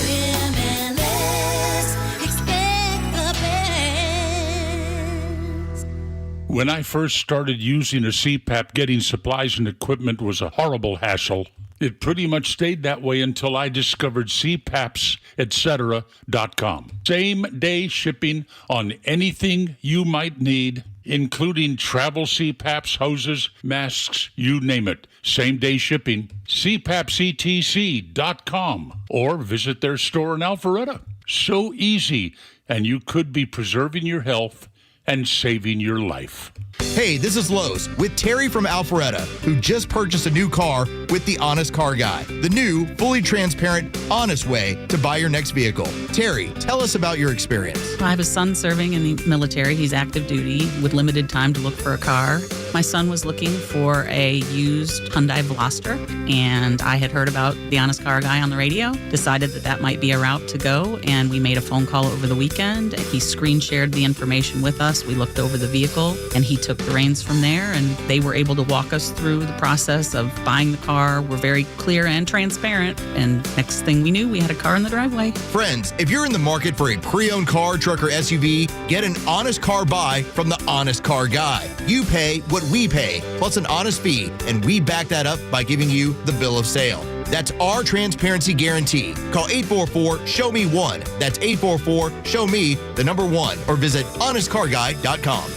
When I first started using a CPAP, getting supplies and equipment was a horrible hassle. It pretty much stayed that way until I discovered CPAPs, etc.com. Same-day shipping on anything you might need, including travel CPAPs, hoses, masks, you name it. Same-day shipping. CPAPsETC.com or visit their store in Alpharetta. So easy, and you could be preserving your health and saving your life. Hey, this is Los with Terry from Alpharetta, who just purchased a new car with the Honest Car Guy, the new, fully transparent, honest way to buy your next vehicle. Terry, tell us about your experience. I have a son serving in the military. He's active duty with limited time to look for a car. My son was looking for a used Hyundai Veloster, and I had heard about the Honest Car Guy on the radio, decided that might be a route to go, and we made a phone call over the weekend. He screen shared the information with us. We looked over the vehicle, and he took the reins from there, and they were able to walk us through the process of buying the car. We're very clear and transparent, and next thing we knew, we had a car in the driveway. Friends, if you're in the market for a pre-owned car, truck, or SUV, get an honest car buy from the Honest Car Guy. You pay what we pay, plus an honest fee, and we back that up by giving you the bill of sale. That's our transparency guarantee. Call 844-SHOW-ME-1. That's 844-SHOW-ME, the number 1, or visit honestcarguy.com.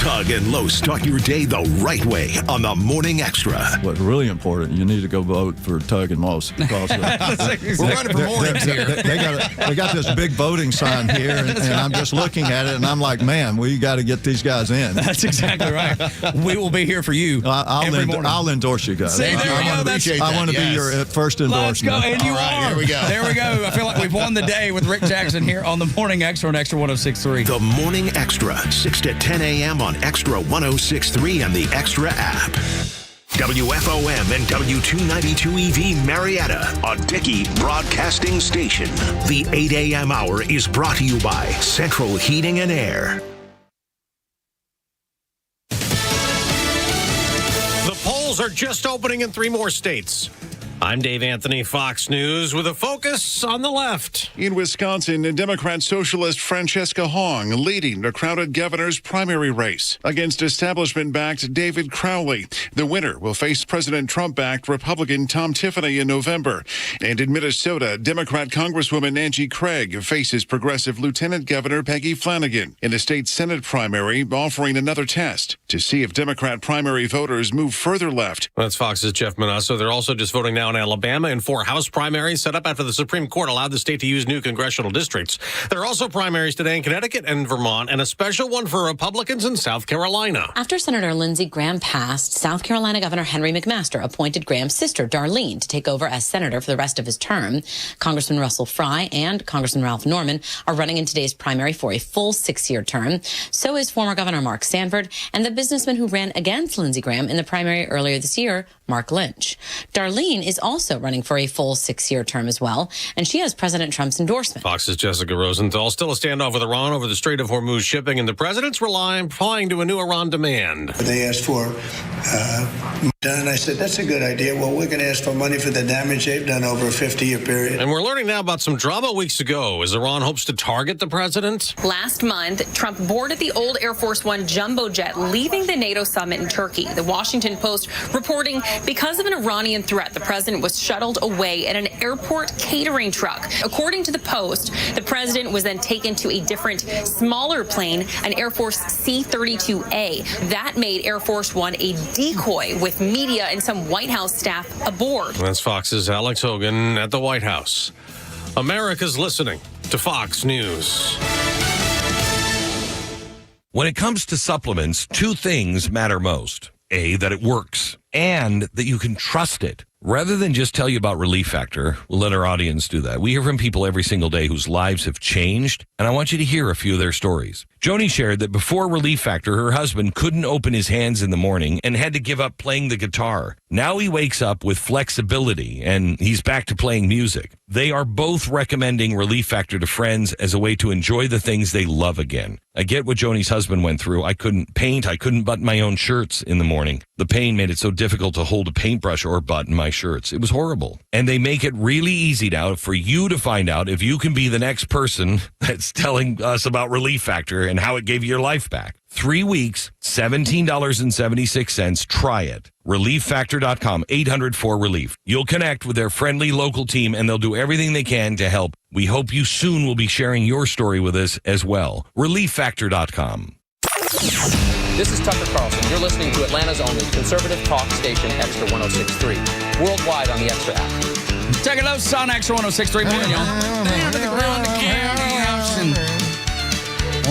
Tug and Los start your day the right way on the Morning Extra. What's really important, you need to go vote for Tug and Los because we're running for mornings here. They got this big voting sign here, and I'm just looking at it, and I'm like, man, we got to get these guys in. That's exactly right. We will be here for you. I'll endorse you guys. I want to be your first endorsement. Let's go, and you are. Here we go. There we go. I feel like we've won the day with Rick Jackson here on the Morning Extra on Extra 106.3. The Morning Extra, 6 to 10 a.m. on Extra 106.3 and the Extra app. WFOM and W292 EV Marietta, a Dickey broadcasting station. The 8 a.m. hour is brought to you by Central Heating and Air. The polls are just opening in 3 more states. I'm Dave Anthony, Fox News, with a focus on the left. In Wisconsin, Democrat socialist Francesca Hong leading the crowded governor's primary race against establishment-backed David Crowley. The winner will face President Trump-backed Republican Tom Tiffany in November. And in Minnesota, Democrat Congresswoman Angie Craig faces progressive Lieutenant Governor Peggy Flanagan in the state Senate primary, offering another test to see if Democrat primary voters move further left. That's Fox's Jeff Manasso. They're also just voting now in Alabama in 4 House primaries set up after the Supreme Court allowed the state to use new congressional districts. There are also primaries today in Connecticut and Vermont, and a special one for Republicans in South Carolina. After Senator Lindsey Graham passed, South Carolina Governor Henry McMaster appointed Graham's sister, Darlene, to take over as senator for the rest of his term. Congressman Russell Fry and Congressman Ralph Norman are running in today's primary for a full 6-year term. So is former Governor Mark Sanford and the businessman who ran against Lindsey Graham in the primary earlier this year, Mark Lynch. Darlene is also running for a full 6-year term as well, and she has President Trump's endorsement. Fox's Jessica Rosenthal. Still a standoff with Iran over the Strait of Hormuz shipping, and the president's replying to a new Iran demand. They asked for and I said, that's a good idea. Well, we're going to ask for money for the damage they've done over a 50-year period. And we're learning now about some drama weeks ago as Iran hopes to target the president. Last month, Trump boarded the old Air Force One jumbo jet leaving the NATO summit in Turkey. The Washington Post reporting because of an Iranian threat, the president was shuttled away in an airport catering truck. According to the Post, the president was then taken to a different, smaller plane, an Air Force C-32A. That made Air Force One a decoy with media and some White House staff aboard. That's Fox's Alex Hogan at the White House. America's listening to Fox News. When it comes to supplements, 2 things matter most. A, that it works, and that you can trust it. Rather than just tell you about Relief Factor, we'll let our audience do that. We hear from people every single day whose lives have changed, and I want you to hear a few of their stories. Joni shared that before Relief Factor, her husband couldn't open his hands in the morning and had to give up playing the guitar. Now he wakes up with flexibility, and he's back to playing music. They are both recommending Relief Factor to friends as a way to enjoy the things they love again. I get what Joni's husband went through. I couldn't paint. I couldn't button my own shirts in the morning. The pain made it so difficult to hold a paintbrush or button my shirts. It was horrible. And they make it really easy now for you to find out if you can be the next person that's telling us about Relief Factor and how it gave you your life back. 3 weeks, $17.76. Try it. ReliefFactor.com, 800-4RELIEF. You'll connect with their friendly local team, and they'll do everything they can to help. We hope you soon will be sharing your story with us as well. ReliefFactor.com. This is Tucker Carlson. You're listening to Atlanta's only conservative talk station, Extra 106.3. Worldwide on the Extra app. Tug and Los on Extra 106.3. Morning, y'all. Down to the ground, the county ocean,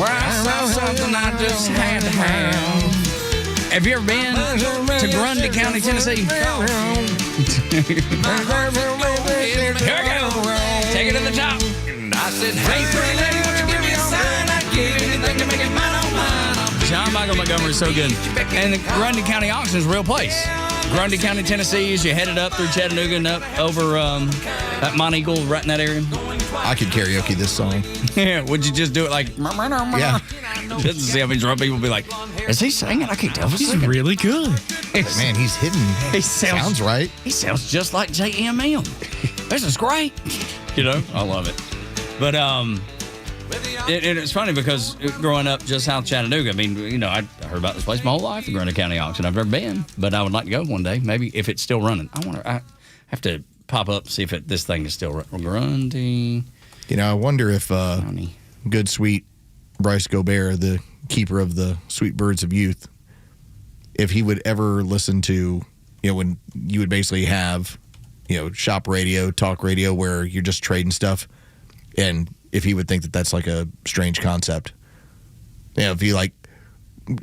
where I saw something I just had to have. Have you ever been to Grundy County, Tennessee? Here we go. Take it to the top. I said, hey, pretty lady, won't you give me a sign? I'd give anything to make it mine on mine. John Michael Montgomery is so good. And the Grundy County Auction is a real place. Grundy County, Tennessee, as you headed up through Chattanooga and up over that Mont Eagle, right in that area. I could karaoke this song. Yeah, would you just do it like... Yeah. Just to see how many drunk people would be like, is he singing? I can't tell if he's singing. Really good. Man, he's hidden. He sounds right. He sounds just like JMM. This is great. You know, I love it. But it's funny because growing up just south Chattanooga, I mean, you know, I heard about this place my whole life, the Grundy County Auction. I've never been, but I would like to go one day, maybe if it's still running. I have to pop up, see if this thing is still running. Grundy. You know, I wonder if good, sweet Bryce Gobert, the keeper of the sweet birds of youth, if he would ever listen to, when you would basically have, shop radio, talk radio, where you're just trading stuff, and if he would think that that's like a strange concept. If you like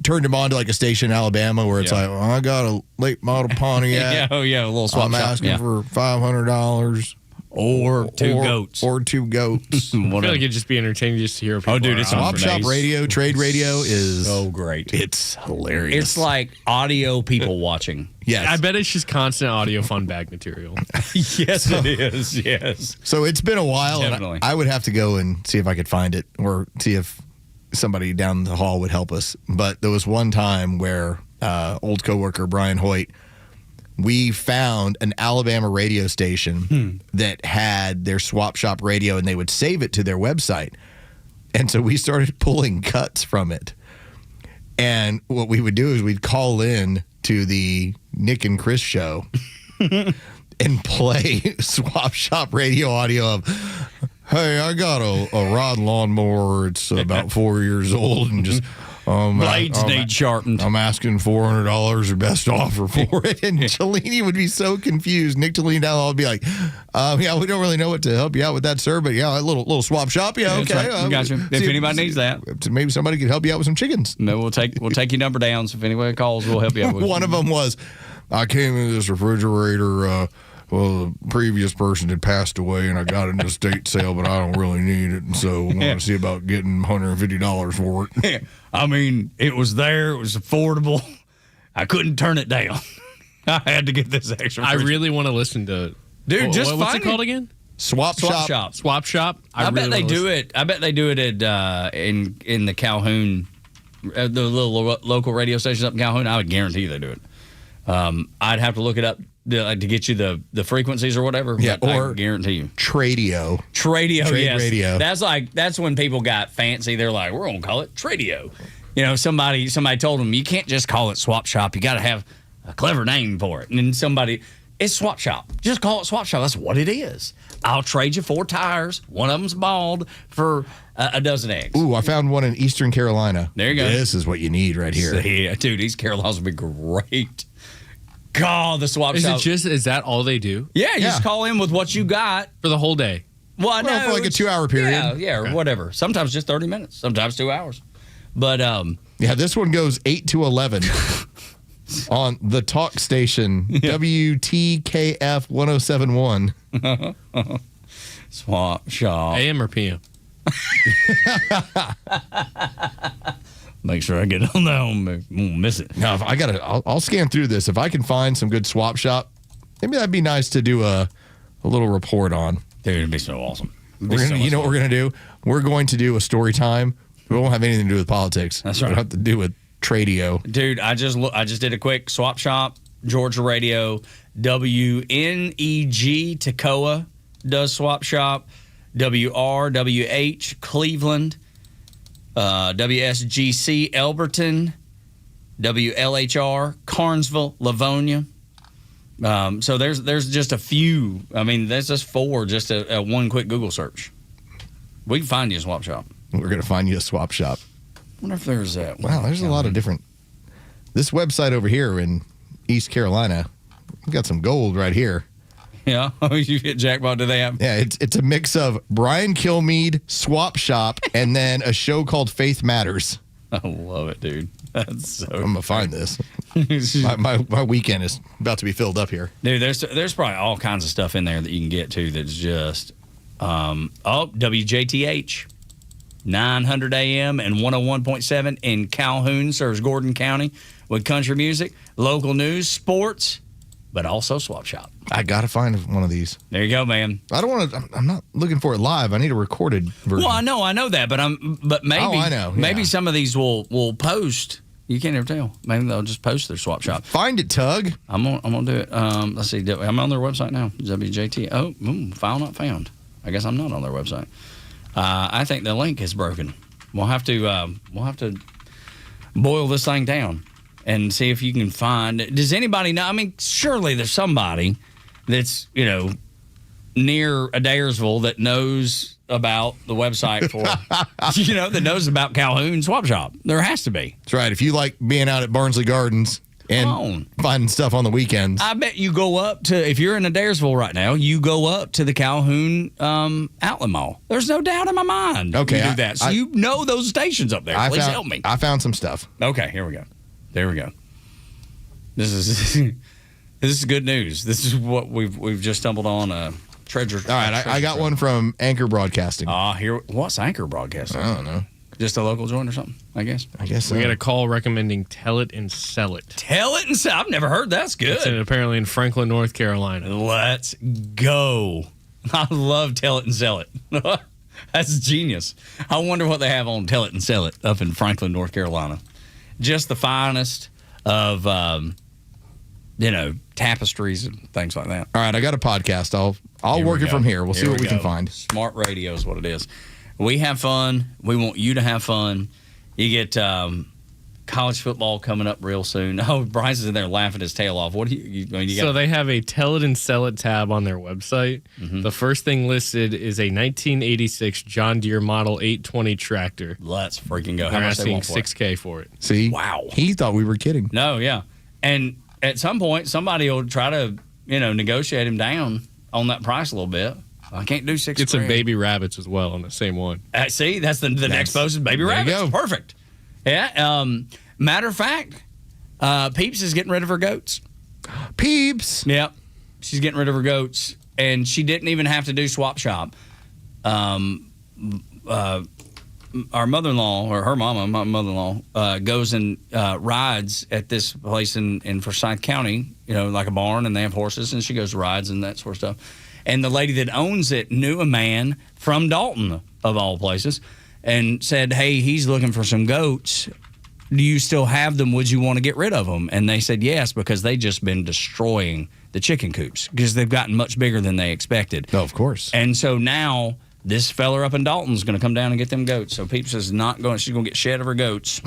turned him on to like a station in Alabama where it's like, I got a late model Pontiac. a little swap I'm shop. asking for $500. Or two goats. Or 2 goats. I feel like it'd just be entertaining just to hear people. Oh, dude, it's Swap shop radio, trade radio is so great. It's hilarious. It's like audio people watching. Yes. I bet it's just constant audio fun bag material. Yes, it is. Yes. So it's been a while, Definitely. and I would have to go and see if I could find it or see if somebody down the hall would help us. But there was one time where old coworker Brian Hoyt, we found an Alabama radio station that had their swap shop radio, and they would save it to their website. And so we started pulling cuts from it. And what we would do is we'd call in to the Nick and Chris show and play swap shop radio audio of, hey, I got a rod lawnmower. It's about 4 years old and just... Blades need sharpened. I'm asking $400 or best offer for it. And Cellini would be so confused. Nick to lean down the hall would be like, we don't really know what to help you out with that, sir. But a little swap shop. Yeah, okay. Right. Gotcha. If anybody needs that. Maybe somebody could help you out with some chickens. No, we'll take your number down. So if anybody calls, we'll help you out with One of them was, I came into this refrigerator. The previous person had passed away, and I got it in a estate sale, but I don't really need it, and so I want to see about getting $150 for it. I mean, it was there. It was affordable. I couldn't turn it down. I had to get this extra. I really want to listen to. Dude, what's it called again? Swap shop. Swap shop. I bet they do it. I bet they do it at in the Calhoun, the little local radio stations up in Calhoun. I would guarantee they do it. I'd have to look it up to get you the frequencies or whatever. Yeah, or I guarantee you. Tradio. Trade yes. radio. That's when people got fancy. They're like, we're gonna call it Tradio. Somebody told them you can't just call it swap shop. You got to have a clever name for it. And then it's swap shop. Just call it swap shop. That's what it is. I'll trade you 4 tires. One of them's bald for a dozen eggs. Ooh, I found one in Eastern Carolina. There you go. This is what you need right here. Yeah, dude, these Carolinas would be great. God, the swap shop. Is that all they do? Yeah, you just call in with what you got. For the whole day? Well, I know. For like a 2-hour period. Yeah, or whatever. Sometimes just 30 minutes. Sometimes 2 hours. But, this one goes 8 to 11 on the talk station, WTKF 1071. Swap shop. AM or PM? Make sure I get on that one. Won't miss it. Now, if I'll scan through this. If I can find some good swap shop, maybe that'd be nice to do a little report on. Dude, it'd be so awesome. You know what we're going to do? We're going to do a story time. We won't have anything to do with politics. That's right. It'll have to do with Tradio. Dude, I just did a quick swap shop. Georgia radio. WNEG Toccoa does swap shop. WRWH Cleveland. WSGC Elberton. WLHR Carnesville Livonia. So there's just a few. I mean, there's just 4 just a one quick Google search. We can find you a swap shop. We're going to find you a swap shop. I wonder if there's that. Wow, there's a lot of different. This website over here in East Carolina, we got some gold right here. Yeah, you hit jackpot. Do they have? Yeah, it's a mix of Brian Kilmeade, Swap Shop, and then a show called Faith Matters. I love it, dude. That's so. I'm gonna find this. my weekend is about to be filled up here, dude. There's probably all kinds of stuff in there that you can get to. That's just WJTH 900 AM and 101.7 in Calhoun serves Gordon County with country music, local news, sports, but also swap shop. I gotta find one of these. There you go, man. I don't want to. I'm not looking for it live. I need a recorded version. Well, I know that, but maybe. Oh, I know. Yeah. Maybe some of these will post. You can't ever tell. Maybe they'll just post their swap shop. Find it, Tug. I'm gonna do it. Let's see. I'm on their website now. WJT. Oh, file not found. I guess I'm not on their website. I think the link is broken. We'll have to boil this thing down and see if you can find. Does anybody know? I mean, surely there's somebody that's near Adairsville that knows about the website for, that knows about Calhoun Swap Shop. There has to be. That's right. If you like being out at Barnsley Gardens and finding stuff on the weekends. I bet you go up to, if you're in Adairsville right now, you go up to the Calhoun Outlet Mall. There's no doubt in my mind. Okay. You do that. So you know those stations up there. Please help me. I found some stuff. Okay, here we go. There we go. This is good news. This is what we've just stumbled on. Treasure. All right, I got one from Anchor Broadcasting. What's Anchor Broadcasting? I don't know. Just a local joint or something, I guess. So. We got a call recommending Tell It and Sell It. Tell It and Sell It? I've never heard. That's good. It's apparently in Franklin, North Carolina. Let's go. I love Tell It and Sell It. That's genius. I wonder what they have on Tell It and Sell It up in Franklin, North Carolina. Just the finest of, tapestries and things like that. All right, I got a podcast. I'll work it from here. We'll see what we can find. Smart radio is what it is. We have fun. We want you to have fun. You get college football coming up real soon. Oh, Bryce is in there laughing his tail off. What do you So they have a Tell It and Sell It tab on their website. Mm-hmm. The first thing listed is a 1986 John Deere Model 820 tractor. Let's freaking go. They're How much they asking want for it? $6K for it. See? Wow. He thought we were kidding. No, yeah. And at some point, somebody will try to, negotiate him down on that price a little bit. I can't do $6,000. Get some baby rabbits as well on the same one. See, that's the next post is baby rabbits. you go. Perfect. Yeah. Matter of fact, Peeps is getting rid of her goats. Peeps. Yep. She's getting rid of her goats, and she didn't even have to do swap shop. Our mother-in-law, or her mama, my mother-in-law, goes and rides at this place in Forsyth County, like a barn, and they have horses, and she goes rides and that sort of stuff. And the lady that owns it knew a man from Dalton, of all places, and said, hey, he's looking for some goats. Do you still have them? Would you want to get rid of them? And they said yes, because they just been destroying the chicken coops because they've gotten much bigger than they expected. Oh, of course. And so now this fella up in Dalton's going to come down and get them goats. So Peeps is not going. She's going to get shed of her goats.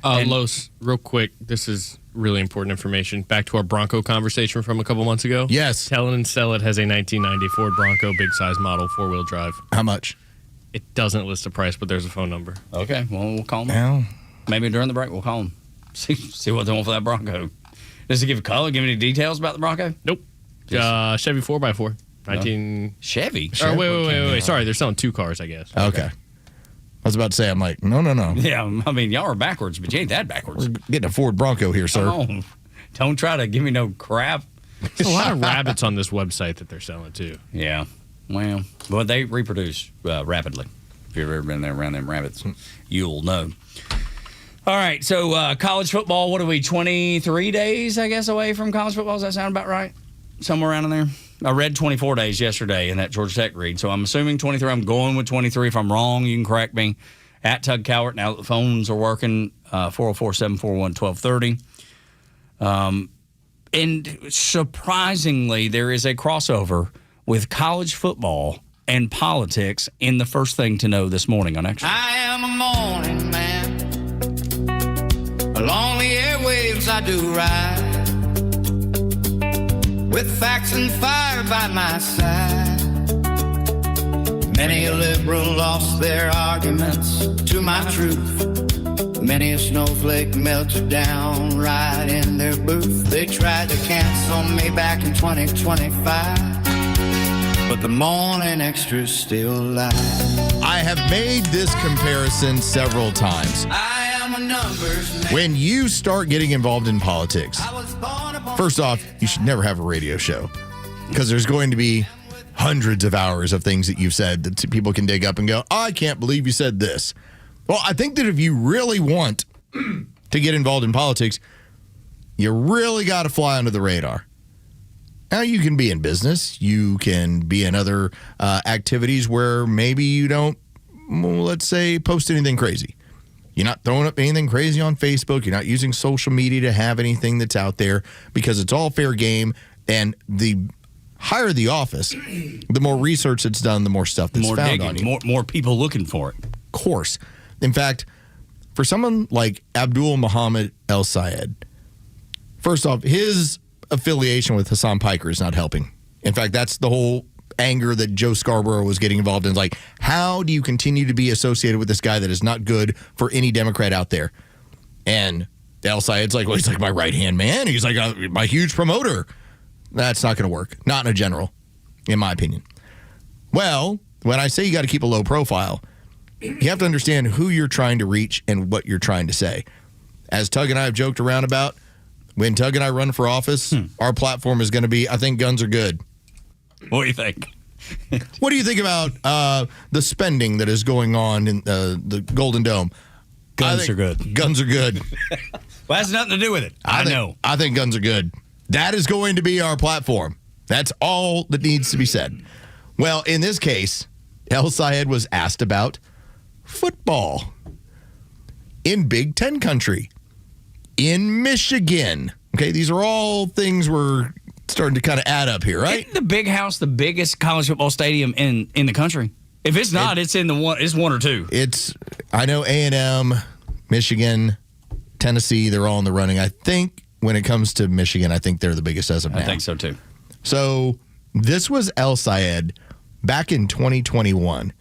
Los, real quick, this is really important information. Back to our Bronco conversation from a couple months ago. Yes. Tell It and Sell It has a 1990 Ford Bronco big size model, 4-wheel drive. How much? It doesn't list the price, but there's a phone number. Okay, well, we'll call them. Well, maybe during the break we'll call them. See what they want for that Bronco. Does it give a color? Give any details about the Bronco? Nope. Chevy 4x4. 19 Chevy. Oh, wait. Sorry, they're selling two cars, I guess. Okay. I was about to say, I'm like, no. Yeah, I mean, y'all are backwards, but you ain't that backwards. We're getting a Ford Bronco here, sir. Oh, don't try to give me no crap. There's a lot of rabbits on this website that they're selling, too. Yeah. Well, they reproduce rapidly. If you've ever been there around them rabbits, you'll know. All right, so college football, what are we, 23 days, I guess, away from college football? Does that sound about right? Somewhere around in there? I read 24 days yesterday in that Georgia Tech read, so I'm assuming 23. I'm going with 23. If I'm wrong, you can correct me. At Tug Cowart, now the phones are working, 404-741-1230. And surprisingly, there is a crossover with college football and politics in the first thing to know this morning on Xtra. I am a morning man. Along the airwaves I do ride, with facts and fire by my side. Many a liberal lost their arguments to my truth. Many a snowflake melted down right in their booth. They tried to cancel me back in 2025, but the Morning Xtra's still alive. I have made this comparison several times. I am a numbers man. When you start getting involved in politics, first off, you should never have a radio show because there's going to be hundreds of hours of things that you've said that people can dig up and go, I can't believe you said this. Well, I think that if you really want to get involved in politics, you really got to fly under the radar. Now, you can be in business. You can be in other activities where maybe you don't, let's say, post anything crazy. You're not throwing up anything crazy on Facebook. You're not using social media to have anything that's out there because it's all fair game. And the higher the office, the more research that's done, the more stuff that's more found digging, on you. more people looking for it. Of course. In fact, for someone like Abdul Muhammad El Sayed, first off, his affiliation with Hassan Piker is not helping. In fact, that's the whole anger that Joe Scarborough was getting involved in. Like, how do you continue to be associated with this guy that is not good for any Democrat out there? And El Sayed's like, well, he's like my right-hand man. He's like my huge promoter. That's not going to work. Not in a general, in my opinion. Well, when I say you got to keep a low profile, you have to understand who you're trying to reach and what you're trying to say. As Tug and I have joked around about, when Tug and I run for office, our platform is going to be, I think guns are good. What do you think? What do you think about the spending that is going on in the Golden Dome? Guns are good. Guns are good. Well, has nothing to do with it. I know. I think guns are good. That is going to be our platform. That's all that needs to be said. Well, in this case, El Sayed was asked about football in Big Ten country, in Michigan. Okay, these are all things we're starting to kind of add up here, right? Isn't the Big House the biggest college football stadium in the country? If it's not, it's in the one. It's one or two. I know A&M, Michigan, Tennessee. They're all in the running. I think when it comes to Michigan, I think they're the biggest as of now. I think so too. So this was El Sayed back in 2021.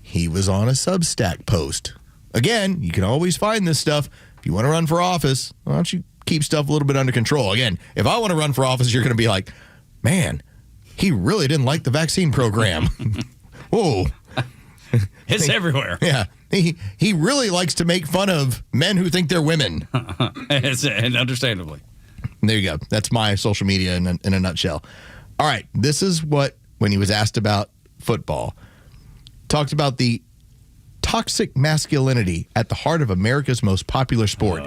He was on a Substack post. Again, you can always find this stuff. If you want to run for office, why don't you keep stuff a little bit under control? Again, if I want to run for office, you're going to be like, man, he really didn't like the vaccine program. Whoa. It's everywhere. Yeah. He really likes to make fun of men who think they're women. And understandably. There you go. That's my social media in a nutshell. All right. This is what, when he was asked about football, talked about the toxic masculinity at the heart of America's most popular sport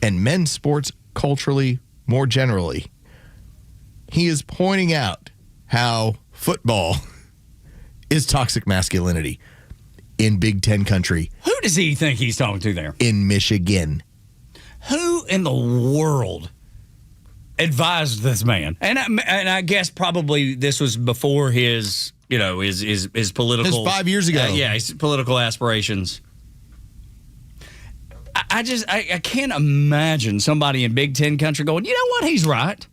and men's sports culturally more generally. He is pointing out how football is toxic masculinity in Big Ten country. Who does he think he's talking to there? In Michigan. Who in the world advised this man? And I guess probably this was before his, his political. His 5 years ago. His political aspirations. I can't imagine somebody in Big Ten country going, you know what, he's right.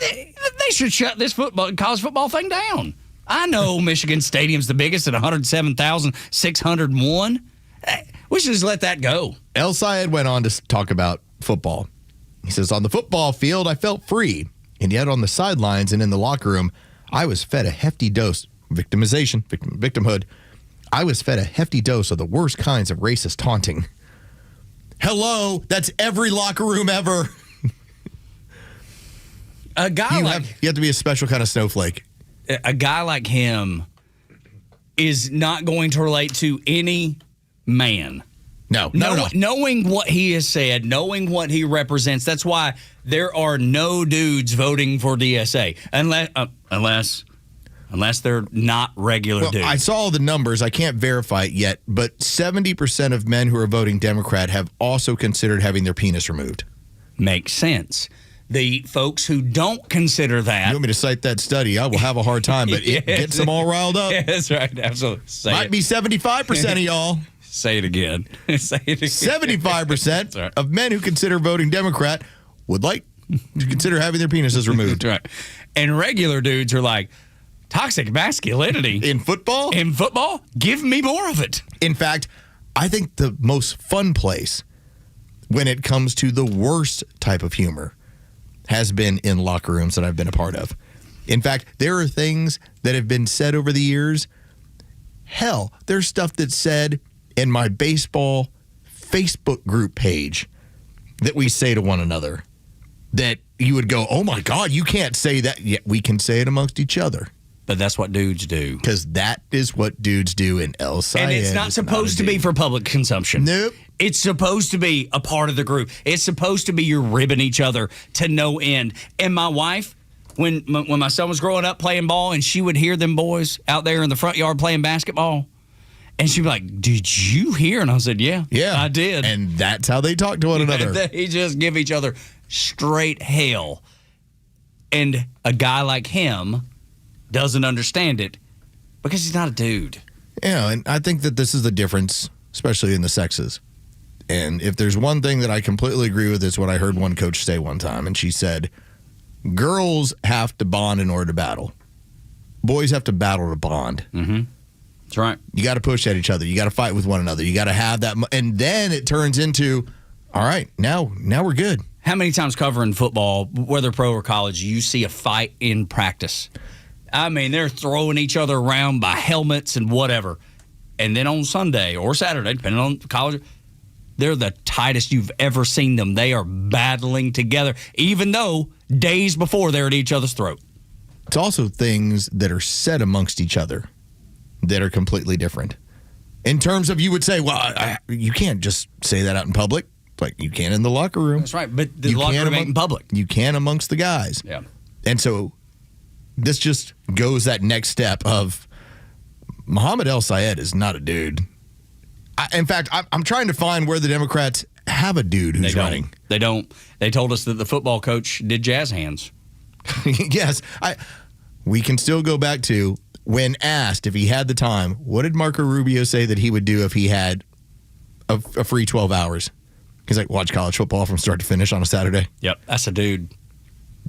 They should shut this college football thing down. I know Michigan Stadium's the biggest at 107,601. We should just let that go. El Sayed went on to talk about football. He says, on the football field, I felt free. And yet on the sidelines and in the locker room, I was fed a hefty dose, victimhood. I was fed a hefty dose of the worst kinds of racist taunting. Hello, that's every locker room ever. A guy you have to be a special kind of snowflake. A guy like him is not going to relate to any man. No. Knowing what he has said, knowing what he represents, that's why there are no dudes voting for DSA unless they're not regular dudes. I saw the numbers. I can't verify it yet, but 70% of men who are voting Democrat have also considered having their penis removed. Makes sense. The folks who don't consider that. You want me to cite that study? I will have a hard time, but it gets them all riled up. Yeah, that's right. Absolutely. Might be 75% of y'all. Say it again. Say it again. 75% right. of men who consider voting Democrat would like to consider having their penises removed. That's right. And regular dudes are like, toxic masculinity. In football? In football? Give me more of it. In fact, I think the most fun place when it comes to the worst type of humor has been in locker rooms that I've been a part of. In fact, there are things that have been said over the years. Hell, there's stuff that's said in my baseball Facebook group page that we say to one another that you would go, oh my God, you can't say that. Yet we can say it amongst each other. But that's what dudes do. Because that is what dudes do in El Sayed. And it's not supposed to be for public consumption. Nope. It's supposed to be a part of the group. It's supposed to be you're ribbing each other to no end. And my wife, when my son was growing up playing ball and she would hear them boys out there in the front yard playing basketball, and she'd be like, did you hear? And I said, yeah, I did. And that's how they talk to one another. They just give each other straight hell. And a guy like him doesn't understand it because he's not a dude. Yeah, and I think that this is the difference, especially in the sexes. And if there's one thing that I completely agree with, it's what I heard one coach say one time. And she said, girls have to bond in order to battle. boys have to battle to bond. Mm-hmm. That's right. You got to push at each other. You got to fight with one another. You got to have that. And then it turns into, all right, now we're good. How many times covering football, whether pro or college, you see a fight in practice? I mean, they're throwing each other around by helmets and whatever. And then on Sunday or Saturday, depending on college, they're the tightest you've ever seen them. They are battling together, even though days before they're at each other's throat. It's also things that are said amongst each other that are completely different. In terms of, you would say, well, you can't just say that out in public. Like, you can in the locker room. That's right, but the locker room ain't in public. You can amongst the guys. Yeah. And so this just goes that next step of Mohammed El-Sayed is not a dude. In fact, I'm trying to find where the Democrats have a dude who's running. They don't. They told us that the football coach did jazz hands. Yes. We can still go back to when asked if he had the time, what did Marco Rubio say that he would do if he had a free 12 hours? He's like, watch college football from start to finish on a Saturday. Yep, that's a dude.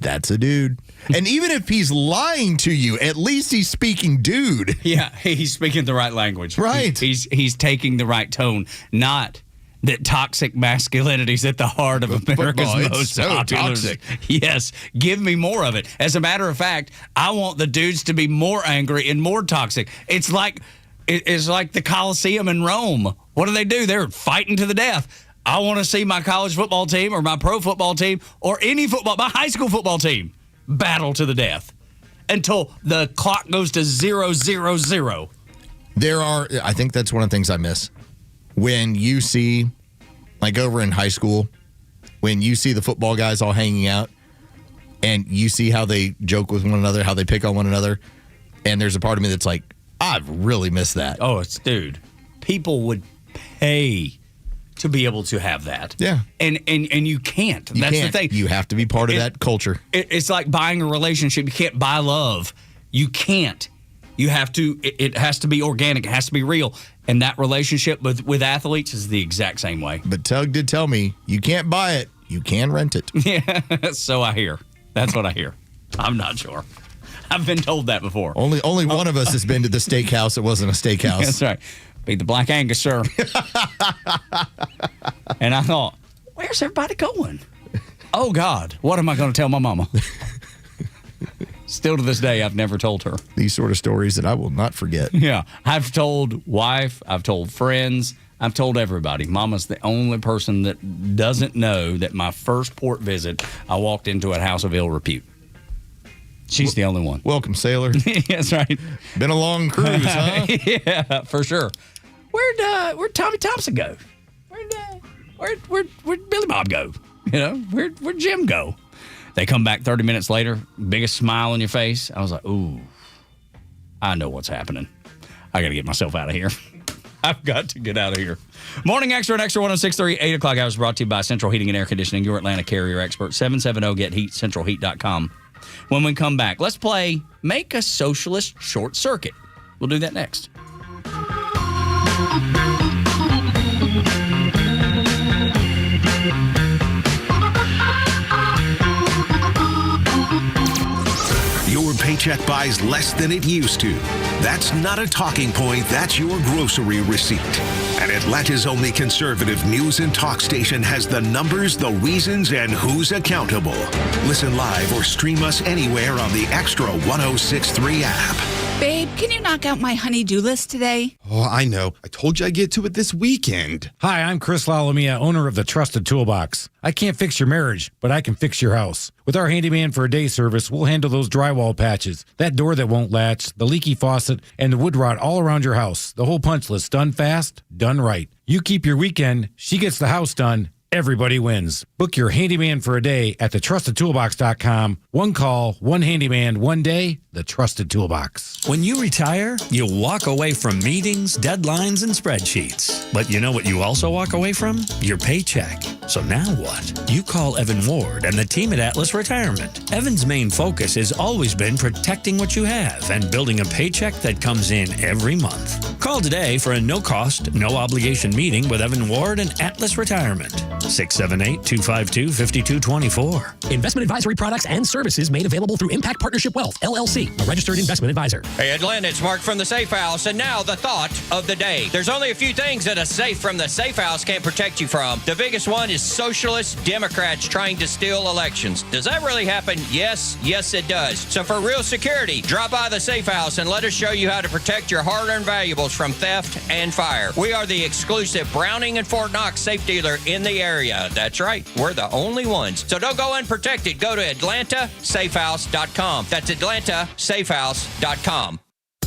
That's a dude. And even if he's lying to you, at least he's speaking dude. Yeah, he's speaking the right language. Right. He's taking the right tone, not that toxic masculinity is at the heart of America's most so popular. toxic. Yes, give me more of it. As a matter of fact, I want the dudes to be more angry and more toxic. It's like the Colosseum in Rome. What do? They're fighting to the death. I want to see my college football team or my pro football team or my high school football team battle to the death until the clock goes to 0-0-0. I think that's one of the things I miss. When you see, like over in high school, when you see the football guys all hanging out and you see how they joke with one another, how they pick on one another, and there's a part of me that's like, I've really missed that. Oh, dude, people would pay to be able to have that. Yeah. And you can't. That's the thing. You have to be part of that culture. It's like buying a relationship. You can't buy love. You can't. You have to, it has to be organic. It has to be real. And that relationship with athletes is the exact same way. But Tug did tell me, you can't buy it. You can rent it. Yeah, so I hear. That's what I hear. I'm not sure. I've been told that before. Only one of us has been to the steakhouse. It wasn't a steakhouse. That's right. Be the Black Angus, sir. And I thought, where's everybody going? Oh, God, what am I going to tell my mama? Still to this day, I've never told her. These sort of stories that I will not forget. Yeah. I've told wife, I've told friends, I've told everybody. Mama's the only person that doesn't know that my first port visit, I walked into a house of ill repute. She's the only one. Welcome, sailor. That's right. Been a long cruise, huh? Yeah, for sure. Where'd Tommy Thompson go? Where'd Billy Bob go? You know, where'd Jim go? They come back 30 minutes later, biggest smile on your face. I was like, ooh, I know what's happening. I got to get myself out of here. I've got to get out of here. Morning Extra and Extra 106.3, 8 o'clock hours brought to you by Central Heating and Air Conditioning, your Atlanta carrier expert, 770-GET-HEAT, centralheat.com. When we come back, let's play Make a Socialist Short Circuit. We'll do that next. Your paycheck buys less than it used to. That's not a talking point. That's your grocery receipt. And Atlanta's only conservative news and talk station has the numbers, the reasons, and who's accountable. Listen live or stream us anywhere on the Extra 106.3 app. Babe, can you knock out my honey-do list today? Oh, I know. I told you I'd get to it this weekend. Hi, I'm Chris Lalomia, owner of the Trusted Toolbox. I can't fix your marriage, but I can fix your house. With our handyman for a day service, we'll handle those drywall patches, that door that won't latch, the leaky faucet, and the wood rot all around your house. The whole punch list, done fast, done right. You keep your weekend, she gets the house done. Everybody wins. Book your handyman for a day at thetrustedtoolbox.com. One call, one handyman, one day, the Trusted Toolbox. When you retire, you'll walk away from meetings, deadlines, and spreadsheets. But you know what you also walk away from? Your paycheck. So now what? You call Evan Ward and the team at Atlas Retirement. Evan's main focus has always been protecting what you have and building a paycheck that comes in every month. Call today for a no-cost, no-obligation meeting with Evan Ward and Atlas Retirement. 678-252-5224. Investment advisory products and services made available through Impact Partnership Wealth, LLC, a registered investment advisor. Hey, Atlanta, it's Mark from the Safe House, and now the thought of the day. There's only a few things that a safe from the Safe House can protect you from. The biggest one is socialist Democrats trying to steal elections. Does that really happen? Yes, it does. So for real security, drop by the Safe House and let us show you how to protect your hard-earned valuables from theft and fire. We are the exclusive Browning and Fort Knox safe dealer in the area. That's right, we're the only ones. So don't go unprotected. Go to AtlantaSafeHouse.com. That's AtlantaSafeHouse.com.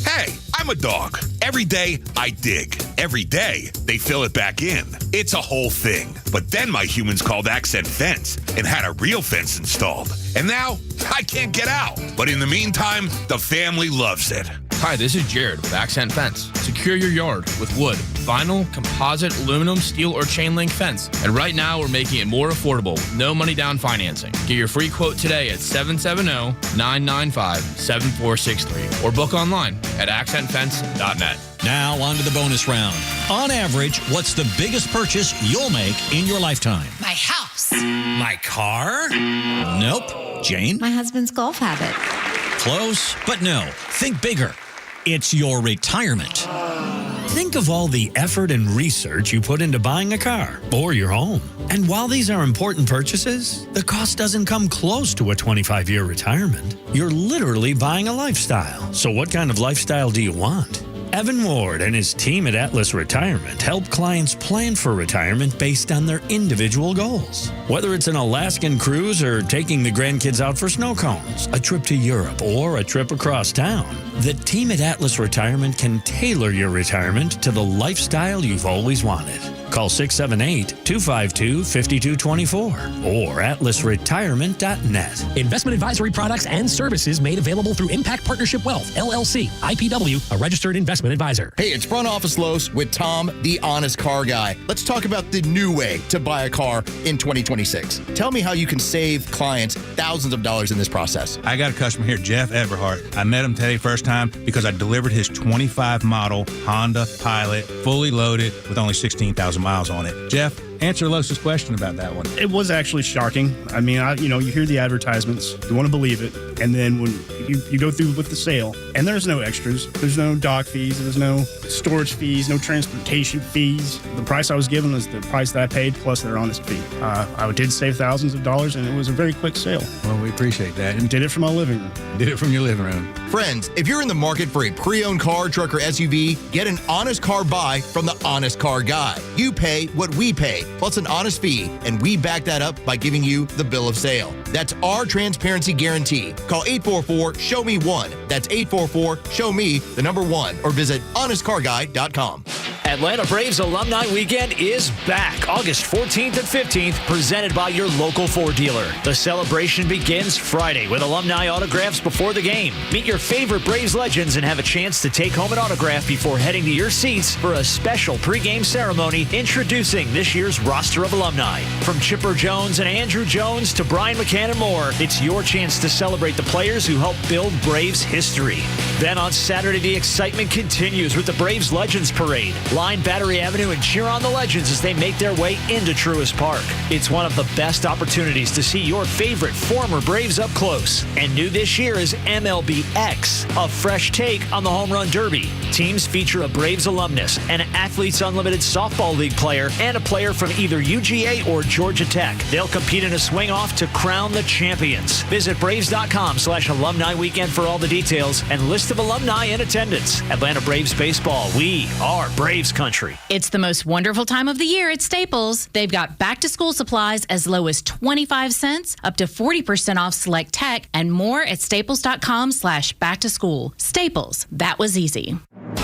Hey, I'm a dog. Every day, I dig. Every day, they fill it back in. It's a whole thing. But then my humans called Accent Fence and had a real fence installed. And now, I can't get out. But in the meantime, the family loves it. Hi, this is Jared with Accent Fence. Secure your yard with wood, vinyl, composite, aluminum, steel, or chain link fence. And right now, we're making it more affordable with no money down financing. Get your free quote today at 770-995-7463 or book online at accentfence.net. Now on to the bonus round. On average, what's the biggest purchase you'll make in your lifetime? My house. My car? Nope. Jane? My husband's golf habit. Close, but no. Think bigger. It's your retirement. Think of all the effort and research you put into buying a car or your home. And while these are important purchases, the cost doesn't come close to a 25-year retirement. You're literally buying a lifestyle. So what kind of lifestyle do you want? Evan Ward and his team at Atlas Retirement help clients plan for retirement based on their individual goals. Whether it's an Alaskan cruise or taking the grandkids out for snow cones, a trip to Europe, or a trip across town, the team at Atlas Retirement can tailor your retirement to the lifestyle you've always wanted. Call 678-252-5224 or atlasretirement.net. Investment advisory products and services made available through Impact Partnership Wealth, LLC, IPW, a registered investment advisor. Hey, it's Front Office Los with Tom, the honest car guy. Let's talk about the new way to buy a car in 2026. Tell me how you can save clients thousands of dollars in this process. I got a customer here, Jeff Everhart. I met him today first time because I delivered his 25 model Honda Pilot, fully loaded with only 16,000 miles on it. Jeff, answer Los's question about that one. It was actually shocking. I mean, you hear the advertisements, you want to believe it, and then when you go through with the sale, and there's no extras, there's no dock fees, there's no storage fees, no transportation fees. The price I was given was the price that I paid plus their honest fee. I did save thousands of dollars, and it was a very quick sale. Well, we appreciate that. And did it from my living room. Did it from your living room. Friends, if you're in the market for a pre-owned car, truck, or SUV, get an honest car buy from the Honest Car Guy. You pay what we pay, plus an honest fee, and we back that up by giving you the bill of sale. That's our transparency guarantee. Call 844-SHOW-ME-1. That's 844-SHOW-ME, the number 1, or visit honestcarguy.com. Atlanta Braves Alumni Weekend is back August 14th and 15th, presented by your local Ford dealer. The celebration begins Friday with alumni autographs before the game. Meet your favorite Braves legends and have a chance to take home an autograph before heading to your seats for a special pregame ceremony introducing this year's roster of alumni. From Chipper Jones and Andrew Jones to Brian McCann and more, it's your chance to celebrate the players who helped build Braves history. Then on Saturday, the excitement continues with the Braves Legends Parade. Line Battery Avenue and cheer on the legends as they make their way into Truist Park. It's one of the best opportunities to see your favorite former Braves up close. And new this year is MLB X, a fresh take on the Home Run Derby. Teams feature a Braves alumnus, an Athletes Unlimited softball league player, and a player from either UGA or Georgia Tech. They'll compete in a swing-off to crown the champions. Visit Braves.com/alumni weekend for all the details and list of alumni in attendance. Atlanta Braves baseball. We are Braves country. It's the most wonderful time of the year at Staples. They've got back-to-school supplies as low as 25 cents, up to 40% off select tech, and more at staples.com/back-to-school. Staples, that was easy.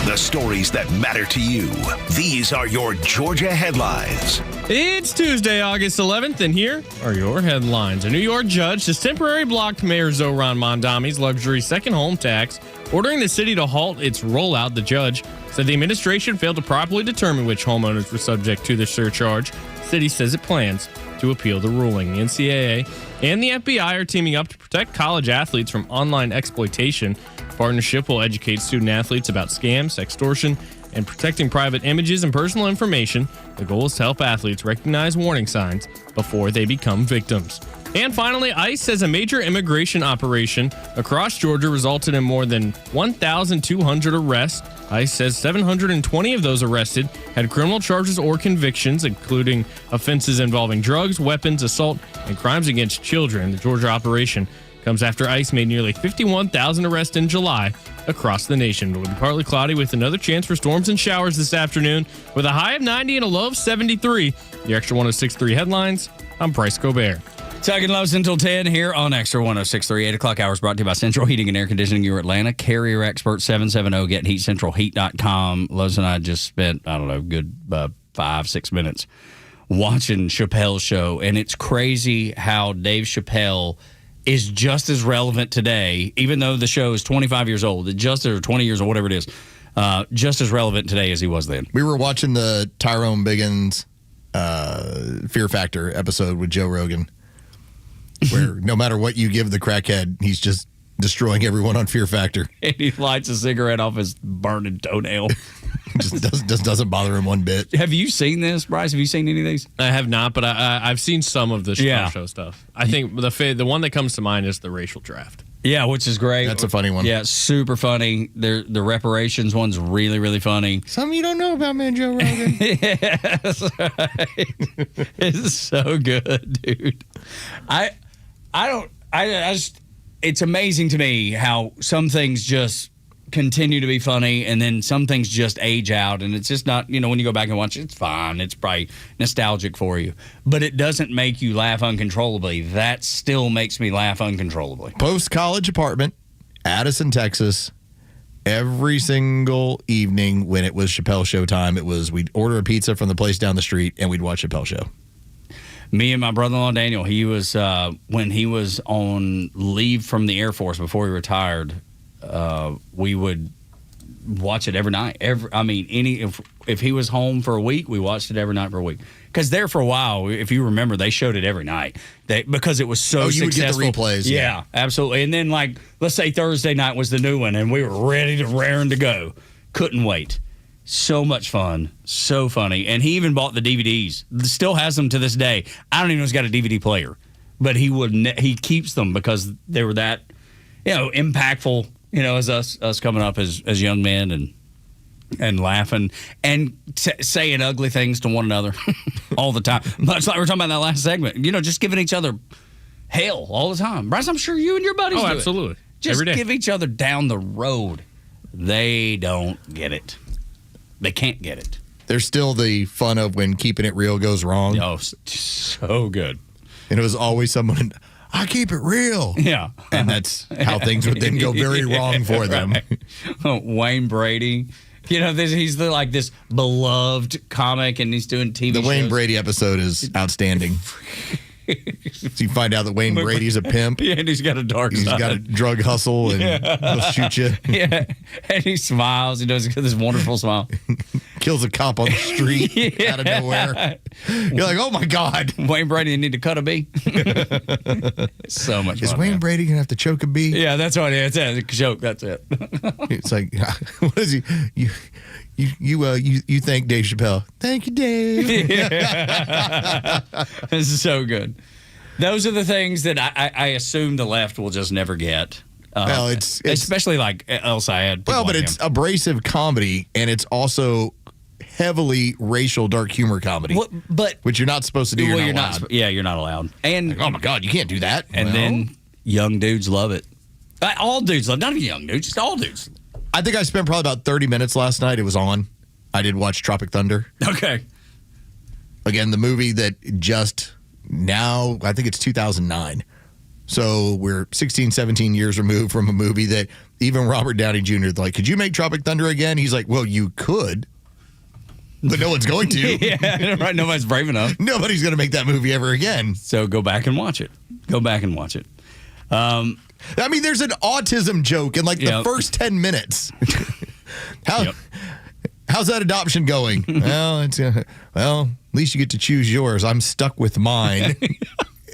The stories that matter to you. These are your Georgia headlines. It's Tuesday, August 11th, and here are your headlines. A New York judge has temporarily blocked Mayor Zohran Mondami's luxury second home tax, ordering the city to halt its rollout. The judge said the administration failed to properly determine which homeowners were subject to the surcharge. The city says it plans to appeal the ruling. The NCAA and the FBI are teaming up to protect college athletes from online exploitation. The partnership will educate student athletes about scams, extortion, and protecting private images and personal information, the goal is to help athletes recognize warning signs before they become victims. And finally, ICE says a major immigration operation across Georgia resulted in more than 1,200 arrests. ICE says 720 of those arrested had criminal charges or convictions, including offenses involving drugs, weapons, assault, and crimes against children. The Georgia operation comes after ICE made nearly 51,000 arrests in July across the nation. It will be partly cloudy with another chance for storms and showers this afternoon with a high of 90 and a low of 73. The Extra 106.3 headlines. I'm Bryce Gobert. Tug and Los until 10 here on Extra 106.3. 8 o'clock hours brought to you by Central Heating and Air Conditioning, your Atlanta Carrier Expert, 770. Get heatcentralheat.com. Los and I just spent, good 5-6 minutes watching Chappelle's show, and it's crazy how Dave Chappelle is just as relevant today, even though the show is 25 years old, or 20 years or whatever it is, just as relevant today as he was then. We were watching the Tyrone Biggins Fear Factor episode with Joe Rogan, where no matter what you give the crackhead, he's just destroying everyone on Fear Factor. And he lights a cigarette off his burning toenail. just doesn't bother him one bit. Have you seen this, Bryce? Have you seen any of these? I have not, but I've seen some of the show stuff. I think the one that comes to mind is the racial draft. Yeah, which is great. That's a funny one. Yeah, super funny. The reparations one's really, really funny. Something you don't know about, man, Joe Rogan. Yes, right. It's so good, dude. It's amazing to me how some things just continue to be funny and then some things just age out, and it's just not, when you go back and watch it, it's fine. It's probably nostalgic for you, but it doesn't make you laugh uncontrollably. That still makes me laugh uncontrollably. Post-college apartment, Addison, Texas. Every single evening when it was Chappelle show time, we'd order a pizza from the place down the street and we'd watch Chappelle show. Me and my brother-in-law Daniel, he was when he was on leave from the Air Force before he retired, we would watch it every night. If he was home for a week, we watched it every night for a week. Because there for a while, if you remember, they showed it every night because it was so successful. You would get the replays. Yeah, absolutely. And then, let's say Thursday night was the new one, and we were raring to go. Couldn't wait. So much fun. So funny. And he even bought the DVDs. Still has them to this day. I don't even know if he's got a DVD player. But he keeps them because they were that, impactful, as us coming up as young men and laughing and saying ugly things to one another all the time. Much like we were talking about in that last segment. Just giving each other hell all the time. Bryce, I'm sure you and your buddies do it. Absolutely. Just give each other down the road. They don't get it. They can't get it. There's still the fun of when keeping it real goes wrong. Oh, so good. And it was always someone, I keep it real. Yeah. And that's how things would then go very wrong for them. Wayne Brady. He's this beloved comic, and he's doing TV shows. The Wayne Brady episode is outstanding. So you find out that Wayne Brady's a pimp. Yeah, and he's got a dark side. He's got a drug hustle, and he'll shoot you. Yeah, and he smiles. He does this wonderful smile. Kills a cop on the street out of nowhere. You're like, oh, my God. Wayne Brady need to cut a bee. So much Is fun, Wayne man. Brady going to have to choke a bee? Yeah, that's what it is. That's it. Choke, that's it. It's like, what is he? You thank Dave Chappelle. Thank you, Dave. This is so good. Those are the things that I assume the left will just never get. Well, it's especially like El Sayed. Well, but it's abrasive comedy, and it's also heavily racial dark humor comedy. Which you're not supposed to do. You're not allowed. You're not allowed. And oh my God, you can't do that. And then young dudes love it. All dudes love it. Not even young dudes, just all dudes. I think I spent probably about 30 minutes last night. It was on. I did watch Tropic Thunder. Okay. Again, the movie that just now, I think it's 2009. So we're 16, 17 years removed from a movie that even Robert Downey Jr. is like, could you make Tropic Thunder again? He's like, well, you could, but no one's going to. Yeah, right. Nobody's brave enough. Nobody's going to make that movie ever again. So go back and watch it. I mean, there's an autism joke in the first 10 minutes. How's that adoption going? Well, at least you get to choose yours. I'm stuck with mine.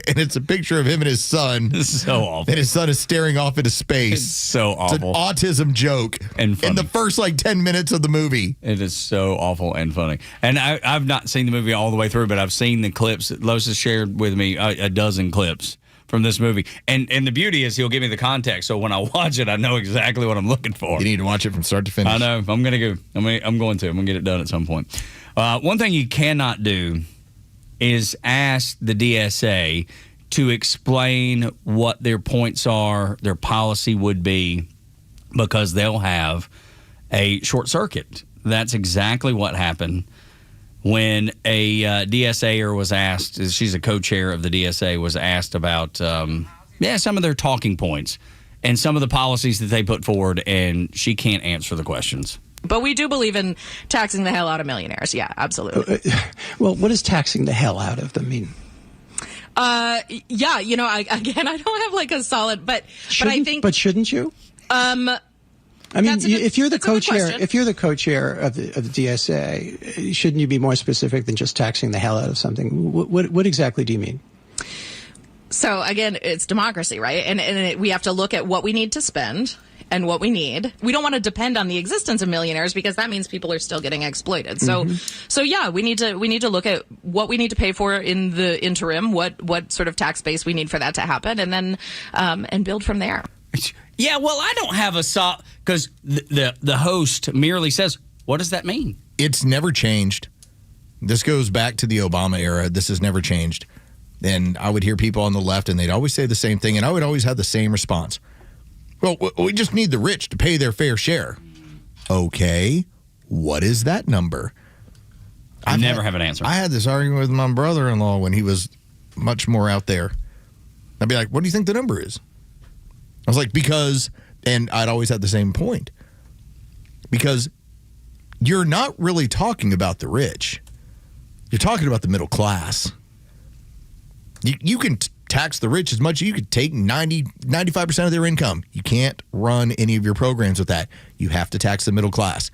and it's a picture of him and his son. It's so awful. And his son is staring off into space. It's so awful. It's an autism joke. And funny. In the first 10 minutes of the movie. It is so awful and funny. And I've not seen the movie all the way through, but I've seen the clips. Los has shared with me a dozen clips from this movie. And the beauty is he'll give me the context. So when I watch it, I know exactly what I'm looking for. You need to watch it from start to finish. I know. I'm going to. I'm going to get it done at some point. One thing you cannot do is ask the DSA to explain what their points are, their policy would be, because they'll have a short circuit. That's exactly what happened when a DSAer was asked. She's a co-chair of the DSA, was asked about some of their talking points and some of the policies that they put forward, and she can't answer the questions. But we do believe in taxing the hell out of millionaires. Yeah, absolutely. Well, what does taxing the hell out of them mean? I don't have a solid, but I think. But shouldn't you? I mean, if you're the co-chair of the DSA, shouldn't you be more specific than just taxing the hell out of something? What exactly do you mean? So again, it's democracy, right? And we have to look at what we need to spend and what we need. We don't want to depend on the existence of millionaires because that means people are still getting exploited. So, we need to look at what we need to pay for in the interim, what sort of tax base we need for that to happen, and then and build from there. Yeah, well, I don't have a because the host merely says, "What does that mean?" It's never changed. This goes back to the Obama era. This has never changed. And I would hear people on the left, and they'd always say the same thing, and I would always have the same response. Well, we just need the rich to pay their fair share. Okay, what is that number? I never have an answer. I had this argument with my brother-in-law when he was much more out there. I'd be like, what do you think the number is? I was like, because, and I'd always had the same point. Because you're not really talking about the rich. You're talking about the middle class. You can tax the rich as much as you could take 95% of their income. You can't run any of your programs with that. You have to tax the middle class.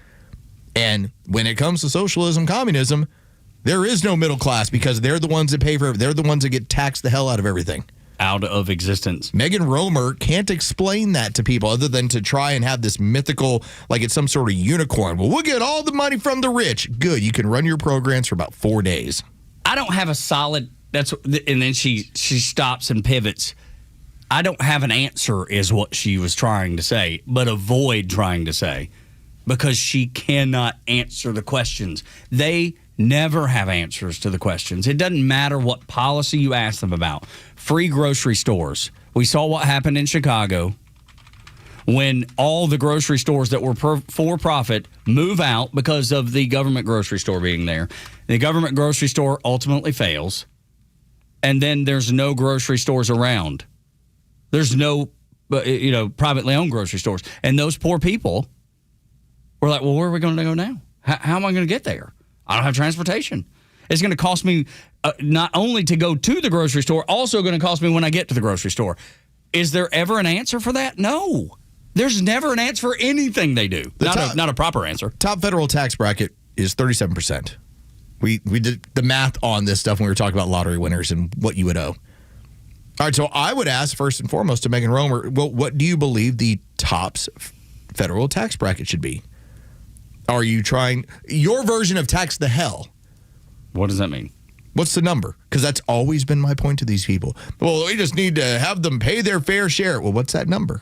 And when it comes to socialism, communism, there is no middle class because they're the ones that pay for it. They're the ones that get taxed the hell out of everything. Out of existence. Megan Romer can't explain that to people other than to try and have this mythical, like it's some sort of unicorn. Well, we'll get all the money from the rich. Good. You can run your programs for about 4 days. I don't have a solid... and then she stops and pivots. I don't have an answer is what she was trying to say, but avoid trying to say because she cannot answer the questions. They never have answers to the questions. It doesn't matter what policy you ask them about. Free grocery stores. We saw what happened in Chicago when all the grocery stores that were for profit move out because of the government grocery store being there. The government grocery store ultimately fails. And then there's no grocery stores around. There's no, privately owned grocery stores. And those poor people were like, well, where are we going to go now? How am I going to get there? I don't have transportation. It's going to cost me not only to go to the grocery store, also going to cost me when I get to the grocery store. Is there ever an answer for that? No. There's never an answer for anything they do. Not a proper answer. Top federal tax bracket is 37%. We did the math on this stuff when we were talking about lottery winners and what you would owe. All right, so I would ask first and foremost to Megan Romer, well, what do you believe the top's federal tax bracket should be? Are you trying your version of tax the hell? What does that mean? What's the number? Because that's always been my point to these people. Well, we just need to have them pay their fair share. Well, what's that number?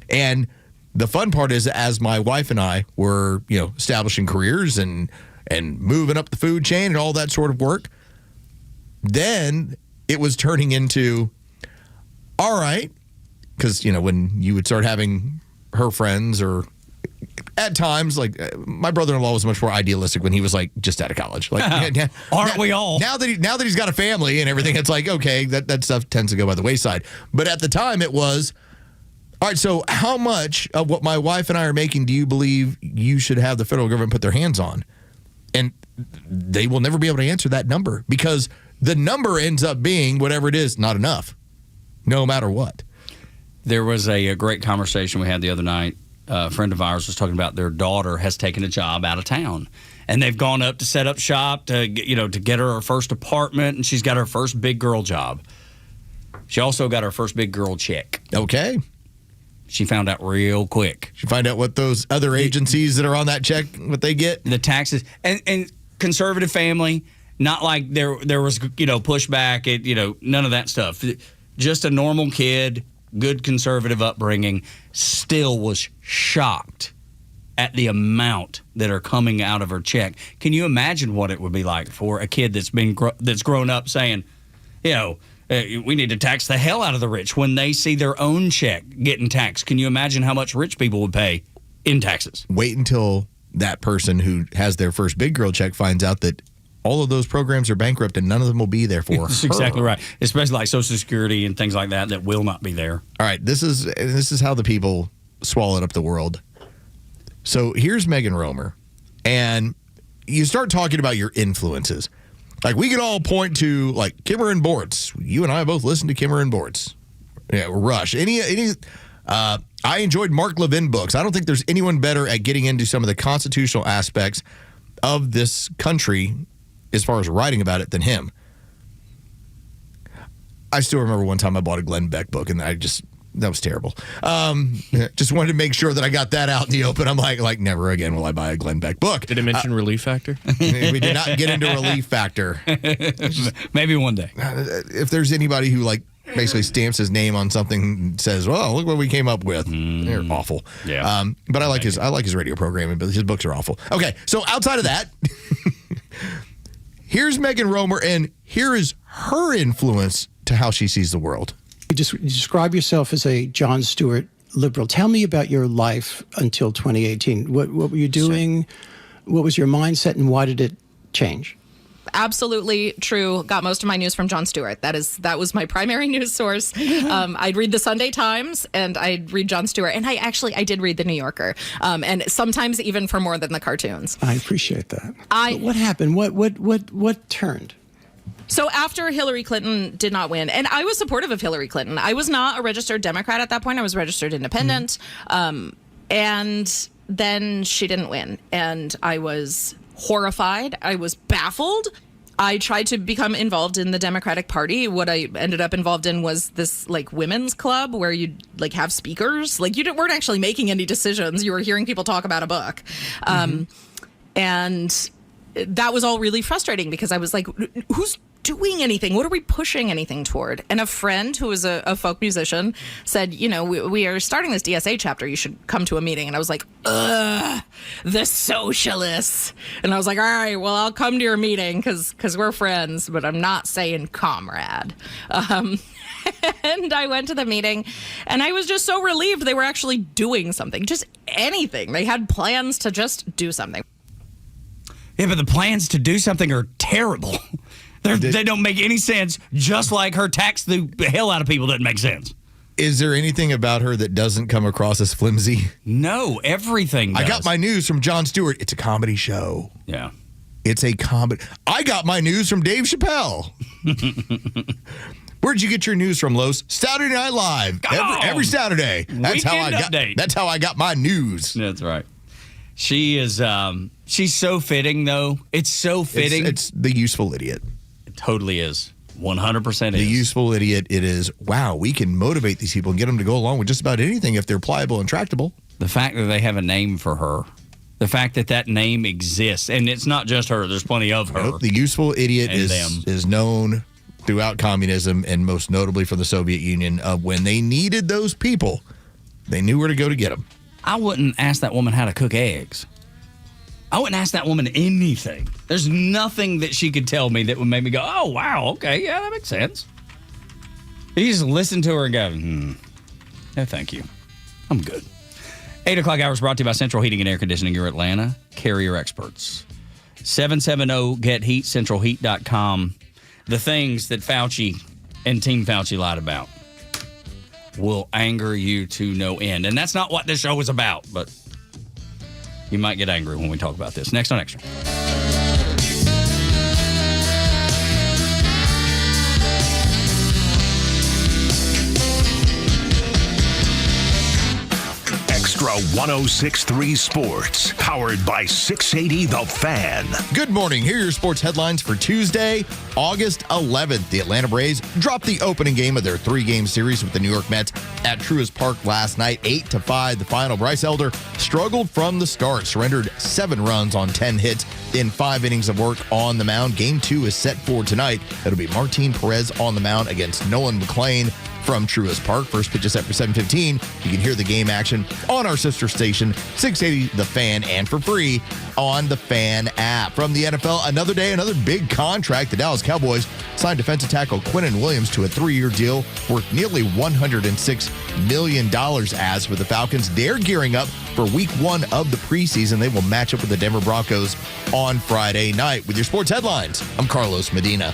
And the fun part is, as my wife and I were, establishing careers and moving up the food chain and all that sort of work, then it was turning into, all right, because, when you would start having her friends or at times, like my brother-in-law was much more idealistic when he was just out of college. Aren't we all? Now that he's got a family and everything, it's like, okay, that stuff tends to go by the wayside. But at the time it was, all right, so how much of what my wife and I are making do you believe you should have the federal government put their hands on? And they will never be able to answer that number because the number ends up being whatever it is, not enough, no matter what. There was a great conversation we had the other night. A friend of ours was talking about their daughter has taken a job out of town. and they've gone up to set up shop to get her first apartment, and she's got her first big girl job. She also got her first big girl check. Okay. She found out real quick. She find out what those other agencies that are on that check, what they get? The taxes. And conservative family, not like there was, pushback, none of that stuff. Just a normal kid, good conservative upbringing, still was shocked at the amount that are coming out of her check. Can you imagine what it would be like for a kid that's grown up saying, we need to tax the hell out of the rich when they see their own check getting taxed? Can you imagine how much rich people would pay in taxes? Wait until that person who has their first big girl check finds out that all of those programs are bankrupt and none of them will be there for her. That's exactly right. Especially like Social Security and things like that will not be there. All right, this is how the people swallowed up the world. So here's Megan Romer, and you start talking about your influences. Like, we can all point to, like, Kimmer and Bortz. You and I both listened to Kimmer and Bortz. Yeah, Rush. I enjoyed Mark Levin books. I don't think there's anyone better at getting into some of the constitutional aspects of this country as far as writing about it than him. I still remember one time I bought a Glenn Beck book, and that was terrible. Just wanted to make sure that I got that out in the open. I'm like, never again will I buy a Glenn Beck book. Did it mention Relief Factor? We did not get into Relief Factor. Maybe one day. If there's anybody who basically stamps his name on something and says, well, look what we came up with. They're awful. Yeah. But I like his radio programming, but his books are awful. Okay, so outside of that, here's Megan Romer, and here is her influence to how she sees the world. You describe yourself as a Jon Stewart liberal. Tell me about your life until 2018. What were you doing? Sure. What was your mindset, and why did it change? Absolutely true. Got most of my news from Jon Stewart. That was my primary news source. I'd read the Sunday Times and I'd read Jon Stewart, and I did read the New Yorker, and sometimes even for more than the cartoons. I appreciate that. But what happened? What turned? So after Hillary Clinton did not win, and I was supportive of Hillary Clinton. I was not a registered Democrat at that point. I was registered independent. And then she didn't win. And I was horrified. I was baffled. I tried to become involved in the Democratic Party. What I ended up involved in was this women's club where you'd have speakers. You weren't actually making any decisions. You were hearing people talk about a book. And that was all really frustrating because I was like, who's doing anything? What are we pushing anything toward? And a friend who was a folk musician said, we are starting this DSA chapter. You should come to a meeting. And I was like, ugh, the socialists. And I was like, all right, well, I'll come to your meeting because we're friends, but I'm not saying comrade. And I went to the meeting, and I was just so relieved they were actually doing something, just anything. They had plans to just do something. Yeah, but the plans to do something are terrible. They don't make any sense, just like her tax the hell out of people doesn't make sense. Is there anything about her that doesn't come across as flimsy? No, everything does. I got my news from Jon Stewart. It's a comedy show. Yeah. It's a comedy. I got my news from Dave Chappelle. Where'd you get your news from, Los? Saturday Night Live. Every Saturday. That's how I got my news. That's right. She is she's so fitting, though. It's so fitting. It's the useful idiot. It totally is. 100% is. The useful idiot. It is, wow, we can motivate these people and get them to go along with just about anything if they're pliable and tractable. The fact that they have a name for her. The fact that name exists. And it's not just her. There's plenty of her. Nope, the useful idiot is known throughout communism, and most notably for the Soviet Union, when they needed those people, they knew where to go to get them. I wouldn't ask that woman how to cook eggs. I wouldn't ask that woman anything. There's nothing that she could tell me that would make me go, oh, wow, okay, yeah, that makes sense. You just listen to her and go, no, thank you. I'm good. 8 o'clock hour is brought to you by Central Heating and Air Conditioning, your Atlanta carrier experts. 770-GET-HEAT, centralheat.com. The things that Fauci and Team Fauci lied about will anger you to no end. And that's not what this show is about, but you might get angry when we talk about this. Next on Extra. Extra Extra 106.3 Sports, powered by 680 The Fan. Good morning. Here are your sports headlines for Tuesday, August 11th. The Atlanta Braves dropped the opening game of their 3-game series with the New York Mets at Truist Park last night, 8-5. The final. Bryce Elder struggled from the start, surrendered 7 runs on 10 hits in 5 innings of work on the mound. Game 2 is set for tonight. It'll be Martin Perez on the mound against Nolan McLean from Truist Park. First pitch is set for 7:15. You can hear the game action on our sister station, 680 The Fan, and for free on the Fan app. From the NFL, another day, another big contract. The Dallas Cowboys signed defensive tackle Quinnen Williams to a 3-year deal worth nearly $106 million. As for the Falcons, they're gearing up for week 1 of the preseason. They will match up with the Denver Broncos on Friday night. With your sports headlines, I'm Carlos Medina.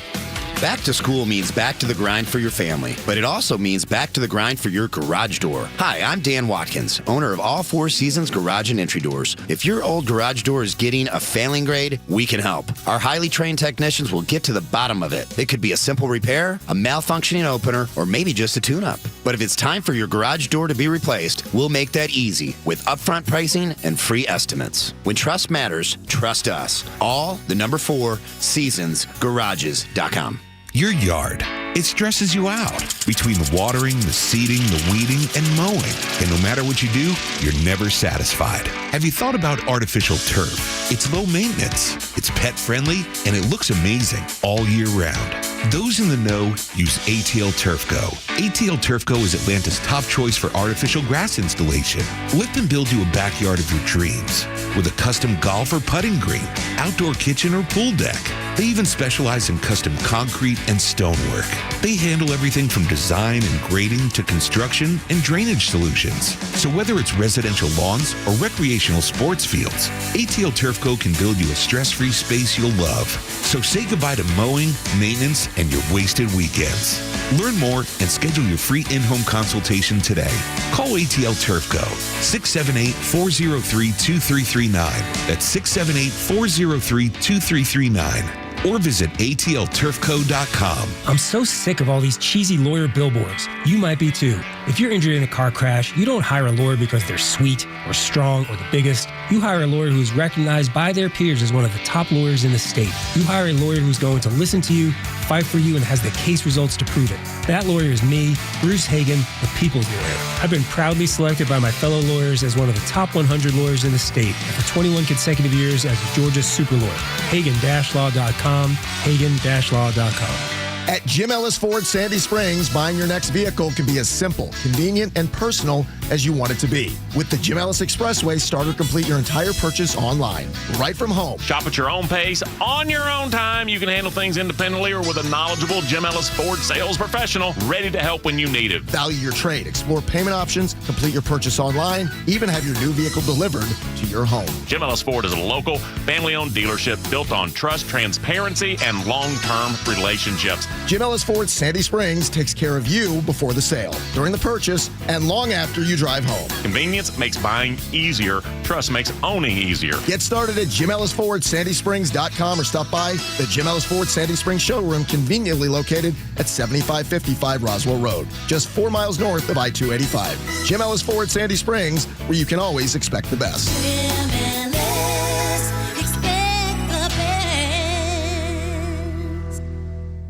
Back to school means back to the grind for your family, but it also means back to the grind for your garage door. Hi, I'm Dan Watkins, owner of All 4 Seasons Garage and Entry Doors. If your old garage door is getting a failing grade, we can help. Our highly trained technicians will get to the bottom of it. It could be a simple repair, a malfunctioning opener, or maybe just a tune-up. But if it's time for your garage door to be replaced, we'll make that easy with upfront pricing and free estimates. When trust matters, trust us. All the number 4 seasonsgarages.com. Your yard. It stresses you out between the watering, the seeding, the weeding, and mowing. And no matter what you do, you're never satisfied. Have you thought about artificial turf? It's low maintenance, it's pet friendly, and it looks amazing all year round. Those in the know use ATL Turf Go. ATL Turf Go is Atlanta's top choice for artificial grass installation. Let them build you a backyard of your dreams with a custom golf or putting green, outdoor kitchen or pool deck. They even specialize in custom concrete and stonework. They handle everything from design and grading to construction and drainage solutions. So whether it's residential lawns or recreational sports fields, ATL Turf Go can build you a stress-free space you'll love. So say goodbye to mowing, maintenance, and your wasted weekends. Learn more and schedule your free in-home consultation today. Call ATL Turf Go, 678-403-2339. That's 678-403-2339. Or visit atlturfco.com. I'm so sick of all these cheesy lawyer billboards. You might be too. If you're injured in a car crash, you don't hire a lawyer because they're sweet or strong or the biggest. You hire a lawyer who's recognized by their peers as one of the top lawyers in the state. You hire a lawyer who's going to listen to you, fight for you, and has the case results to prove it. That lawyer is me, Bruce Hagan, the people's lawyer. I've been proudly selected by my fellow lawyers as one of the top 100 lawyers in the state and for 21 consecutive years as Georgia's super lawyer. Hagan-law.com, Hagan-law.com. At Jim Ellis Ford Sandy Springs, buying your next vehicle can be as simple, convenient, and personal as you want it to be. With the Jim Ellis Expressway, start or complete your entire purchase online, right from home. Shop at your own pace, on your own time. You can handle things independently or with a knowledgeable Jim Ellis Ford sales professional ready to help when you need it. Value your trade, explore payment options, complete your purchase online, even have your new vehicle delivered to your home. Jim Ellis Ford is a local, family-owned dealership built on trust, transparency, and long-term relationships. Jim Ellis Ford Sandy Springs takes care of you before the sale, during the purchase, and long after you drive home. Convenience makes buying easier. Trust makes owning easier. Get started at JimEllisFordSandySprings.com or stop by the Jim Ellis Ford Sandy Springs showroom, conveniently located at 7555 Roswell Road, just 4 miles north of I-285. Jim Ellis Ford Sandy Springs, where you can always expect the best.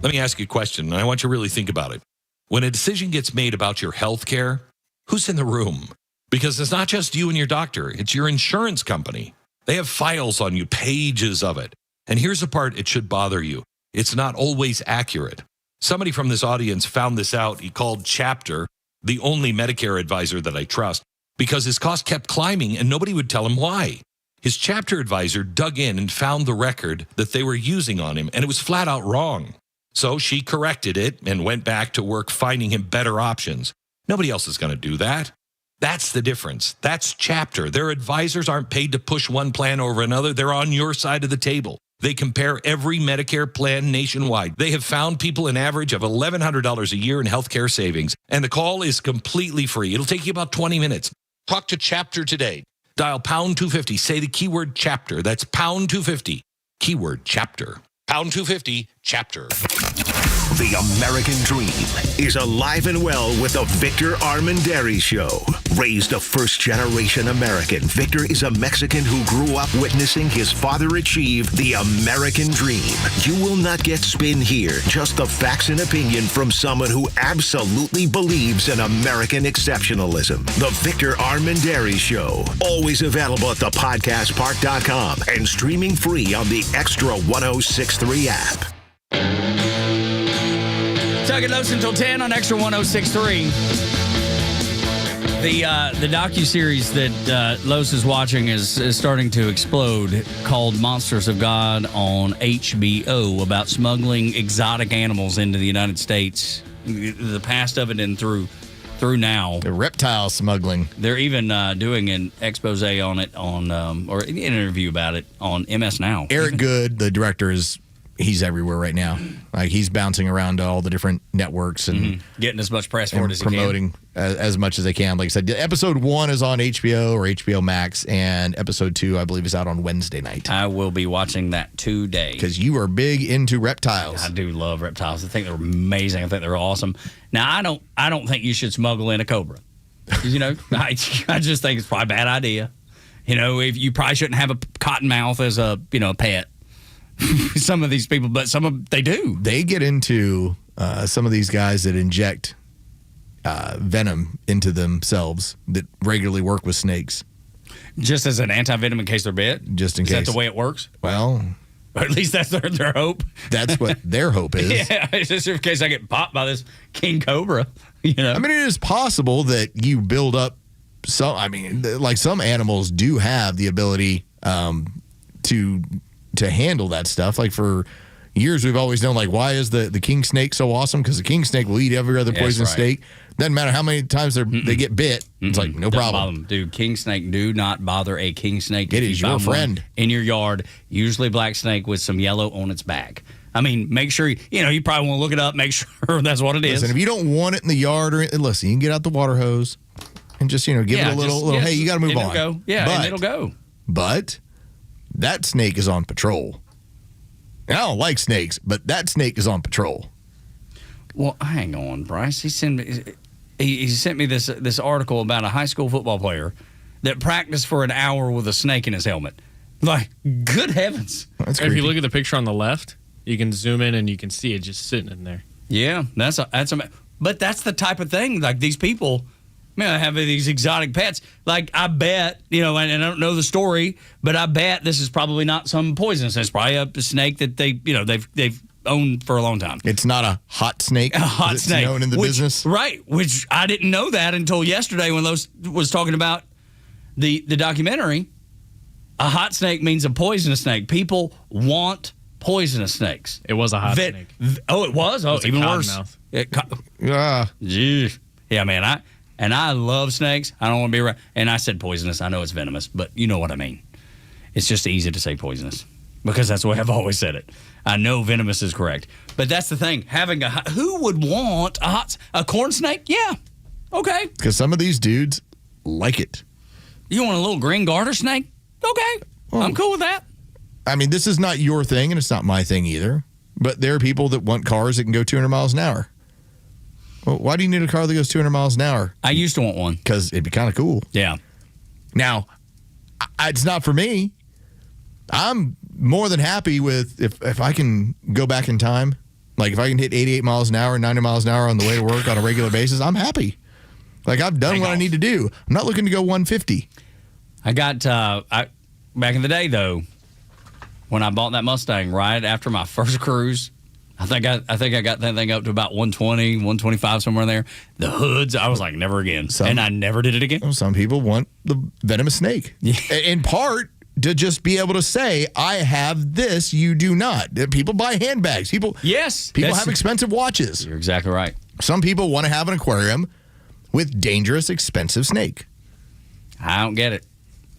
Let me ask you a question, and I want you to really think about it. When a decision gets made about your health care, who's in the room? Because it's not just you and your doctor, it's your insurance company. They have files on you, pages of it. And here's the part it should bother you. It's not always accurate. Somebody from this audience found this out. He called Chapter, the only Medicare advisor that I trust, because his cost kept climbing and nobody would tell him why. His Chapter advisor dug in and found the record that they were using on him, and it was flat out wrong. So she corrected it and went back to work finding him better options. Nobody else is going to do that. That's the difference. That's Chapter. Their advisors aren't paid to push one plan over another. They're on your side of the table. They compare every Medicare plan nationwide. They have found people an average of $1,100 a year in healthcare savings, and the call is completely free. It'll take you about 20 minutes. Talk to Chapter today. Dial pound 250. Say the keyword Chapter. That's pound 250. Keyword Chapter. Pound 250, Chapter. The American dream is alive and well with the Victor Armendariz Show. Raised a first-generation American, Victor is a Mexican who grew up witnessing his father achieve the American dream. You will not get spin here, just the facts and opinion from someone who absolutely believes in American exceptionalism. The Victor Armendariz Show. Always available at thepodcastpark.com and streaming free on the Xtra 106.3 app. Tug and Los until 10 on Xtra 106.3. The docuseries that Los is watching is starting to explode, called Monsters of God on HBO, about smuggling exotic animals into the United States. The past of it and through now. The reptile smuggling. They're even doing an expose on it or an interview about it on MS Now. Eric Good, the director, he's everywhere right now. Like, he's bouncing around to all the different networks and getting as much press for it as he promoting can. As much as they can. Like I said, episode 1 is on HBO or HBO Max, and episode 2, I believe, is out on Wednesday night. I will be watching that today. Because you are big into reptiles. I do love reptiles. I think they're amazing. I think they're awesome. Now, I don't think you should smuggle in a cobra. You know, I just think it's probably a bad idea. You know, if you probably shouldn't have a cottonmouth as a pet. Some of these people, but they do. They get into some of these guys that inject venom into themselves that regularly work with snakes. Just as an anti-venom in case they're bit? Just in case. Is that the way it works? Well, or at least that's their hope. That's what their hope is. Yeah, it's just in case I get popped by this king cobra. You know, I mean, it is possible that you build up some. I mean, like, some animals do have the ability to handle that stuff. Like, for years, we've always known, like, why is the king snake so awesome? Because the king snake will eat every other poison snake. Doesn't matter how many times they get bit. It's like, no problem. Dude, king snake, do not bother a king snake. It is your friend. In your yard, usually black snake with some yellow on its back. I mean, make sure, you probably want to look it up, make sure that's what it is. Listen, if you don't want it in the yard, listen, you can get out the water hose and just, give it a little hey, you got to move on. Go. Yeah, and it'll go. But that snake is on patrol. And I don't like snakes, but that snake is on patrol. Well, hang on, Bryce. He sent me this article about a high school football player that practiced for an hour with a snake in his helmet. Like, good heavens. If you look at the picture on the left, you can zoom in and you can see it just sitting in there. Yeah, but that's the type of thing. Like, these people, have these exotic pets. Like, I bet, and I don't know the story, but I bet this is probably not some poisonous. It's probably a snake that they've owned for a long time. It's not a hot snake. A hot snake. Known in the business. Right, which I didn't know that until yesterday when Los was talking about the documentary. A hot snake means a poisonous snake. People want poisonous snakes. It was a hot snake. Oh, it was? Oh, even worse. Yeah, man. I love snakes. I don't want to be around. And I said poisonous. I know it's venomous, but you know what I mean. It's just easy to say poisonous because that's the way I've always said it. I know venomous is correct. But that's the thing. Who would want a corn snake? Yeah. Okay. Because some of these dudes like it. You want a little green garter snake? Okay. Well, I'm cool with that. I mean, this is not your thing, and it's not my thing either. But there are people that want cars that can go 200 miles an hour. Well, why do you need a car that goes 200 miles an hour? I used to want one. Because it'd be kind of cool. Yeah. Now, it's not for me. I'm more than happy with if I can go back in time. Like, if I can hit 88 miles an hour and 90 miles an hour on the way to work on a regular basis, I'm happy. Like, I've done what I need to do. I'm not looking to go 150. I got, back in the day, though, when I bought that Mustang right after my first cruise, I think I got that thing up to about 120, 125, somewhere in there. The hoods, I was like, never again. And I never did it again. Some people want the venomous snake. Yeah. In part, to just be able to say, I have this, you do not. People buy handbags. People have expensive watches. You're exactly right. Some people want to have an aquarium with dangerous, expensive snake. I don't get it.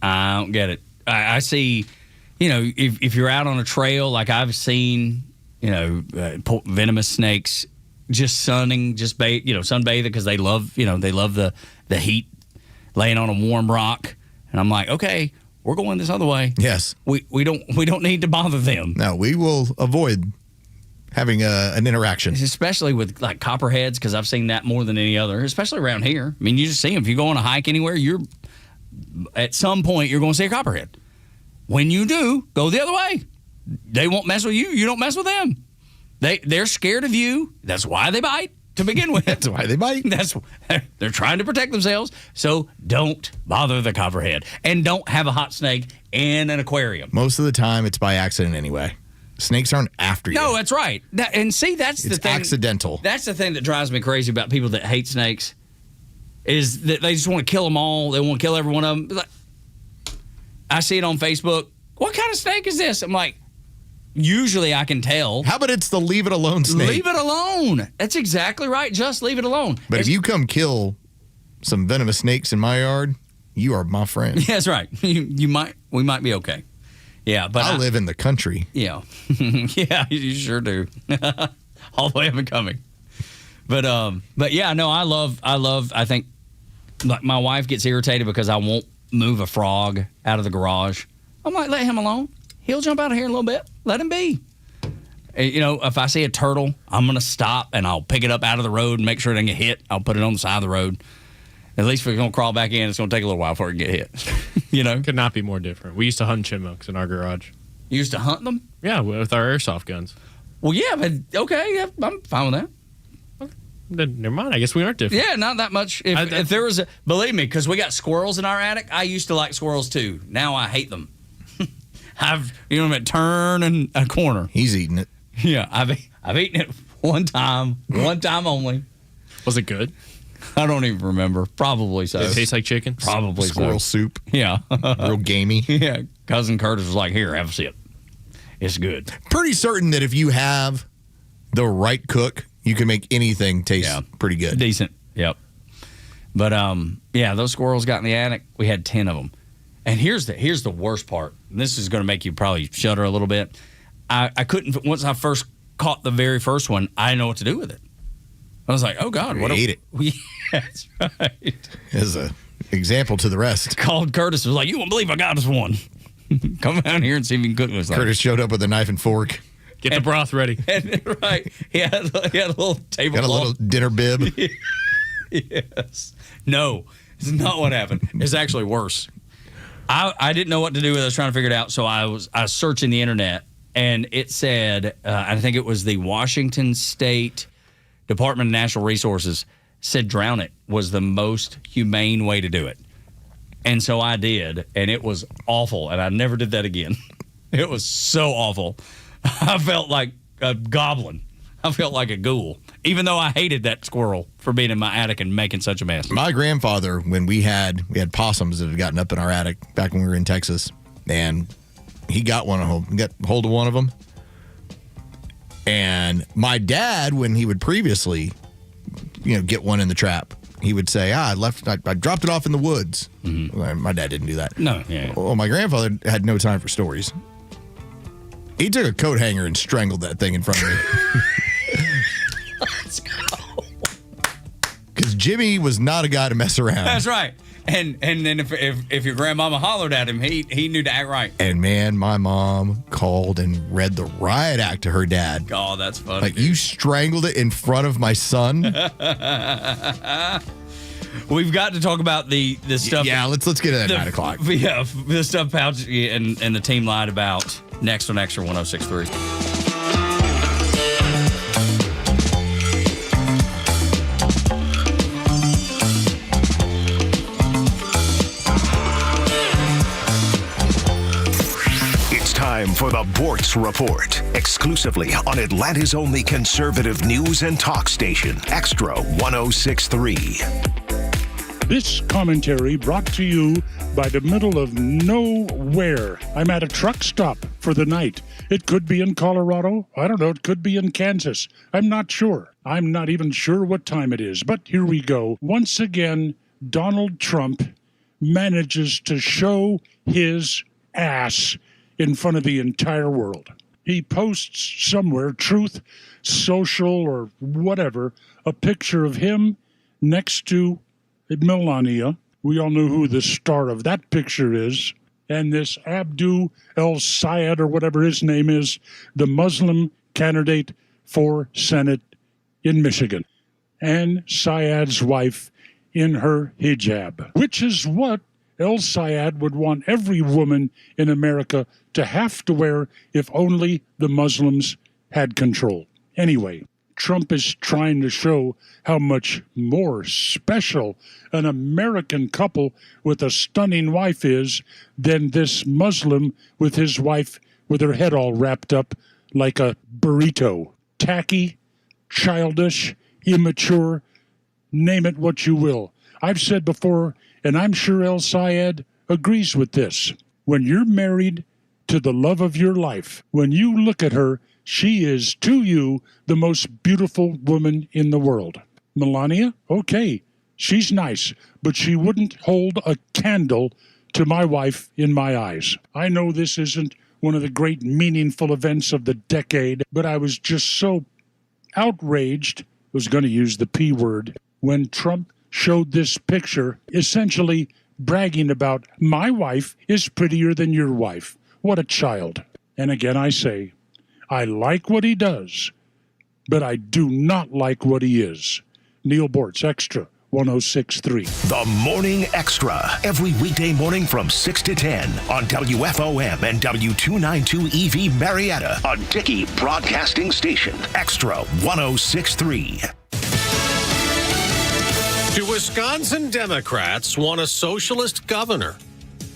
I see, if you're out on a trail, like I've seen, venomous snakes just sunbathing because they love the heat, laying on a warm rock. And I'm like, okay, we're going this other way. Yes. We don't need to bother them. No, we will avoid having an interaction. Especially with like copperheads, because I've seen that more than any other, especially around here. I mean, you just see them. If you go on a hike anywhere, at some point you're going to see a copperhead. When you do, go the other way. They won't mess with you. You don't mess with them. They're scared of you. That's why they bite to begin with. That's why they bite. They're trying to protect themselves. So don't bother the copperhead, and don't have a hot snake in an aquarium. Most of the time, it's by accident anyway. Snakes aren't after you. No, that's right. And see, that's the thing. It's accidental. That's the thing that drives me crazy about people that hate snakes, is that they just want to kill them all. They want to kill every one of them. I see it on Facebook. What kind of snake is this? I'm like, usually I can tell. How about it's the leave it alone snake? Leave it alone. That's exactly right. Just leave it alone. But if you come kill some venomous snakes in my yard, you are my friend. Yeah, that's right. We might be okay. Yeah, but I live in the country. Yeah. Yeah, you sure do. All the way up and coming. But yeah, no, I think like my wife gets irritated because I won't move a frog out of the garage. I'm like, let him alone. He'll jump out of here in a little bit. Let him be. You know, if I see a turtle, I'm going to stop and I'll pick it up out of the road and make sure it doesn't get hit. I'll put it on the side of the road. At least if it's going to crawl back in, it's going to take a little while before it can get hit. You know? Could not be more different. We used to hunt chipmunks in our garage. You used to hunt them? Yeah, with our airsoft guns. Well, yeah, but okay, yeah, I'm fine with that. Then never mind. I guess we aren't different. Yeah, not that much. If there was believe me, because we got squirrels in our attic. I used to like squirrels too. Now I hate them. I've turn and a corner. He's eating it. Yeah, I've eaten it one time only. Was it good? I don't even remember. Probably so. Did it taste like chicken? Probably squirrel so. soup. Yeah, real gamey. Yeah, cousin Curtis was like, "Here, have a sip. It's good." Pretty certain that if you have the right cook, you can make anything taste pretty good. Decent. Yep. But yeah, those squirrels got in the attic. We had 10 of them. And here's the worst part. This is going to make you probably shudder a little bit. I couldn't, once I first caught the very first one, I didn't know what to do with it. I was like, oh God, what? Ate it. Yeah, that's right. As a example to the rest. Called Curtis, was like, you won't believe I got us one. Come down here and see if you can cook this. Curtis showed up with a knife and fork. Get the broth ready. Right. He had a little tablecloth. Got a little dinner bib. Yes. No, it's not what happened. It's actually worse. I didn't know what to do with it. I was trying to figure it out. So I was searching the internet, and it said, I think it was the Washington State Department of Natural Resources said drown it was the most humane way to do it. And so I did, and it was awful, and I never did that again. It was so awful. I felt like a goblin. I felt like a ghoul, even though I hated that squirrel for being in my attic and making such a mess. My grandfather, when we had possums that had gotten up in our attic back when we were in Texas, and he got hold of one of them. And my dad, when he would previously, get one in the trap, he would say, I dropped it off in the woods. Mm-hmm. My dad didn't do that. No. Yeah. Well, my grandfather had no time for stories. He took a coat hanger and strangled that thing in front of me. Let's go. Because Jimmy was not a guy to mess around. That's right. And then if your grandmama hollered at him, he knew to act right. And man, my mom called and read the riot act to her dad. Oh, that's funny. Like, you strangled it in front of my son? We've got to talk about the stuff. Yeah, let's get it at 9 o'clock. Yeah, the stuff Pouchy and the team lied about next on Xtra 106.3. Time for the Bortz Report, exclusively on Atlanta's only conservative news and talk station, Xtra 106.3. This commentary brought to you by the middle of nowhere. I'm at a truck stop for the night. It could be in Colorado. I don't know. It could be in Kansas. I'm not sure. I'm not even sure what time it is. But here we go. Once again, Donald Trump manages to show his ass in front of the entire world. He posts somewhere, Truth Social or whatever, a picture of him next to Melania. We all know who the star of that picture is. And this Abdu El Sayed, or whatever his name is, the Muslim candidate for Senate in Michigan, and Syed's wife in her hijab, which is what El Syed would want every woman in America to have to wear if only the Muslims had control. Anyway, Trump is trying to show how much more special an American couple with a stunning wife is than this Muslim with his wife with her head all wrapped up like a burrito. Tacky, childish, immature, name it what you will. I've said before, and I'm sure El Syed agrees with this. When you're married to the love of your life, when you look at her, she is, to you, the most beautiful woman in the world. Melania? Okay, she's nice, but she wouldn't hold a candle to my wife in my eyes. I know this isn't one of the great meaningful events of the decade, but I was just so outraged, was going to use the P word, when Trump showed this picture, essentially bragging about, my wife is prettier than your wife. What a child. And again, I say, I like what he does, but I do not like what he is. Neil Bortz, Extra, 106.3. The Morning Extra, every weekday morning from 6 to 10 on WFOM and W292 EV Marietta, a Dickey Broadcasting Station. Extra 106.3. Do Wisconsin Democrats want a socialist governor?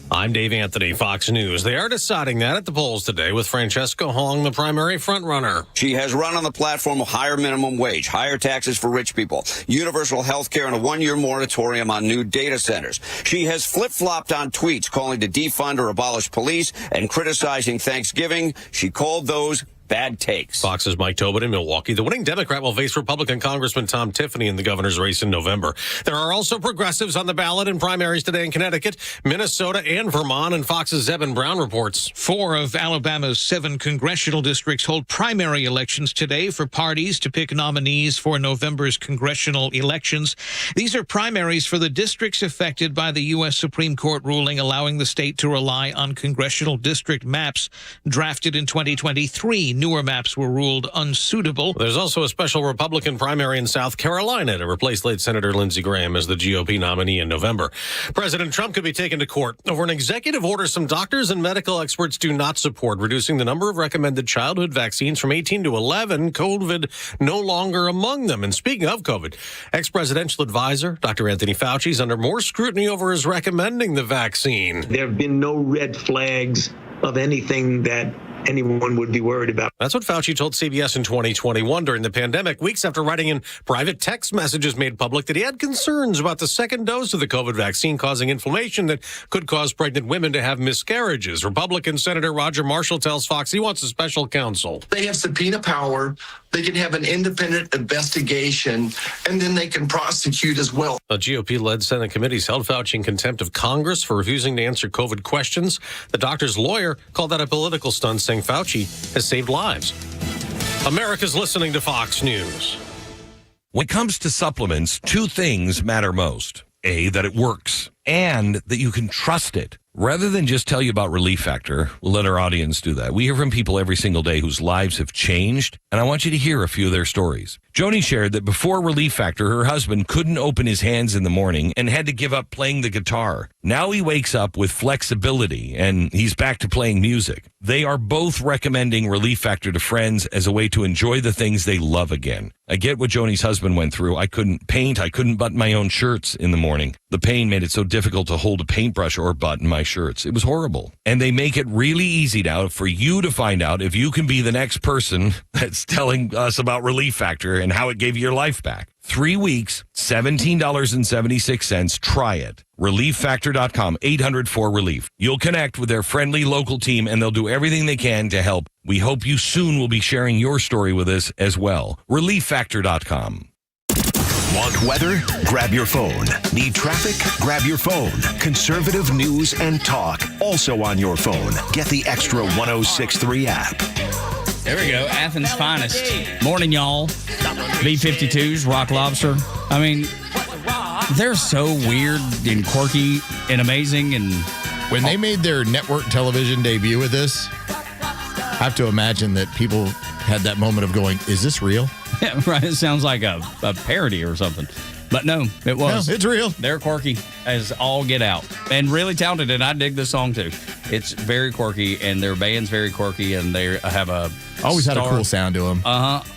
I'm Dave Anthony, Fox News. They are deciding that at the polls today with Francesca Hong, the primary frontrunner. She has run on the platform of higher minimum wage, higher taxes for rich people, universal health care, and a one-year moratorium on new data centers. She has flip-flopped on tweets calling to defund or abolish police and criticizing Thanksgiving. She called those bad takes. Fox's Mike Tobin in Milwaukee. The winning Democrat will face Republican Congressman Tom Tiffany in the governor's race in November. There are also progressives on the ballot in primaries today in Connecticut, Minnesota, and Vermont, and Fox's Zebin Brown reports. 4 of Alabama's 7 congressional districts hold primary elections today for parties to pick nominees for November's congressional elections. These are primaries for the districts affected by the U.S. Supreme Court ruling allowing the state to rely on congressional district maps drafted in 2023. Newer maps were ruled unsuitable. There's also a special Republican primary in South Carolina to replace late Senator Lindsey Graham as the GOP nominee in November. President Trump could be taken to court over an executive order some doctors and medical experts do not support, reducing the number of recommended childhood vaccines from 18 to 11, COVID no longer among them. And speaking of COVID, ex-presidential advisor Dr. Anthony Fauci is under more scrutiny over his recommending the vaccine. There have been no red flags of anything that anyone would be worried about. That's what Fauci told CBS in 2021 during the pandemic, weeks after writing in private text messages made public that he had concerns about the second dose of the COVID vaccine causing inflammation that could cause pregnant women to have miscarriages. Republican Senator Roger Marshall tells Fox he wants a special counsel. They have subpoena power. They can have an independent investigation, and then they can prosecute as well. A GOP-led Senate committees held Fauci in contempt of Congress for refusing to answer COVID questions. The doctor's lawyer called that a political stunt, saying Fauci has saved lives. America's listening to Fox News. When it comes to supplements, 2 things matter most. A, that it works, and that you can trust it. Rather than just tell you about Relief Factor, we'll let our audience do that. We hear from people every single day whose lives have changed, and I want you to hear a few of their stories. Joni shared that before Relief Factor, her husband couldn't open his hands in the morning and had to give up playing the guitar. Now he wakes up with flexibility, and he's back to playing music. They are both recommending Relief Factor to friends as a way to enjoy the things they love again. I get what Joni's husband went through. I couldn't paint. I couldn't button my own shirts in the morning. The pain made it so difficult to hold a paintbrush or button my shirts. It was horrible. And they make it really easy now for you to find out if you can be the next person that's telling us about Relief Factor and how it gave you your life back. 3 weeks, $17.76. Try it. ReliefFactor.com, 800-4RELIEF. You'll connect with their friendly local team, and they'll do everything they can to help. We hope you soon will be sharing your story with us as well. ReliefFactor.com. Want weather? Grab your phone. Need traffic? Grab your phone. Conservative news and talk, also on your phone. Get the Extra 106.3 app. There we go. Athens' finest. Morning, y'all. B-52s, Rock Lobster. I mean, they're so weird and quirky and amazing. And when they made their network television debut with this, I have to imagine that people had that moment of going, is this real? Yeah, right. It sounds like a parody or something. But no, it was. No, it's real. They're quirky as all get out. And really talented, and I dig this song too. It's very quirky, and their band's very quirky, and they have a always had a cool sound to them.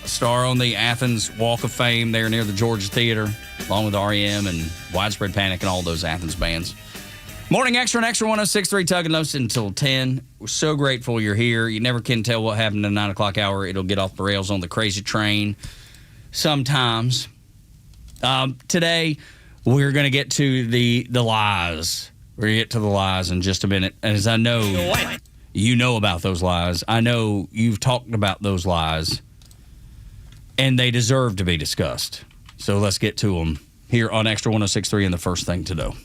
Star on the Athens Walk of Fame there near the Georgia Theater, along with REM and Widespread Panic and all those Athens bands. Morning Extra and Extra 106.3 Tug and Los until 10. We're so grateful you're here. You never can tell what happened in the 9 o'clock hour. It'll get off the rails on the crazy train sometimes. Today, we're going to get to the lies. We're going to get to the lies in just a minute. As I know you know about those lies. I know you've talked about those lies. And they deserve to be discussed. So let's get to them here on Extra 106.3 and the first thing to know.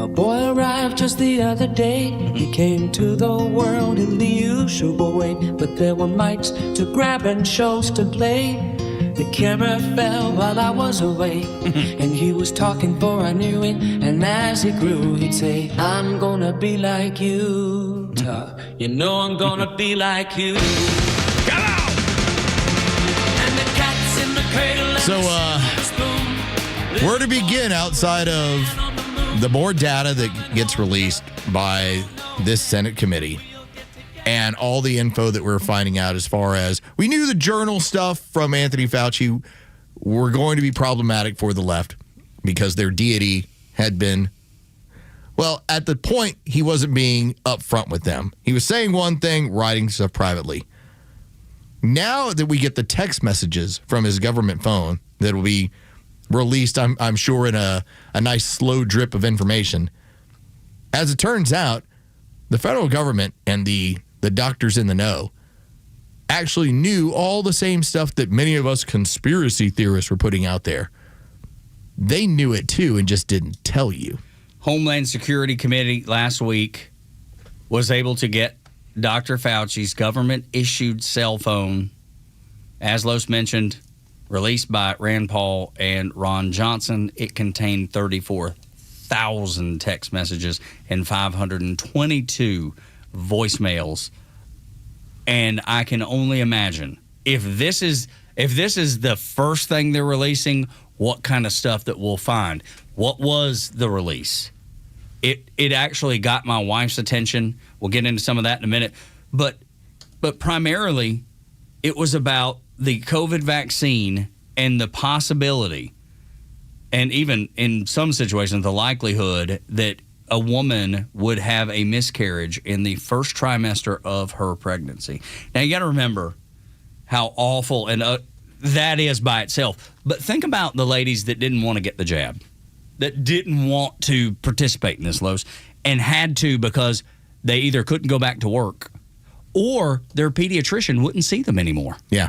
A boy arrived just the other day. He came to the world in the usual way, but there were mics to grab and shows to play. The camera fell while I was away, and he was talking before I knew it. And as he grew, he'd say, I'm gonna be like you. You know I'm gonna be like you. Come on! And the cat's in the cradle. So, where to begin outside of the more data that gets released by this Senate committee and all the info that we're finding out as far as we knew the journal stuff from Anthony Fauci were going to be problematic for the left because their deity had been, well, at the point, he wasn't being upfront with them. He was saying one thing, writing stuff privately. Now that we get the text messages from his government phone that will be released, I'm sure, in a nice slow drip of information. As it turns out, the federal government and the doctors in the know actually knew all the same stuff that many of us conspiracy theorists were putting out there. They knew it too and just didn't tell you. Homeland Security Committee last week was able to get Dr. Fauci's government-issued cell phone, as Los mentioned, released by Rand Paul and Ron Johnson. It contained 34,000 text messages and 522 voicemails. And I can only imagine if this is the first thing they're releasing, what kind of stuff that we'll find. What was the release? It actually got my wife's attention. We'll get into some of that in a minute. But primarily, it was about the COVID vaccine and the possibility, and even in some situations, the likelihood that a woman would have a miscarriage in the first trimester of her pregnancy. Now, you got to remember how awful and that is by itself. But think about the ladies that didn't want to get the jab, that didn't want to participate in this, Los, and had to because they either couldn't go back to work or their pediatrician wouldn't see them anymore. Yeah.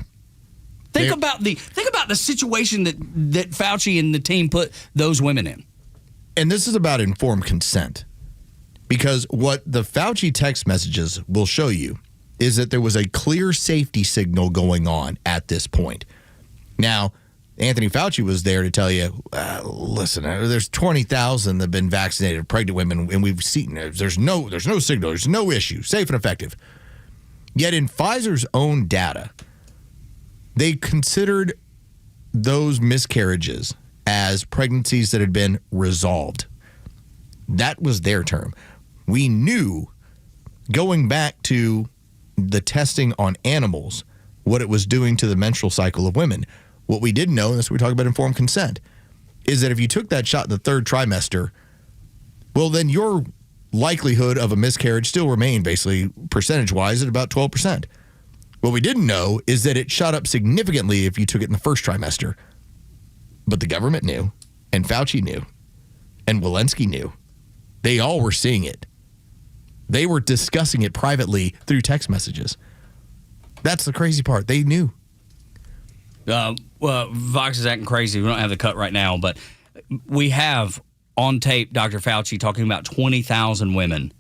Think about the situation that Fauci and the team put those women in. And this is about informed consent. Because what the Fauci text messages will show you is that there was a clear safety signal going on at this point. Now, Anthony Fauci was there to tell you, listen, there's 20,000 that have been vaccinated, pregnant women, and we've seen there's no signal, there's no issue, safe and effective. Yet in Pfizer's own data, they considered those miscarriages as pregnancies that had been resolved. That was their term. We knew going back to the testing on animals what it was doing to the menstrual cycle of women. What we didn't know, and that's what we talk about informed consent, is that if you took that shot in the third trimester, well, then your likelihood of a miscarriage still remained basically percentage-wise at about 12%. What we didn't know is that it shot up significantly if you took it in the first trimester. But the government knew, and Fauci knew, and Walensky knew. They all were seeing it. They were discussing it privately through text messages. That's the crazy part. They knew. Well, Vox is acting crazy. We don't have the cut right now, but we have on tape Dr. Fauci talking about 20,000 women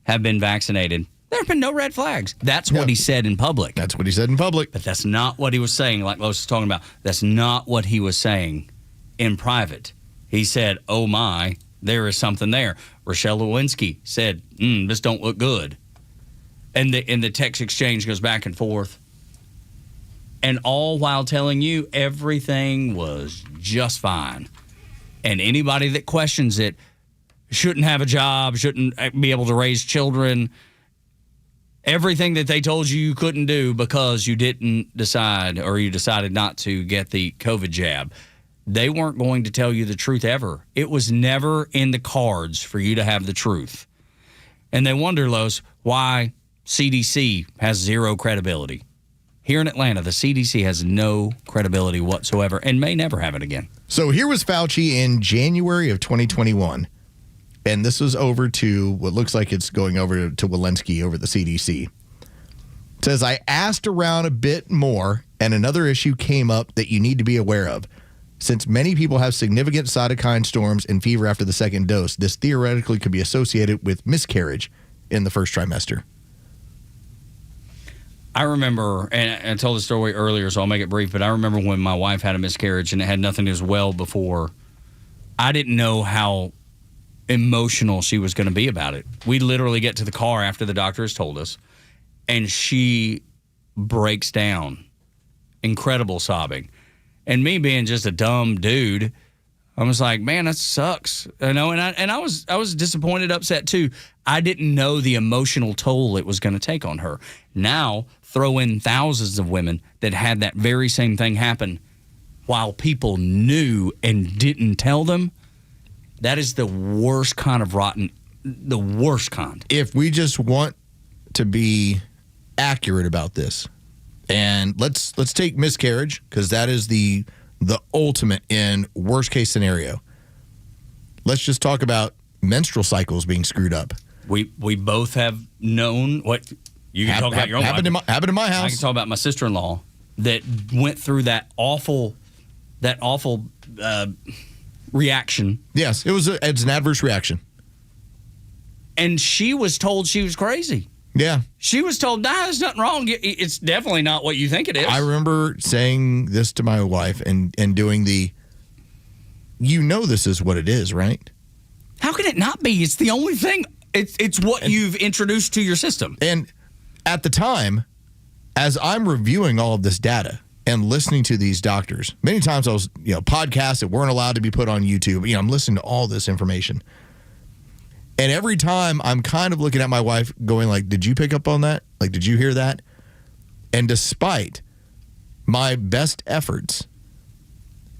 have been vaccinated. There have been no red flags. That's what he said in public. That's what he said in public. But that's not what he was saying, like Los was talking about. That's not what he was saying in private. He said, oh my, there is something there. Rochelle Lewinsky said, this don't look good. And the text exchange goes back and forth. And all while telling you everything was just fine. And anybody that questions it shouldn't have a job, shouldn't be able to raise children. Everything that they told you couldn't do because you didn't decide or you decided not to get the COVID jab. They weren't going to tell you the truth ever. It was never in the cards for you to have the truth. And they wonder, Los, why CDC has zero credibility. Here in Atlanta, the CDC has no credibility whatsoever and may never have it again. So here was Fauci in January of 2021, and this was over to what looks like it's going over to Walensky over the CDC. It says, I asked around a bit more, and another issue came up that you need to be aware of. Since many people have significant cytokine storms and fever after the second dose, this theoretically could be associated with miscarriage in the first trimester. I remember, and I told the story earlier, so I'll make it brief, but I remember when my wife had a miscarriage and it had nothing to do well before. I didn't know how emotional she was going to be about it. We literally get to the car after the doctor has told us, and she breaks down. Incredible sobbing. And me being just a dumb dude, I was like, man, that sucks. You know, and I was disappointed, upset too. I didn't know the emotional toll it was going to take on her. Now, throw in thousands of women that had that very same thing happen while people knew and didn't tell them. That is the worst kind of rotten, the worst kind. If we just want to be accurate about this, and let's take miscarriage, because that is the ultimate in worst case scenario. Let's just talk about menstrual cycles being screwed up. We both have known what you can talk about your own happened in my house. I can talk about my sister-in-law that went through that awful reaction. Yes, it's an adverse reaction. And she was told she was crazy. Yeah. She was told, nah, there's nothing wrong. It's definitely not what you think it is. I remember saying this to my wife and doing this is what it is, right? How can it not be? It's the only thing. It's what you've introduced to your system. And at the time, as I'm reviewing all of this data and listening to these doctors, many times I was, podcasts that weren't allowed to be put on YouTube. I'm listening to all this information. And every time I'm kind of looking at my wife going like, did you pick up on that? Like, did you hear that? And despite my best efforts,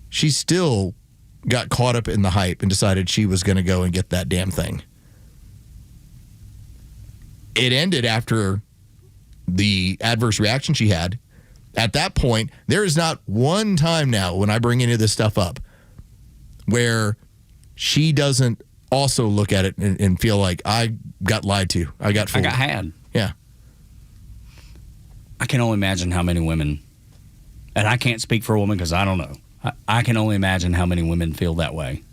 she still got caught up in the hype and decided she was going to go and get that damn thing. It ended after the adverse reaction she had. At that point, there is not one time now when I bring any of this stuff up where she doesn't also look at it and feel like I got lied to. I got fooled. I got had. Yeah. I can only imagine how many women, and I can't speak for a woman because I don't know. I can only imagine how many women feel that way.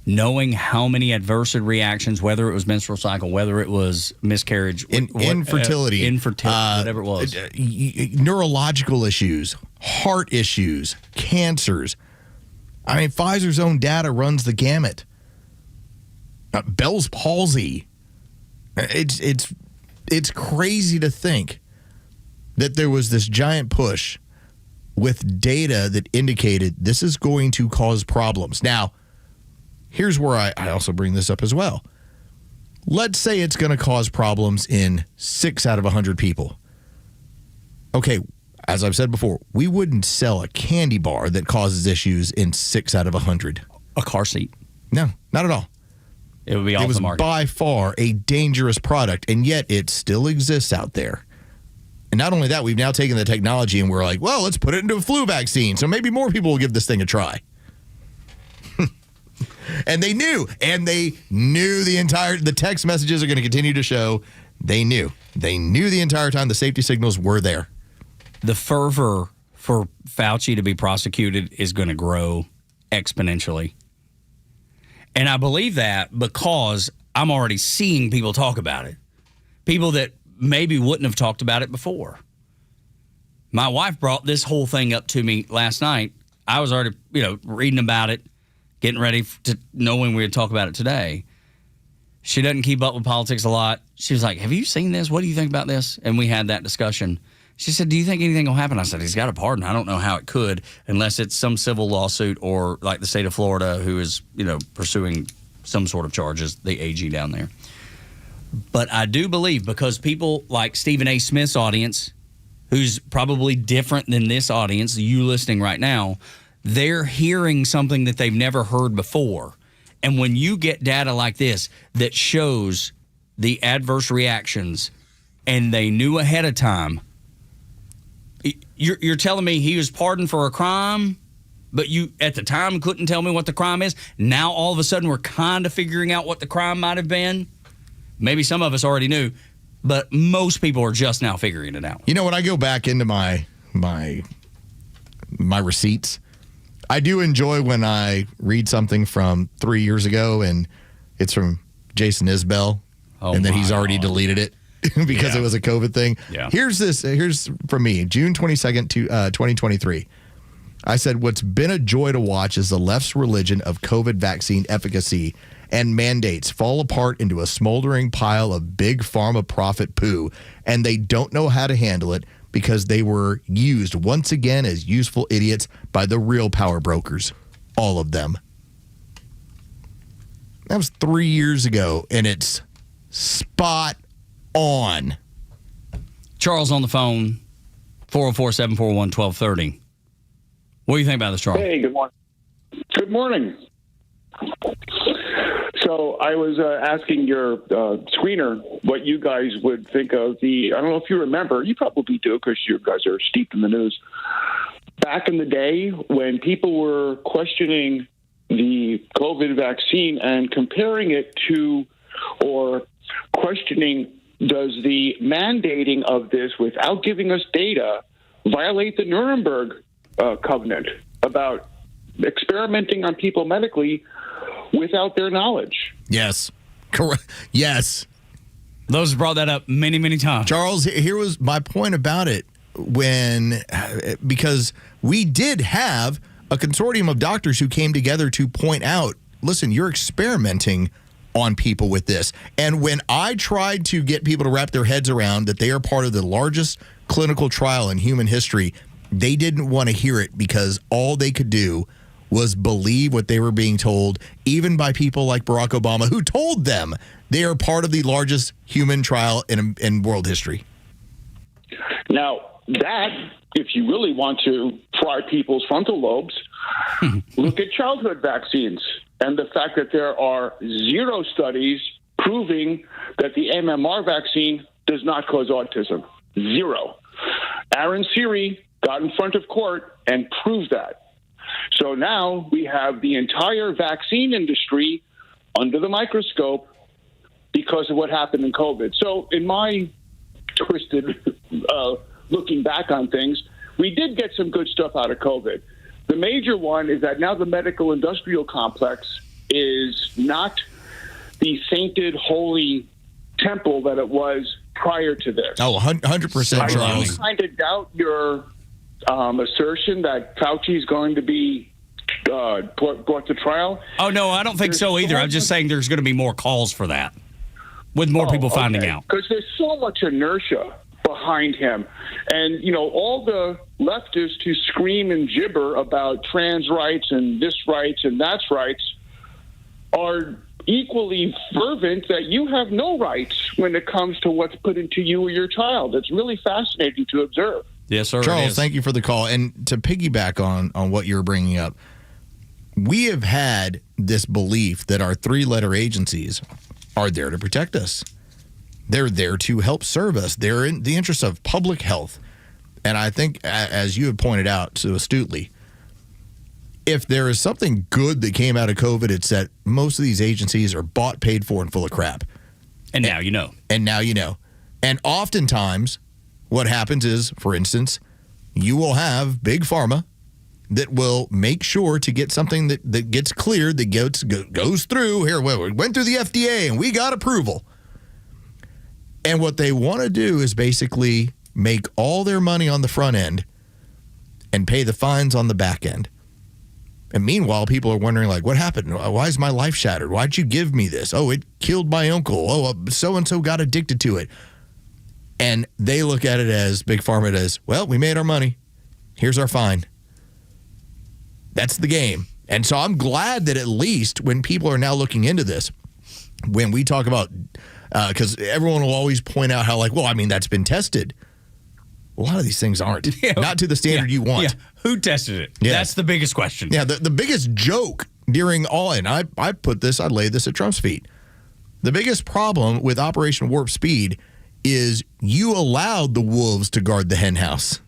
Knowing how many adverse reactions, whether it was menstrual cycle, whether it was miscarriage, infertility, whatever it was. Neurological issues, heart issues, cancers. I mean, Pfizer's own data runs the gamut. Bell's palsy. It's crazy to think that there was this giant push with data that indicated this is going to cause problems. Now, here's where I also bring this up as well. Let's say it's going to cause problems in 6 out of 100 people. Okay, as I've said before, we wouldn't sell a candy bar that causes issues in 6 out of 100. A car seat. No, not at all. It would be off the market. It was by far a dangerous product, and yet it still exists out there. And not only that, we've now taken the technology and we're like, well, let's put it into a flu vaccine, so maybe more people will give this thing a try. And they knew the text messages are going to continue to show they knew the entire time the safety signals were there. The fervor for Fauci to be prosecuted is going to grow exponentially. And I believe that because I'm already seeing people talk about it. People that maybe wouldn't have talked about it before. My wife brought this whole thing up to me last night. I was already, reading about it, getting ready to know when we would talk about it today. She doesn't keep up with politics a lot. She was like, have you seen this? What do you think about this? And we had that discussion. She said, do you think anything will happen? I said, he's got a pardon. I don't know how it could unless it's some civil lawsuit or like the state of Florida who is, pursuing some sort of charges, the AG down there. But I do believe because people like Stephen A. Smith's audience, who's probably different than this audience, you listening right now, they're hearing something that they've never heard before. And when you get data like this that shows the adverse reactions and they knew ahead of time, you're telling me he was pardoned for a crime, but you at the time couldn't tell me what the crime is? Now all of a sudden we're kind of figuring out what the crime might have been? Maybe some of us already knew, but most people are just now figuring it out. When I go back into my receipts, I do enjoy when I read something from 3 years ago and it's from Jason Isbell, and then he's already deleted it because it was a COVID thing. Yeah. Here's from me, June 22nd, 2023. I said, what's been a joy to watch is the left's religion of COVID vaccine efficacy and mandates fall apart into a smoldering pile of big pharma profit poo, and they don't know how to handle it because they were used once again as useful idiots by the real power brokers. All of them. That was 3 years ago, and it's spot on. Charles on the phone, 404-741-1230. What do you think about this, Charles? Hey, good morning. Good morning. So I was asking your screener what you guys would think of I don't know if you remember, you probably do because you guys are steeped in the news. Back in the day when people were questioning the COVID vaccine and comparing it to, or questioning, does the mandating of this without giving us data violate the Nuremberg covenant about experimenting on people medically without their knowledge? Yes. Correct. Yes. Those have brought that up many, many times. Charles, here was my point about it because we did have a consortium of doctors who came together to point out, listen, you're experimenting on people with this. And when I tried to get people to wrap their heads around that they are part of the largest clinical trial in human history, they didn't want to hear it because all they could do was believe what they were being told, even by people like Barack Obama, who told them they are part of the largest human trial in world history. Now, that, if you really want to fry people's frontal lobes, look at childhood vaccines and the fact that there are 0 studies proving that the MMR vaccine does not cause autism. 0. Aaron Siri got in front of court and proved that. So now we have the entire vaccine industry under the microscope because of what happened in COVID. So in my twisted looking back on things, we did get some good stuff out of COVID. The major one is that now the medical industrial complex is not the sainted holy temple that it was prior to this. Oh, 100%, Charles. I kind of doubt your assertion that Fauci is going to be brought to trial. Oh, no, I don't think so either. I'm just saying there's going to be more calls for that with more people finding out. Because there's so much inertia behind him. And, all the leftists who scream and gibber about trans rights and this rights and that's rights are equally fervent that you have no rights when it comes to what's put into you or your child. It's really fascinating to observe. Yes, sir. Charles, thank you for the call. And to piggyback on what you're bringing up, we have had this belief that our 3-letter agencies are there to protect us. They're there to help serve us. They're in the interest of public health. And I think, as you have pointed out so astutely, if there is something good that came out of COVID, it's that most of these agencies are bought, paid for, and full of crap. And now you know. And now you know. And oftentimes, what happens is, for instance, you will have big pharma that will make sure to get something that gets cleared, that goes through. Here, we went through the FDA and we got approval. And what they want to do is basically make all their money on the front end and pay the fines on the back end. And meanwhile, people are wondering, like, what happened? Why is my life shattered? Why'd you give me this? Oh, it killed my uncle. Oh, so-and-so got addicted to it. And they look at it as, Big Pharma as, well, we made our money. Here's our fine. That's the game. And so I'm glad that at least when people are now looking into this, when we talk about, because everyone will always point out how, like, well, I mean, that's been tested. A lot of these things aren't. Not to the standard you want. Yeah. Who tested it? Yeah. That's the biggest question. Yeah, the biggest joke during all, and I laid this at Trump's feet. The biggest problem with Operation Warp Speed is you allowed the wolves to guard the hen house.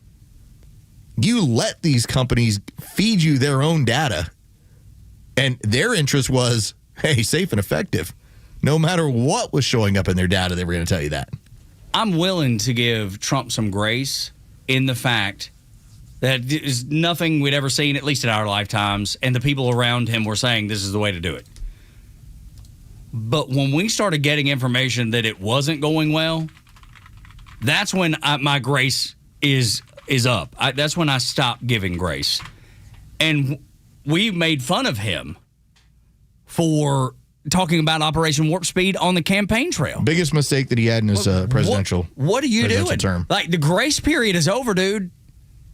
You let these companies feed you their own data, and their interest was, hey, safe and effective. No matter what was showing up in their data, they were going to tell you that. I'm willing to give Trump some grace in the fact that is nothing we'd ever seen, at least in our lifetimes, and the people around him were saying this is the way to do it. But when we started getting information that it wasn't going well, that's when my grace is up. That's when I stopped giving grace. And we made fun of him for talking about Operation Warp Speed on the campaign trail. Biggest mistake that he had in his presidential What are you doing? Term. Like, the grace period is over, dude.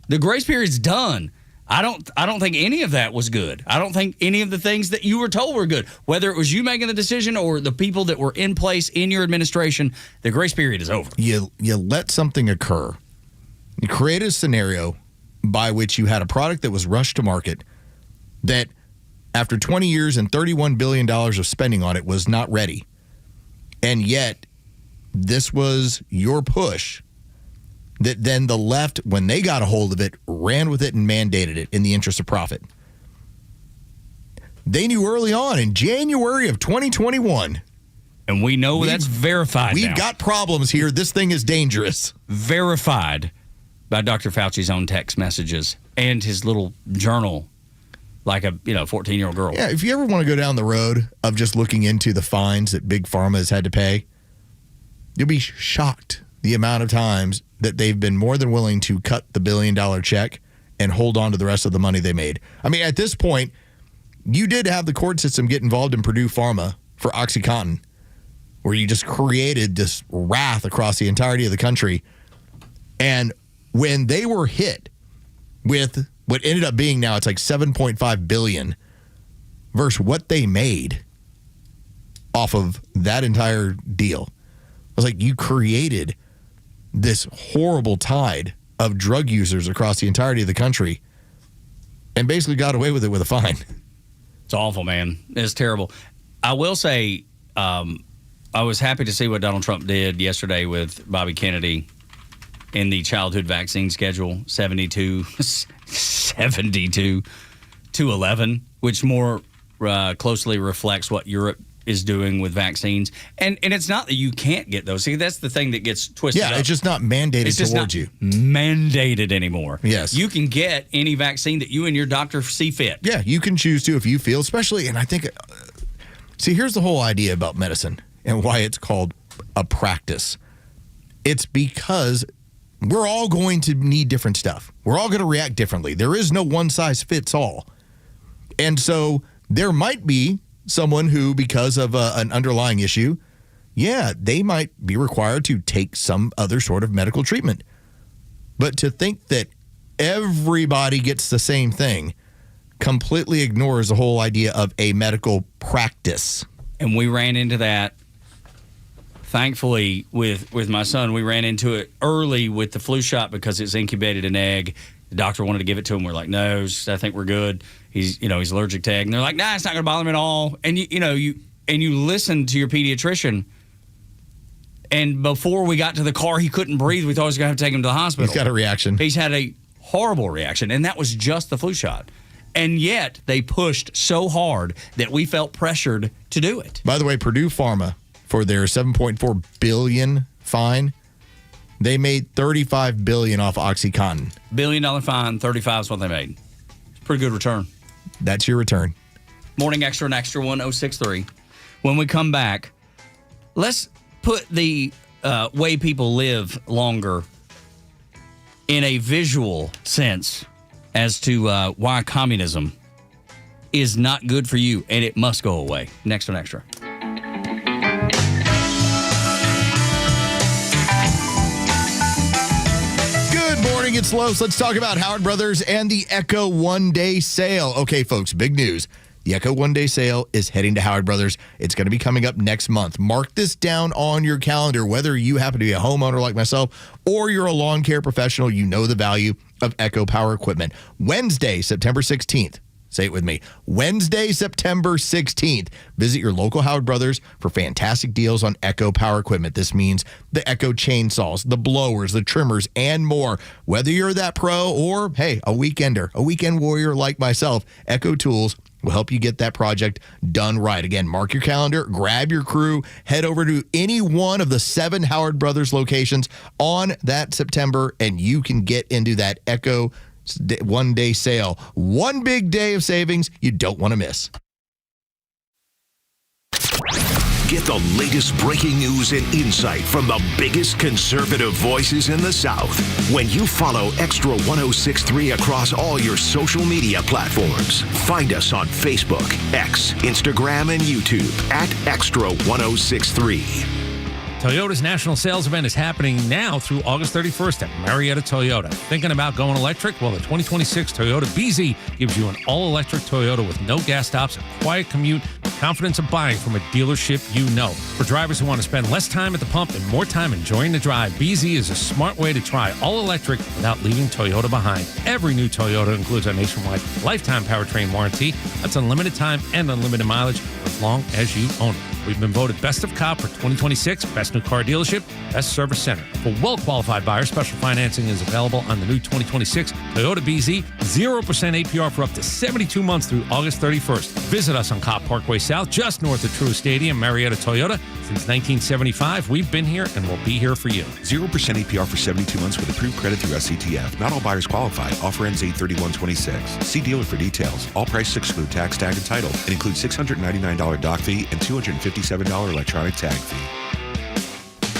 The grace period's done. I don't think any of that was good. I don't think any of the things that you were told were good. Whether it was you making the decision or the people that were in place in your administration, the grace period is over. You let something occur. You created a scenario by which you had a product that was rushed to market that after 20 years and $31 billion of spending on it was not ready. And yet, this was your push that then the left, when they got a hold of it, ran with it and mandated it in the interest of profit. They knew early on in January of 2021. And we know that's verified We've now. got problems here. This thing is dangerous. Verified by Dr. Fauci's own text messages and his little journal, like a 14-year-old girl. Yeah, if you ever want to go down the road of just looking into the fines that Big Pharma has had to pay, you'll be shocked the amount of times that they've been more than willing to cut the $1 billion check and hold on to the rest of the money they made. I mean, at this point, you did have the court system get involved in Purdue Pharma for OxyContin, where you just created this wrath across the entirety of the country. And when they were hit with what ended up being now, it's like $7.5 billion versus what they made off of that entire deal. I was like, you created this horrible tide of drug users across the entirety of the country and basically got away with it with a fine. It's awful, man. It's terrible. I will say, I was happy to see what Donald Trump did yesterday with Bobby Kennedy in the childhood vaccine schedule, 72 to 11, which more closely reflects what Europe is doing with vaccines. And it's not that you can't get those. See, that's the thing that gets twisted up. It's just not mandated towards you. Mandated anymore. Yes. You can get any vaccine that you and your doctor see fit. Yeah, you can choose to if you feel, especially, and I think, see, here's the whole idea about medicine and why it's called a practice. It's because we're all going to need different stuff. We're all going to react differently. There is no one size fits all. And so there might be someone who, because of an underlying issue, they might be required to take some other sort of medical treatment. But to think that everybody gets the same thing completely ignores the whole idea of a medical practice. And we ran into that, thankfully, with my son. We ran into it early with the flu shot because it's incubated an egg. The doctor wanted to give it to him. We're like, no, I think we're good. He's allergic to egg. And they're like, nah, it's not going to bother him at all. And you listen to your pediatrician. And before we got to the car, he couldn't breathe. We thought he was going to have to take him to the hospital. He's got a reaction. He's had a horrible reaction, and that was just the flu shot. And yet they pushed so hard that we felt pressured to do it. By the way, Purdue Pharma, for their $7.4 billion fine, they made $35 billion off OxyContin. $1 billion fine, 35 is what they made. Pretty good return. That's your return. Morning Extra and Extra 1063. When we come back, let's put the way people live longer in a visual sense as to why communism is not good for you, and it must go away. Next on Extra. Morning, it's Los. Let's talk about Howard Brothers and the Echo one-day sale. Okay, folks, big news. The Echo one-day sale is heading to Howard Brothers. It's going to be coming up next month. Mark this down on your calendar. Whether you happen to be a homeowner like myself or you're a lawn care professional, you know the value of Echo power equipment. Wednesday, September 16th. Say it with me. Wednesday, September 16th. Visit your local Howard Brothers for fantastic deals on Echo power equipment. This means the Echo chainsaws, the blowers, the trimmers, and more. Whether you're that pro or, hey, a weekender, a weekend warrior like myself, Echo Tools will help you get that project done right. Again, mark your calendar, grab your crew, head over to any one of the 7 Howard Brothers locations on that September, and you can get into that Echo one-day sale. One big day of savings you don't want to miss. Get the latest breaking news and insight from the biggest conservative voices in the South when you follow Extra 106.3 across all your social media platforms. Find us on Facebook, X, Instagram, and YouTube at Extra 106.3. Toyota's national sales event is happening now through August 31st at Marietta Toyota. Thinking about going electric? Well, the 2026 Toyota BZ gives you an all-electric Toyota with no gas stops, a quiet commute, the confidence of buying from a dealership you know. For drivers who want to spend less time at the pump and more time enjoying the drive, BZ is a smart way to try all-electric without leaving Toyota behind. Every new Toyota includes a nationwide lifetime powertrain warranty. That's unlimited time and unlimited mileage for as long as you own it. We've been voted Best of COP for 2026, Best New Car Dealership, Best Service Center. For well-qualified buyers, special financing is available on the new 2026 Toyota BZ, 0% APR for up to 72 months through August 31st. Visit us on Cobb Parkway South, just north of Truist Stadium, Marietta Toyota. Since 1975, we've been here and we'll be here for you. 0% APR for 72 months with approved credit through SCTF. Not all buyers qualify. Offer ends 8/31/26. See dealer for details. All prices exclude tax, tag, and title. It includes $699 dock fee and $257 electronic tag fee.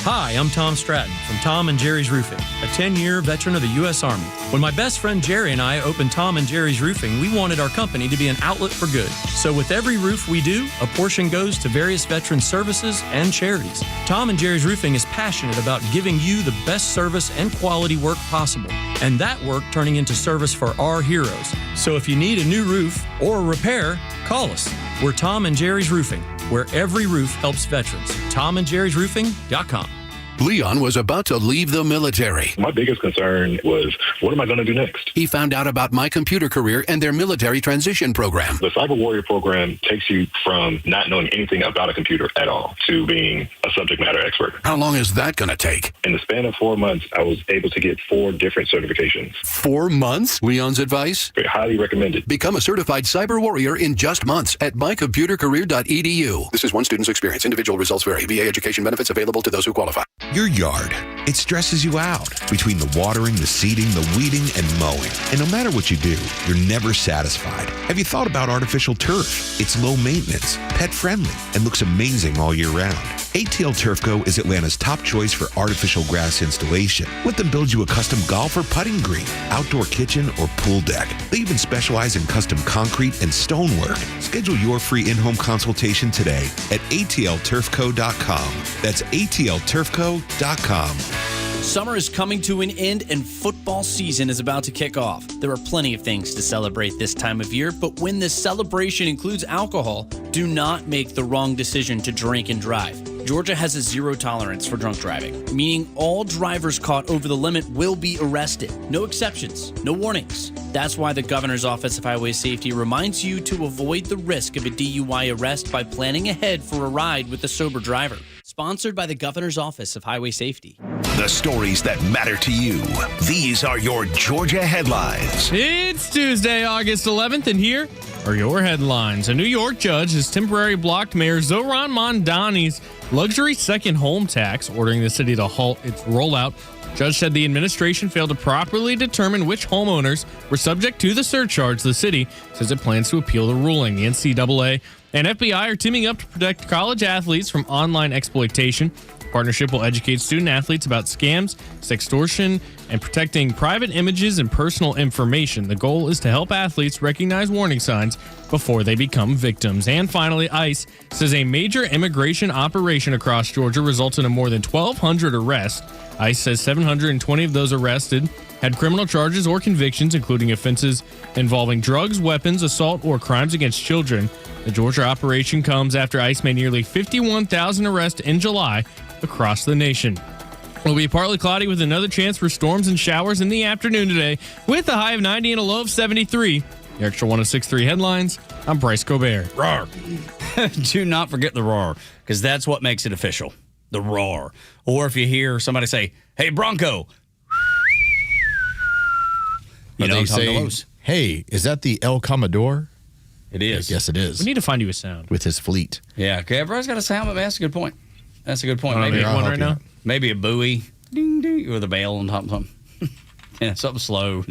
Hi, I'm Tom Stratton from Tom and Jerry's Roofing, a 10-year veteran of the U.S. Army. When my best friend Jerry and I opened Tom and Jerry's Roofing, we wanted our company to be an outlet for good. So with every roof we do, a portion goes to various veteran services and charities. Tom and Jerry's Roofing is passionate about giving you the best service and quality work possible, and that work turning into service for our heroes. So if you need a new roof or a repair, call us. We're Tom and Jerry's Roofing, where every roof helps veterans. TomandJerry'sRoofing.com. Leon was about to leave the military. My biggest concern was, what am I going to do next? He found out about My Computer Career and their military transition program. The Cyber Warrior program takes you from not knowing anything about a computer at all to being a subject matter expert. How long is that going to take? In the span of 4 months, I was able to get 4 different certifications. 4 months? Leon's advice? Highly recommended. Become a certified cyber warrior in just months at mycomputercareer.edu. This is one student's experience. Individual results vary. VA education benefits available to those who qualify. Your yard. It stresses you out between the watering, the seeding, the weeding, and mowing. And no matter what you do, you're never satisfied. Have you thought about artificial turf? It's low maintenance, pet friendly, and looks amazing all year round. ATL Turf Co. is Atlanta's top choice for artificial grass installation. Let them build you a custom golf or putting green, outdoor kitchen, or pool deck. They even specialize in custom concrete and stonework. Schedule your free in-home consultation today at atlturfco.com. That's atlturfco.com. Summer is coming to an end and football season is about to kick off. There are plenty of things to celebrate this time of year, but when this celebration includes alcohol, do not make the wrong decision to drink and drive. Georgia has a zero tolerance for drunk driving, meaning all drivers caught over the limit will be arrested. No exceptions, no warnings. That's why the Governor's Office of Highway Safety reminds you to avoid the risk of a DUI arrest by planning ahead for a ride with a sober driver. Sponsored by the Governor's Office of Highway Safety. The stories that matter to you. These are your Georgia headlines. It's Tuesday, August 11th, and here are your headlines. A New York judge has temporarily blocked Mayor Zohran Mamdani's luxury second home tax, ordering the city to halt its rollout. The judge said the administration failed to properly determine which homeowners were subject to the surcharge. The city says it plans to appeal the ruling. The NCAA and FBI are teaming up to protect college athletes from online exploitation. Partnership will educate student athletes about scams, sextortion, and protecting private images and personal information. The goal is to help athletes recognize warning signs before they become victims. And finally, ICE says a major immigration operation across Georgia resulted in more than 1,200 arrests. ICE says 720 of those arrested had criminal charges or convictions, including offenses involving drugs, weapons, assault, or crimes against children. The Georgia operation comes after ICE made nearly 51,000 arrests in July across the nation. It'll be partly cloudy with another chance for storms and showers in the afternoon today, with a high of 90 and a low of 73. The Extra 106.3 headlines. I'm Bryce Gobert. Roar. Do not forget the roar, because that's what makes it official. The roar. Or if you hear somebody say, "Hey, Bronco." You know, Tug and Los. Hey, is that the El Commodore? It is. Yes, it is. We need to find you a sound. With his fleet. Yeah, okay. Everybody's got a sound, but that's a good point. That's a good point. Maybe one right now. Maybe a buoy, ding ding, with a bell on top of something. Yeah, something slow.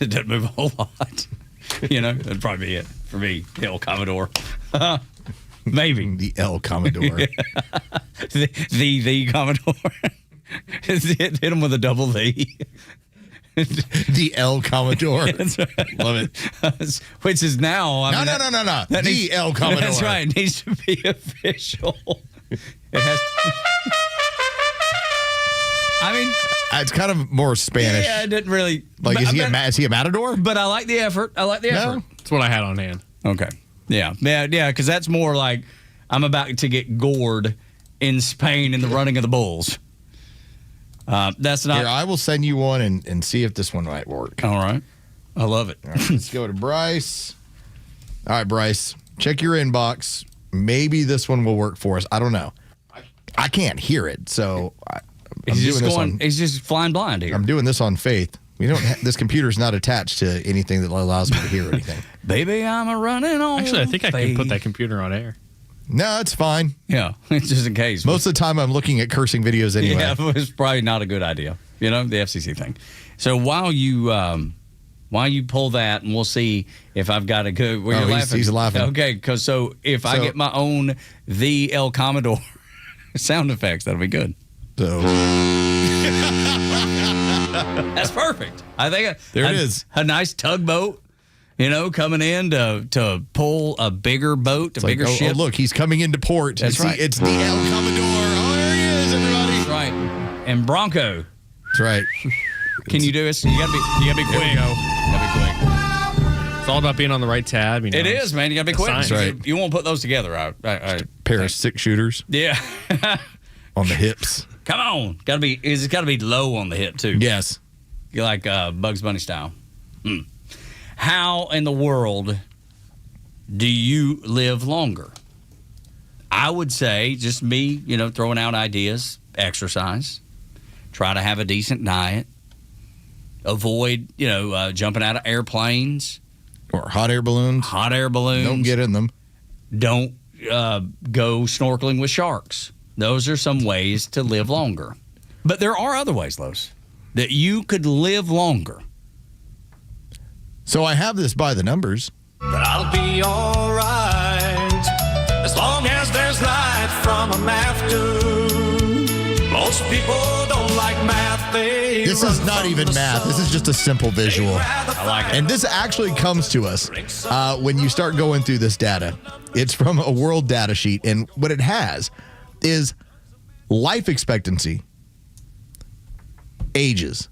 It doesn't move a whole lot. You know, that'd probably be it for me. The El Commodore. Maybe the El Commodore. the Commodore. Hit him with a double the. The El Commodore. That's right. Love it. Which is now. No. The El Commodore. That's right. It needs to be official. It has to. I mean, it's kind of more Spanish. Yeah, it didn't really. Like, is he a matador? But I like the effort. That's what I had on hand. Okay. Yeah, because that's more like I'm about to get gored in Spain in the running of the bulls. That's not. Here, I will send you one and see if this one might work. All right. I love it. All right, let's go to Bryce. All right, Bryce, check your inbox. Maybe this one will work for us. I don't know. I can't hear it, so he's just flying blind here. I'm doing this on faith. We don't. This computer's not attached to anything that allows me to hear anything. Baby, I'm a running on. Actually, I think I can put that computer on air. No, it's fine. Yeah, just in case. Most of the time, I'm looking at cursing videos anyway. Yeah, it's probably not a good idea. You know, the FCC thing. So while you pull that, and we'll see if I've got a good. Where you're laughing. He's laughing. Okay, because if I get my own the El Commodore sound effects, that'll be good. So that's perfect. I think there it is. A nice tugboat. You know, coming in to pull a bigger boat, bigger ship. Oh, look, he's coming into port. That's right. It's the El Commodore. Oh, there he is, everybody. That's right. And Bronco. That's right. Can you do this? You gotta be quick. You gotta be quick. It's all about being on the right tab. You know? It is, man. You gotta be quick. That's right. You won't put those together. A pair of 6 shooters. Yeah. On the hips. Come on. It's gotta be low on the hip too. Yes. You're like Bugs Bunny style. How in the world do you live longer? I would say, just me, throwing out ideas, exercise, try to have a decent diet, avoid, jumping out of airplanes. Or hot air balloons. Don't get in them. Don't go snorkeling with sharks. Those are some ways to live longer. But there are other ways, Los, that you could live longer. So I have this by the numbers. But I'll be all right as long as there's light from a math dude. Most people don't like math. This is not even math. This is just a simple visual. I like it. And this actually comes to us when you start going through this data. It's from a world data sheet. And what it has is life expectancy, ages.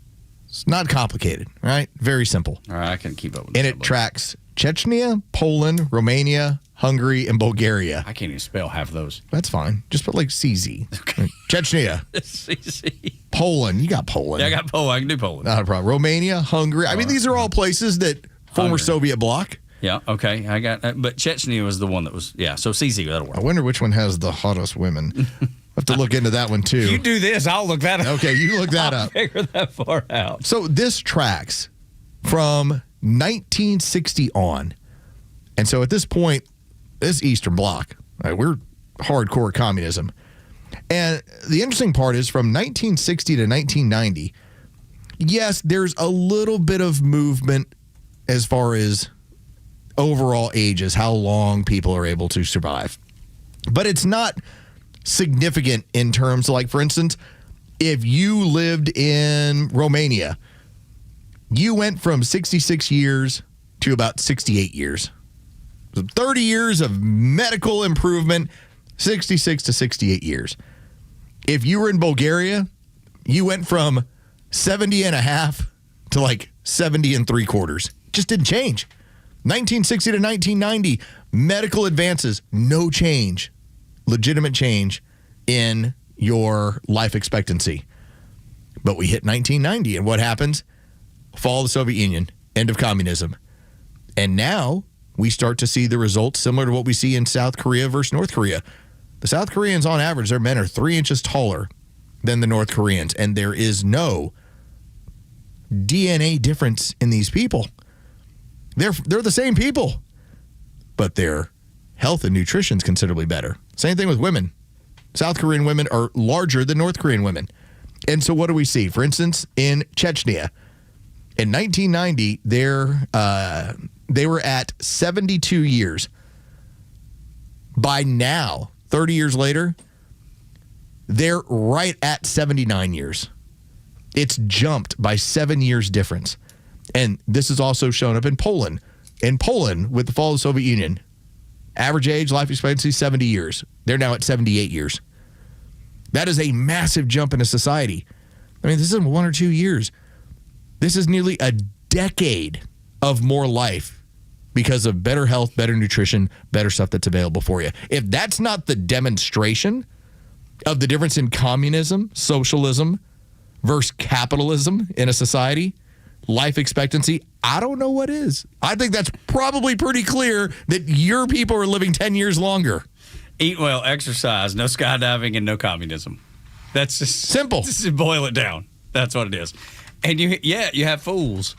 It's not complicated, right? Very simple. All right, I can keep up with And this. it tracks Chechnya, Poland, Romania, Hungary, and Bulgaria. I can't even spell half of those. That's fine. Just put like CZ. Okay. Chechnya. CZ. Poland. You got Poland. Yeah, I got Poland. I can do Poland. Not a problem. Romania, Hungary. I mean, these are all places that former Soviet bloc. Yeah, okay. I got that. But Chechnya was the one that was, so CZ, that'll work. I wonder which one has the hottest women. I have to look into that one, too. You do this, I'll look that up. Okay, you look that I'll up. figure that far out. So this tracks from 1960 on. And so at this point, this Eastern Bloc, right, we're hardcore communism. And the interesting part is from 1960 to 1990, yes, there's a little bit of movement as far as overall ages, how long people are able to survive. But it's not significant in terms, like, for instance, if you lived in Romania, you went from 66 years to about 68 years. 30 years of medical improvement, 66 to 68 years. If you were in Bulgaria, you went from 70 and a half to like 70 and 3/4. Just didn't change. 1960 to 1990, medical advances, no change. Legitimate change in your life expectancy. But we hit 1990, and what happens? Fall of the Soviet Union, end of communism. And now we start to see the results similar to what we see in South Korea versus North Korea. The South Koreans, on average, their men are 3 inches taller than the North Koreans, and there is no DNA difference in these people. They're the same people, but their health and nutrition is considerably better. Same thing with women. South Korean women are larger than North Korean women. And so what do we see? For instance, in Chechnya, in 1990, they were at 72 years. By now, 30 years later, they're right at 79 years. It's jumped by 7 years difference. And this is also shown up in Poland. In Poland, with the fall of the Soviet Union, average age, life expectancy, 70 years. They're now at 78 years. That is a massive jump in a society. I mean, this isn't 1 or 2 years. This is nearly a decade of more life because of better health, better nutrition, better stuff that's available for you. If that's not the demonstration of the difference in communism, socialism versus capitalism in a society, life expectancy, I don't know what is. I think that's probably pretty clear that your people are living 10 years longer. Eat well, exercise, no skydiving, and no communism. That's just simple. Just boil it down. That's what it is. And you have fools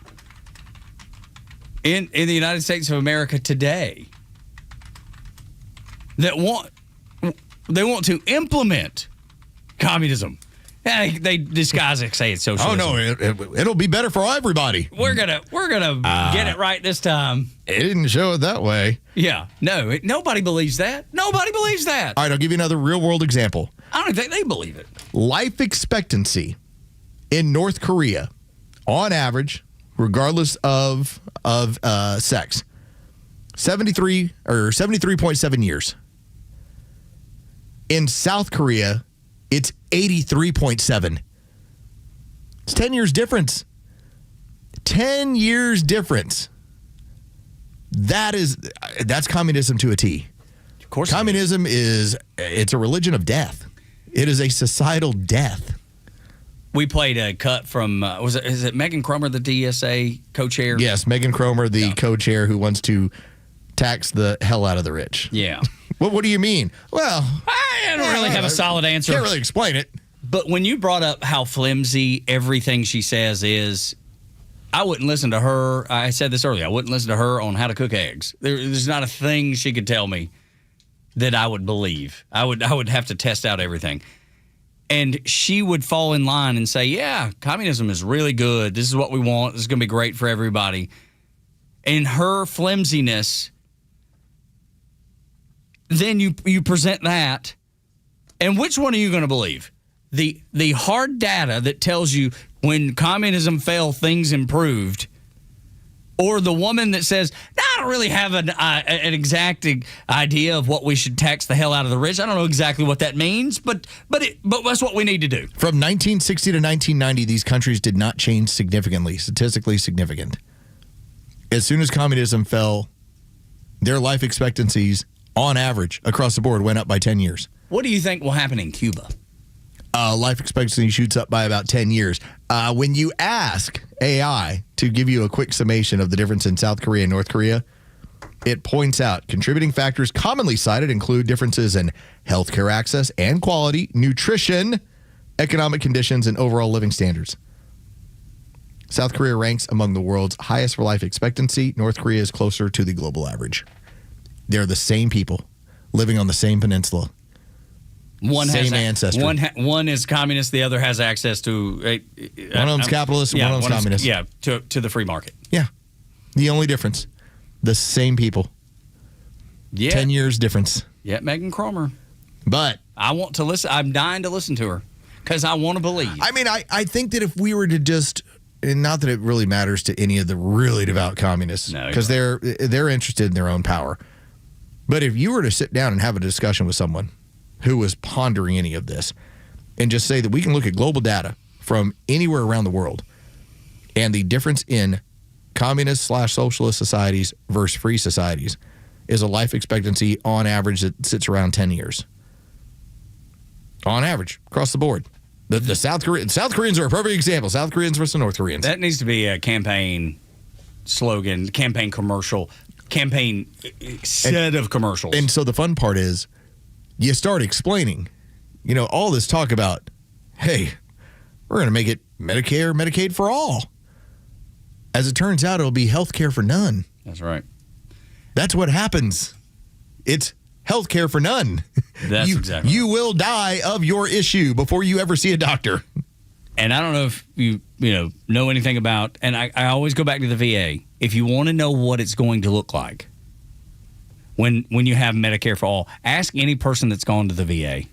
in the United States of America today that want to implement communism. They disguise it, say it's socialism. Oh no, it'll be better for everybody. We're gonna get it right this time. It didn't show it that way. Yeah, no, nobody believes that. Nobody believes that. All right, I'll give you another real world example. I don't think they believe it. Life expectancy in North Korea, on average, regardless of sex, 73 or 73.7 years. In South Korea, it's 83.7. It's 10 years difference. 10 years difference. That's communism to a T. Of course. Communism it's a religion of death. It is a societal death. We played a cut from, is it Megan Cromer, the DSA co-chair? Yes, Megan Cromer, the co-chair who wants to tax the hell out of the rich. Yeah. What do you mean? Well, I don't really have a solid answer. Can't really explain it. But when you brought up how flimsy everything she says is, I wouldn't listen to her. I said this earlier. I wouldn't listen to her on how to cook eggs. There's not a thing she could tell me that I would believe. I would have to test out everything. And she would fall in line and say, yeah, communism is really good. This is what we want. This is going to be great for everybody. And her flimsiness, then you present that, and which one are you going to believe? The hard data that tells you when communism fell, things improved, or the woman that says, no, I don't really have an exact idea of what we should tax the hell out of the rich. I don't know exactly what that means, but that's what we need to do. From 1960 to 1990, these countries did not change significantly, statistically significant. As soon as communism fell, their life expectancies, on average, across the board, went up by 10 years. What do you think will happen in Cuba? Life expectancy shoots up by about 10 years. When you ask AI to give you a quick summation of the difference in South Korea and North Korea, it points out contributing factors commonly cited include differences in healthcare access and quality, nutrition, economic conditions, and overall living standards. South Korea ranks among the world's highest for life expectancy. North Korea is closer to the global average. They're the same people living on the same peninsula. Same ancestry. One is communist. The other has access to. One of them's capitalist. One of them's communist. Yeah, to the free market. Yeah, the only difference, the same people. Yeah, 10 years difference. Yeah, Megan Cromer. But I want to listen. I'm dying to listen to her because I want to believe. I mean, I think that if we were to just, and not that it really matters to any of the really devout communists, because they're interested in their own power. But if you were to sit down and have a discussion with someone who was pondering any of this and just say that we can look at global data from anywhere around the world and the difference in communist/socialist societies versus free societies is a life expectancy on average that sits around 10 years. On average, across the board. The South Koreans are a perfect example. South Koreans versus North Koreans. That needs to be a campaign slogan, campaign commercial, campaign set of commercials. And so the fun part is you start explaining, all this talk about, hey, we're going to make it Medicare, Medicaid for all. As it turns out, it'll be health care for none. That's right. That's what happens. It's health care for none. That's exactly. You will die of your issue before you ever see a doctor. And I don't know if you know anything about, and I always go back to the VA. If you want to know what it's going to look like when you have Medicare for all, ask any person that's gone to the VA.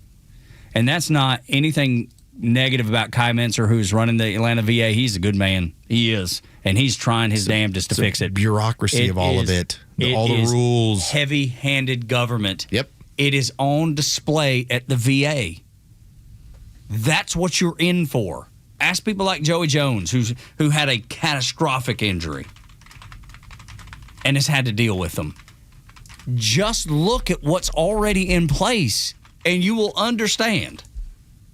And that's not anything negative about Kai Mentzer, who's running the Atlanta VA. He's a good man. He is. And he's trying his damnedest to fix it. Bureaucracy of all of it. All the rules. Heavy-handed government. Yep. It is on display at the VA. That's what you're in for. Ask people like Joey Jones, who had a catastrophic injury and has had to deal with them. Just look at what's already in place, and you will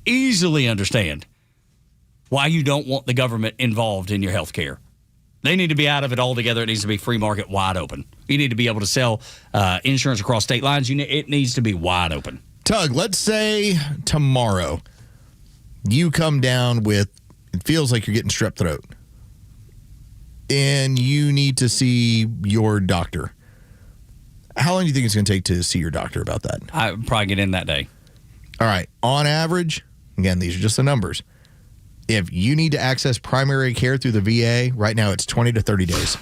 easily understand, why you don't want the government involved in your health care. They need to be out of it altogether. It needs to be free market, wide open. You need to be able to sell insurance across state lines. It needs to be wide open. Tug, let's say tomorrow you come down with, it feels like you're getting strep throat, and you need to see your doctor. How long do you think it's going to take to see your doctor about that? I'll probably get in that day. All right. On average, again, these are just the numbers. If you need to access primary care through the VA, right now it's 20 to 30 days.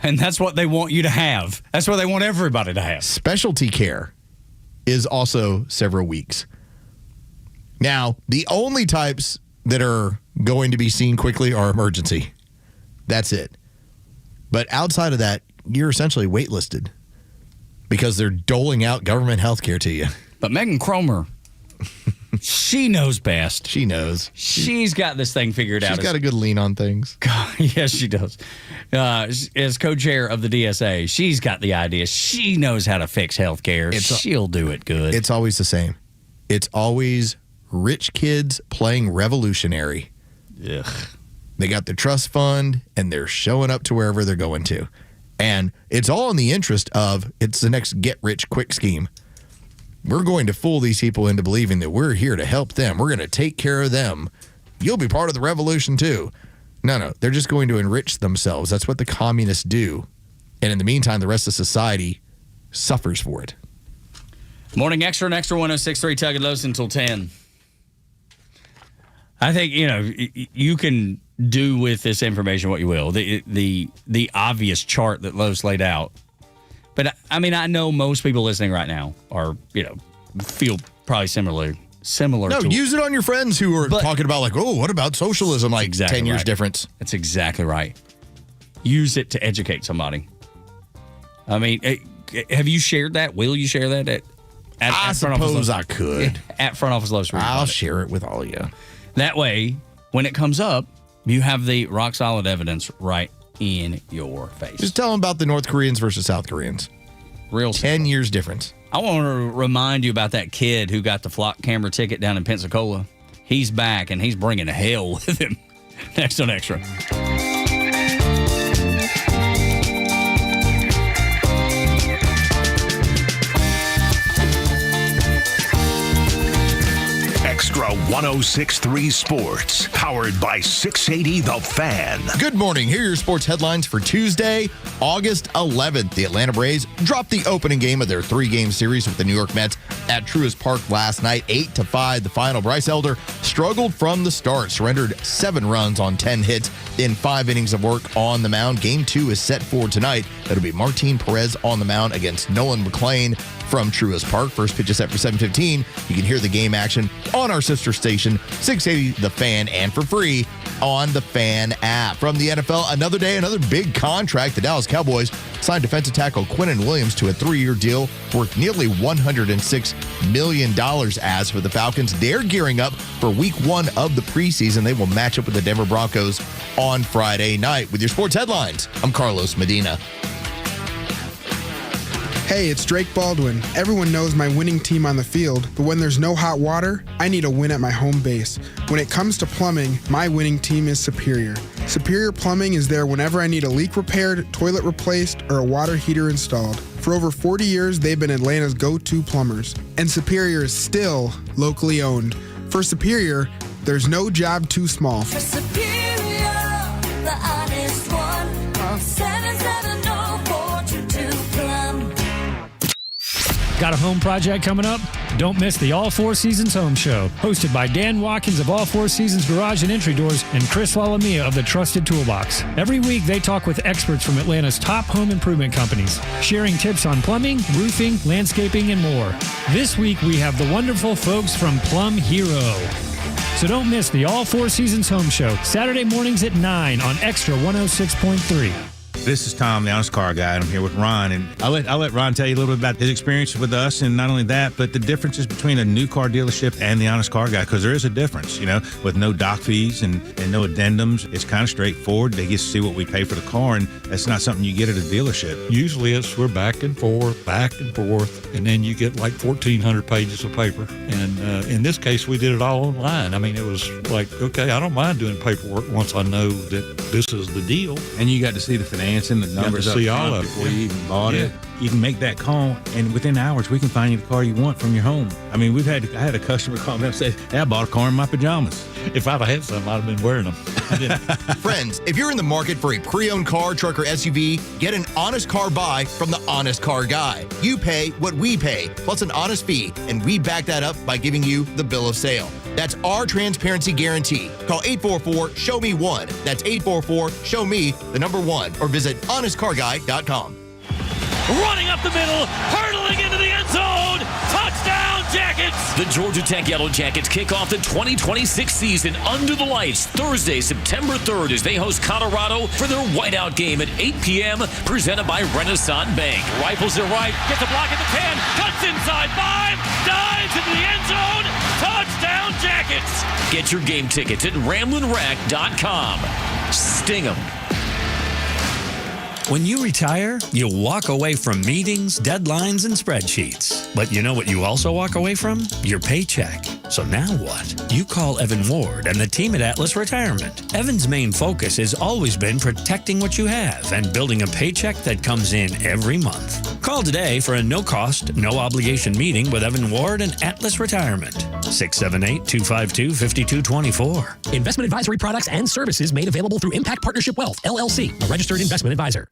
And that's what they want you to have. That's what they want everybody to have. Specialty care is also several weeks. Now, the only types that are going to be seen quickly are emergency. That's it. But outside of that, you're essentially waitlisted because they're doling out government health care to you. But Megan Cromer, she knows best. She knows. She's got this thing figured out. She's got a good lean on things. Yes, she does. As co-chair of the DSA, she's got the idea. She knows how to fix health care. She'll do it good. It's always the same. It's always rich kids playing revolutionary. Ugh. They got the trust fund, and they're showing up to wherever they're going to. And it's all in the interest of, it's the next get-rich-quick scheme. We're going to fool these people into believing that we're here to help them. We're going to take care of them. You'll be part of the revolution, too. No. They're just going to enrich themselves. That's what the communists do. And in the meantime, the rest of society suffers for it. Morning Xtra, Xtra 106.3, Tug and Los until 10. I think, you can do with this information what you will. The obvious chart that Los laid out. But, I mean, I know most people listening right now are, feel probably similar No, to... use it on your friends who are talking about, like, what about socialism? Like, exactly 10 years right. difference. That's exactly right. Use it to educate somebody. I mean, have you shared that? Will you share that? I suppose I could. At Front Office Los. I'll share it with all of you. That way, when it comes up, you have the rock-solid evidence right in your face. Just tell them about the North Koreans versus South Koreans. Real 10 years difference. I want to remind you about that kid who got the flock camera ticket down in Pensacola. He's back, and he's bringing hell with him. Next on Xtra. Xtra 106.3 Sports, powered by 680 The Fan. Good morning. Here are your sports headlines for Tuesday, August 11th. The Atlanta Braves dropped the opening game of their 3-game series with the New York Mets at Truist Park last night, 8-5. The final. Bryce Elder struggled from the start, surrendered 7 runs on 10 hits in 5 innings of work on the mound. Game 2 is set for tonight. That'll be Martin Perez on the mound against Nolan McLean from Truist Park. First pitch is set for 7:15. You can hear the game action on our sister station, 680 The Fan, and for free on the Fan app. From the NFL, another day, another big contract. The Dallas Cowboys signed defensive tackle Quinnen Williams to a 3-year deal worth nearly $106 million. As for the Falcons, they're gearing up for week 1 of the preseason. They will match up with the Denver Broncos on Friday night. With your sports headlines, I'm Carlos Medina. Hey, it's Drake Baldwin. Everyone knows my winning team on the field, but when there's no hot water, I need a win at my home base. When it comes to plumbing, my winning team is Superior. Superior Plumbing is there whenever I need a leak repaired, toilet replaced, or a water heater installed. For over 40 years, they've been Atlanta's go-to plumbers. And Superior is still locally owned. For Superior, there's no job too small. For Superior, the honest one, call 770-422 Plum. Got a home project coming up? Don't miss the All Four Seasons Home Show, hosted by Dan Watkins of All Four Seasons Garage and Entry Doors and Chris Lalamia of the Trusted Toolbox. Every week, they talk with experts from Atlanta's top home improvement companies, sharing tips on plumbing, roofing, landscaping, and more. This week, we have the wonderful folks from Plum Hero. So don't miss the All Four Seasons Home Show, Saturday mornings at 9 on Extra 106.3. This is Tom, the Honest Car Guy, and I'm here with Ron. And I'll let Ron tell you a little bit about his experience with us, and not only that, but the differences between a new car dealership and the Honest Car Guy, because there is a difference, with no doc fees and no addendums. It's kind of straightforward. They get to see what we pay for the car, and that's not something you get at a dealership. Usually we're back and forth, and then you get like 1,400 pages of paper. And in this case, we did it all online. I mean, it was like, okay, I don't mind doing paperwork once I know that this is the deal. And you got to see the financing, the numbers up front before you even bought it. You can make that call, and within hours, we can find you the car you want from your home. I mean, I had a customer call me and say, hey, I bought a car in my pajamas. If I'd have had some, I'd have been wearing them. Friends, if you're in the market for a pre-owned car, truck, or SUV, get an honest car buy from the Honest Car Guy. You pay what we pay, plus an honest fee, and we back that up by giving you the bill of sale. That's our transparency guarantee. Call 844-SHOW-ME-1. That's 844-SHOW-ME-1. Or visit honestcarguy.com. Running up the middle, hurtling into the end zone. Touchdown, Jackets! The Georgia Tech Yellow Jackets kick off the 2026 season under the lights Thursday, September 3rd, as they host Colorado for their whiteout game at 8 p.m., presented by Renaissance Bank. Rifles it right, gets a block at the 10, cuts inside 5, dives into the end zone. Touchdown, Jackets! Get your game tickets at RamblinRack.com. Sting 'em. When you retire, you walk away from meetings, deadlines, and spreadsheets. But you know what you also walk away from? Your paycheck. So now what? You call Evan Ward and the team at Atlas Retirement. Evan's main focus has always been protecting what you have and building a paycheck that comes in every month. Call today for a no-cost, no-obligation meeting with Evan Ward and Atlas Retirement. 678-252-5224. Investment advisory products and services made available through Impact Partnership Wealth, LLC, a registered investment advisor.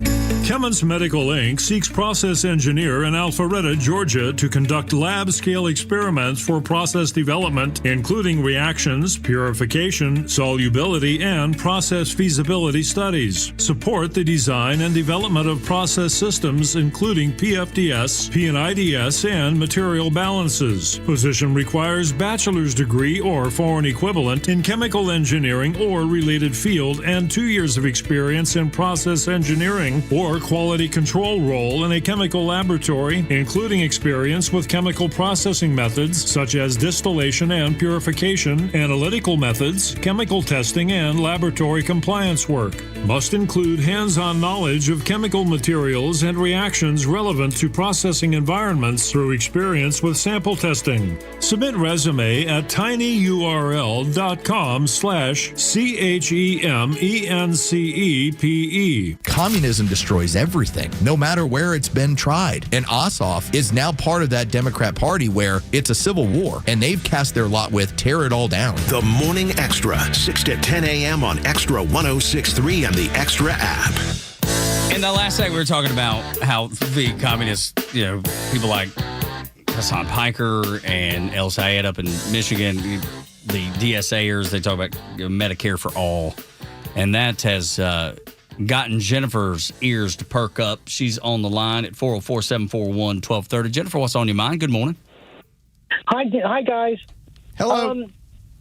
Cummins Medical Inc. seeks process engineer in Alpharetta, Georgia to conduct lab-scale experiments for process development, including reactions, purification, solubility, and process feasibility studies. Support the design and development of process systems, including PFDS, PNIDS, and material balances. Position requires bachelor's degree or foreign equivalent in chemical engineering or related field and 2 years of experience in process engineering or quality control role in a chemical laboratory, including experience with chemical processing methods such as distillation and purification, analytical methods, chemical testing, and laboratory compliance work. Must include hands-on knowledge of chemical materials and reactions relevant to processing environments through experience with sample testing. Submit resume at tinyurl.com/CHEMENCEPE. Communism destroys everything, no matter where it's been tried. And Ossoff is now part of that Democrat Party where it's a civil war, and they've pass their lot with tear it all down. The Morning Extra, 6 to 10 a.m. on Extra 106.3 and the Extra app. In the last segment, we were talking about how the communists, people like Hassan Piker and El Sayed up in Michigan, the DSAers, they talk about Medicare for all. And that has gotten Jennifer's ears to perk up. She's on the line at 404-741-1230. Jennifer, what's on your mind? Good morning. Hi, guys. Hello.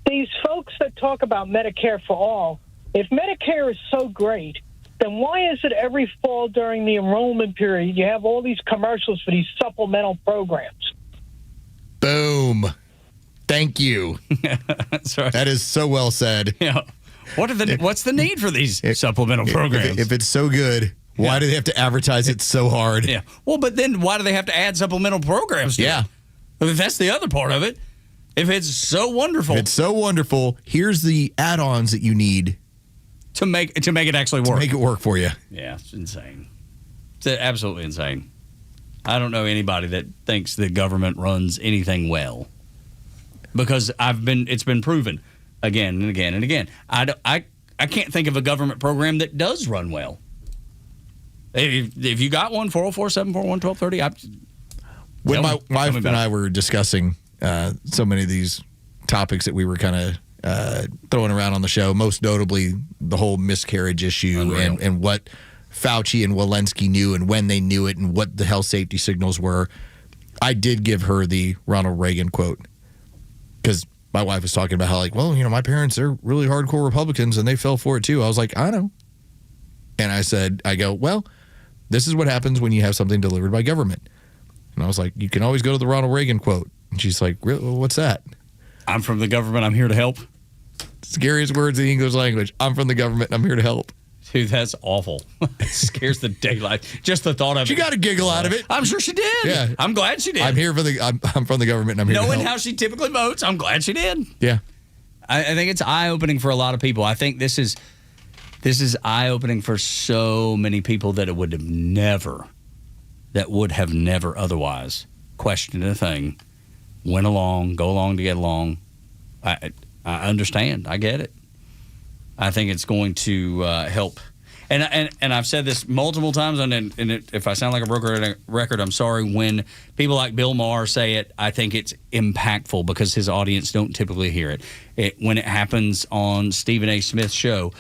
These folks that talk about Medicare for all, if Medicare is so great, then why is it every fall during the enrollment period you have all these commercials for these supplemental programs? Boom. Thank you. That's right. That is so well said. Yeah. What's the need for these supplemental programs? If it's so good, why do they have to advertise it so hard? Yeah. Well, but then why do they have to add supplemental programs to it? I mean, that's the other part of it. If it's so wonderful. Here's the add-ons that you need to make it actually work. To make it work for you. Yeah, it's insane. It's absolutely insane. I don't know anybody that thinks the government runs anything well. Because it's been proven again and again and again. I can't think of a government program that does run well. If you got one, 404-741-1230. When my wife and I were discussing so many of these topics that we were kind of throwing around on the show, most notably the whole miscarriage issue and what Fauci and Walensky knew and when they knew it and what the health safety signals were, I did give her the Ronald Reagan quote. Because my wife was talking about how, my parents, they're really hardcore Republicans and they fell for it too. I was like, I know. And I go, well, this is what happens when you have something delivered by government. And I was like, you can always go to the Ronald Reagan quote. And she's like, what's that? I'm from the government. I'm here to help. Scariest words in the English language. I'm from the government. I'm here to help. Dude, that's awful. It scares the daylight. Just the thought of it. She got a giggle out of it. I'm sure she did. Yeah. I'm glad she did. I'm from the government and I'm here to help. Knowing how she typically votes, I'm glad she did. Yeah. I think it's eye-opening for a lot of people. I think this is eye-opening for so many people that would have never otherwise questioned a thing, go along to get along. I understand. I get it. I think it's going to help. And I've said this multiple times, and if I sound like a broken record, I'm sorry. When people like Bill Maher say it, I think it's impactful because his audience don't typically hear it. When it happens on Stephen A. Smith's show,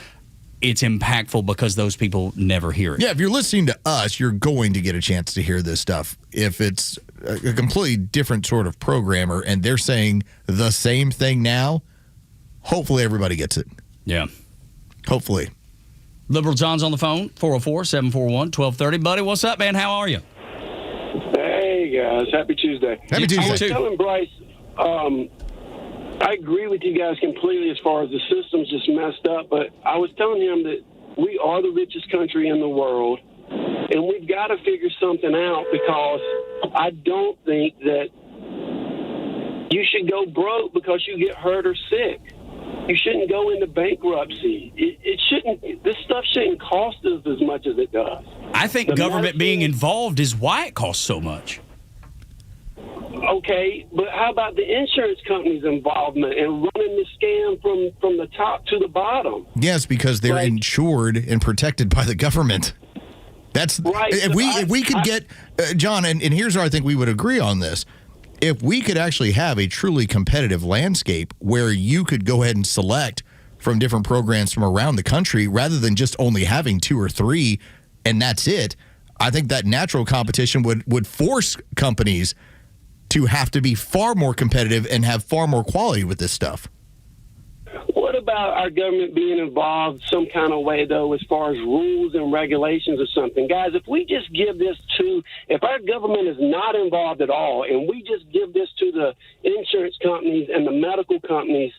it's impactful because those people never hear it. Yeah, if you're listening to us, you're going to get a chance to hear this stuff. If it's a completely different sort of programmer and they're saying the same thing now, hopefully everybody gets it. Yeah. Hopefully. Liberal John's on the phone, 404-741-1230. Buddy, what's up, man? How are you? Hey, guys. Happy Tuesday. Happy Tuesday. I was telling Bryce, I agree with you guys completely as far as the system's just messed up, but I was telling him that we are the richest country in the world, and we've got to figure something out because I don't think that you should go broke because you get hurt or sick. You shouldn't go into bankruptcy. It shouldn't. This stuff shouldn't cost us as much as it does. I think government being involved is why it costs so much. Okay, but how about the insurance company's involvement and running the scam from the top to the bottom? Yes, because they're insured and protected by the government. That's right. If we could get John, and here's where I think we would agree on this. If we could actually have a truly competitive landscape where you could go ahead and select from different programs from around the country rather than just only having 2 or 3 and that's it, I think that natural competition would force companies to have to be far more competitive and have far more quality with this stuff. What about our government being involved some kind of way, though, as far as rules and regulations or something? Guys, if we just give this if our government is not involved at all and we just give this to the insurance companies and the medical companies,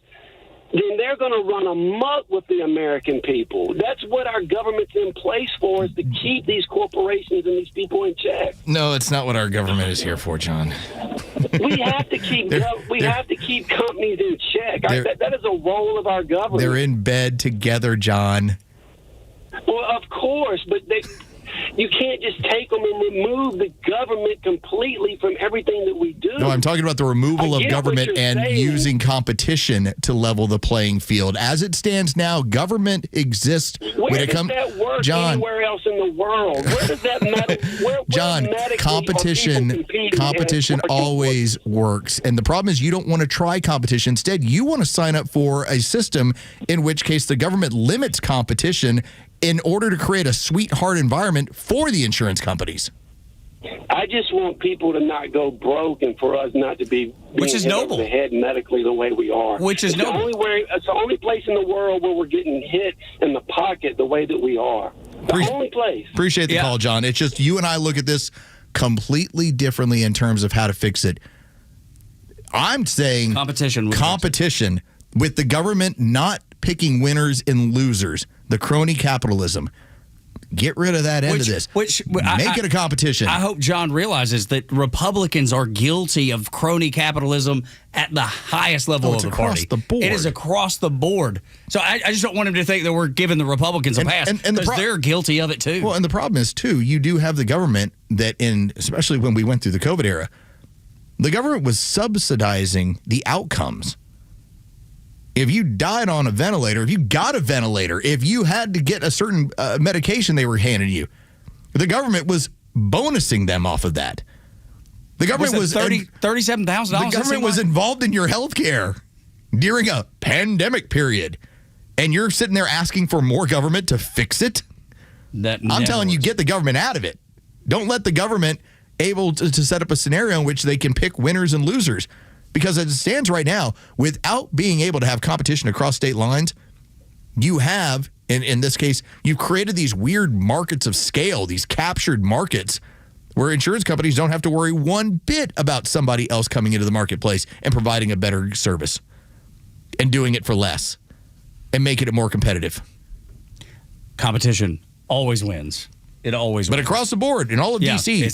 then they're going to run amok with the American people. That's what our government's in place for, is to keep these corporations and these people in check. No, it's not what our government is here for, John. We have to keep have to keep companies in check. That is a role of our government. They're in bed together, John. Well, of course, but You can't just take them and remove the government completely from everything that we do. No, I'm talking about the removal of government and using competition to level the playing field. As it stands now, government exists when it comes. Where does that work John, anywhere else in the world? Where does that matter? John, competition always works. And the problem is you don't want to try competition. Instead, you want to sign up for a system in which case the government limits competition in order to create a sweetheart environment for the insurance companies. I just want people to not go broke and for us not to be which is hit noble. over the head medically the way we are. Which is noble. It's the only place in the world where we're getting hit in the pocket the way that we are. Only place. Appreciate the call, John. It's just you and I look at this completely differently in terms of how to fix it. I'm saying competition with the government not picking winners and losers, the crony capitalism. Get rid of that end of this. Make it a competition. I hope John realizes that Republicans are guilty of crony capitalism at the highest level of the party. The board. It is across the board. So I just don't want him to think that we're giving the Republicans a pass because they're guilty of it too. Well, and the problem is too, you do have the government that especially when we went through the COVID era, the government was subsidizing the outcomes. If you died on a ventilator, if you got a ventilator, if you had to get a certain medication they were handing you, the government was bonusing them off of that. The government was $37,000. The government was involved in your health care during a pandemic period, and you're sitting there asking for more government to fix it? I'm telling you, get the government out of it. Don't let the government able to set up a scenario in which they can pick winners and losers. Because as it stands right now, without being able to have competition across state lines, you have, in this case, you've created these weird markets of scale, these captured markets, where insurance companies don't have to worry one bit about somebody else coming into the marketplace and providing a better service and doing it for less and making it more competitive. Competition always wins. It always wins. But across the board, in all of D.C.,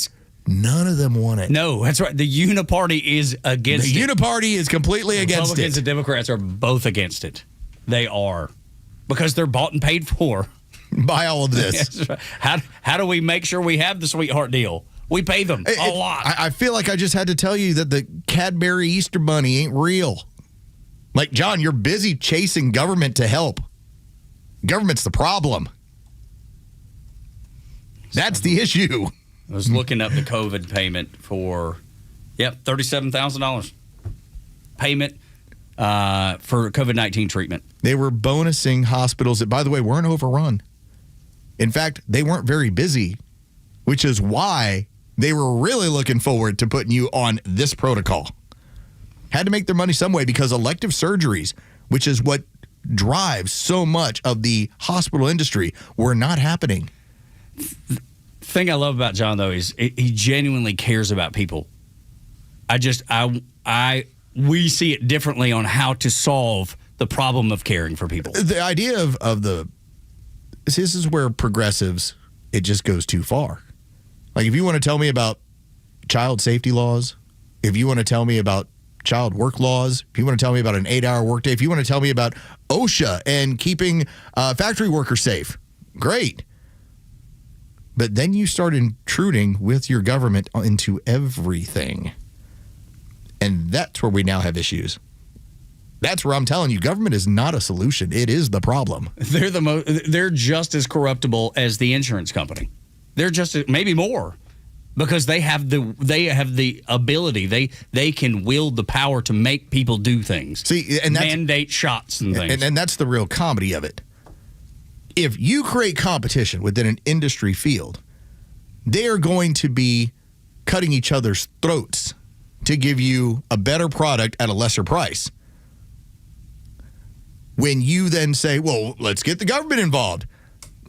none of them want it. No, that's right. The Uniparty is against it. The Uniparty is completely against it. Republicans and Democrats are both against it. They are. Because they're bought and paid for. By all of this. Right. How do we make sure we have the sweetheart deal? We pay them a lot. I feel like I just had to tell you that the Cadbury Easter Bunny ain't real. Like, John, you're busy chasing government to help. Government's the problem. That's the issue. I was looking up the COVID payment for, $37,000 payment for COVID-19 treatment. They were bonusing hospitals that, by the way, weren't overrun. In fact, they weren't very busy, which is why they were really looking forward to putting you on this protocol. Had to make their money some way because elective surgeries, which is what drives so much of the hospital industry, were not happening. Thing I love about John, though, is he genuinely cares about people. We see it differently on how to solve the problem of caring for people. The idea of this is where progressives, it just goes too far. Like, if you want to tell me about child safety laws, if you want to tell me about child work laws, if you want to tell me about an 8-hour workday, if you want to tell me about OSHA and keeping factory workers safe, great. But then you start intruding with your government into everything. And that's where we now have issues. That's where I'm telling you, government is not a solution. It is the problem. They're just as corruptible as the insurance company. They're just maybe more because they have the ability. They can wield the power to make people do things. See, and mandate shots and things. And that's the real comedy of it. If you create competition within an industry field, they are going to be cutting each other's throats to give you a better product at a lesser price. When you then say, well, let's get the government involved.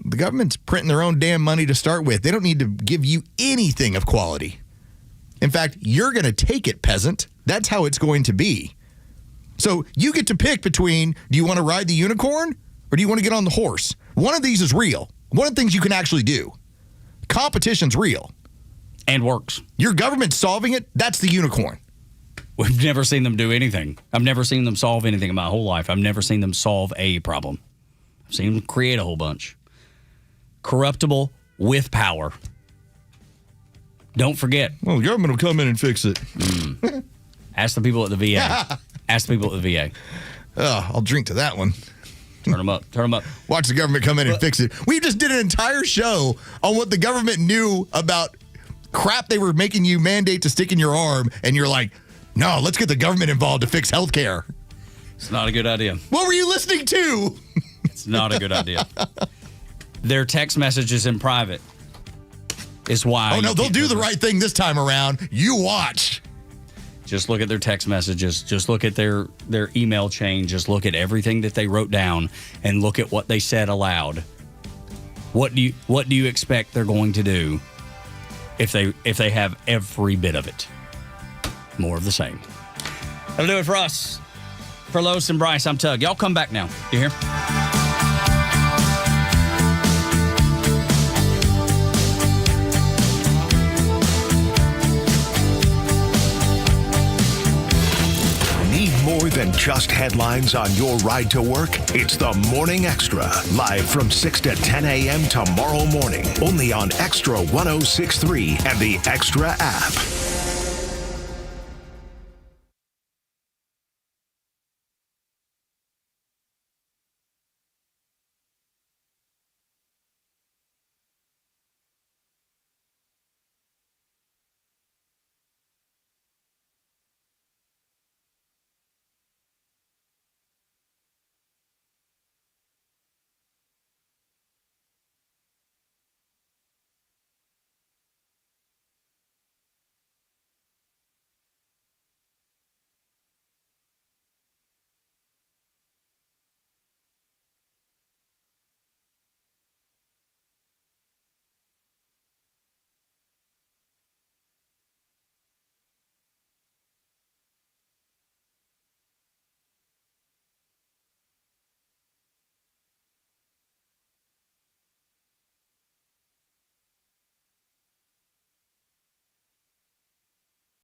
The government's printing their own damn money to start with. They don't need to give you anything of quality. In fact, you're going to take it, peasant. That's how it's going to be. So you get to pick between, do you want to ride the unicorn or do you want to get on the horse? One of these is real. One of the things you can actually do. Competition's real. And works. Your government's solving it, that's the unicorn. We've never seen them do anything. I've never seen them solve anything in my whole life. I've never seen them solve a problem. I've seen them create a whole bunch. Corruptible, with power. Don't forget. Well, the government will come in and fix it. Ask the people at the VA. Ask the people at the VA. I'll drink to that one. Turn them up. Turn them up. Watch the government come in and fix it. We just did an entire show on what the government knew about crap they were making you mandate to stick in your arm, and you're like, no, let's get the government involved to fix healthcare. It's not a good idea. What were you listening to? It's not a good idea. Their text messages in private is why. Oh, no, they'll do the right thing this time around. You watch. Just look at their text messages. Just look at their email chain. Just look at everything that they wrote down and look at what they said aloud. What do you expect they're going to do if they have every bit of it? More of the same. That'll do it for us. For Los and Bryce, I'm Tug. Y'all come back now. You hear? Need more than just headlines on your ride to work? It's the Morning Extra, live from 6 to 10 a.m. tomorrow morning, only on Extra 106.3 and the Extra app.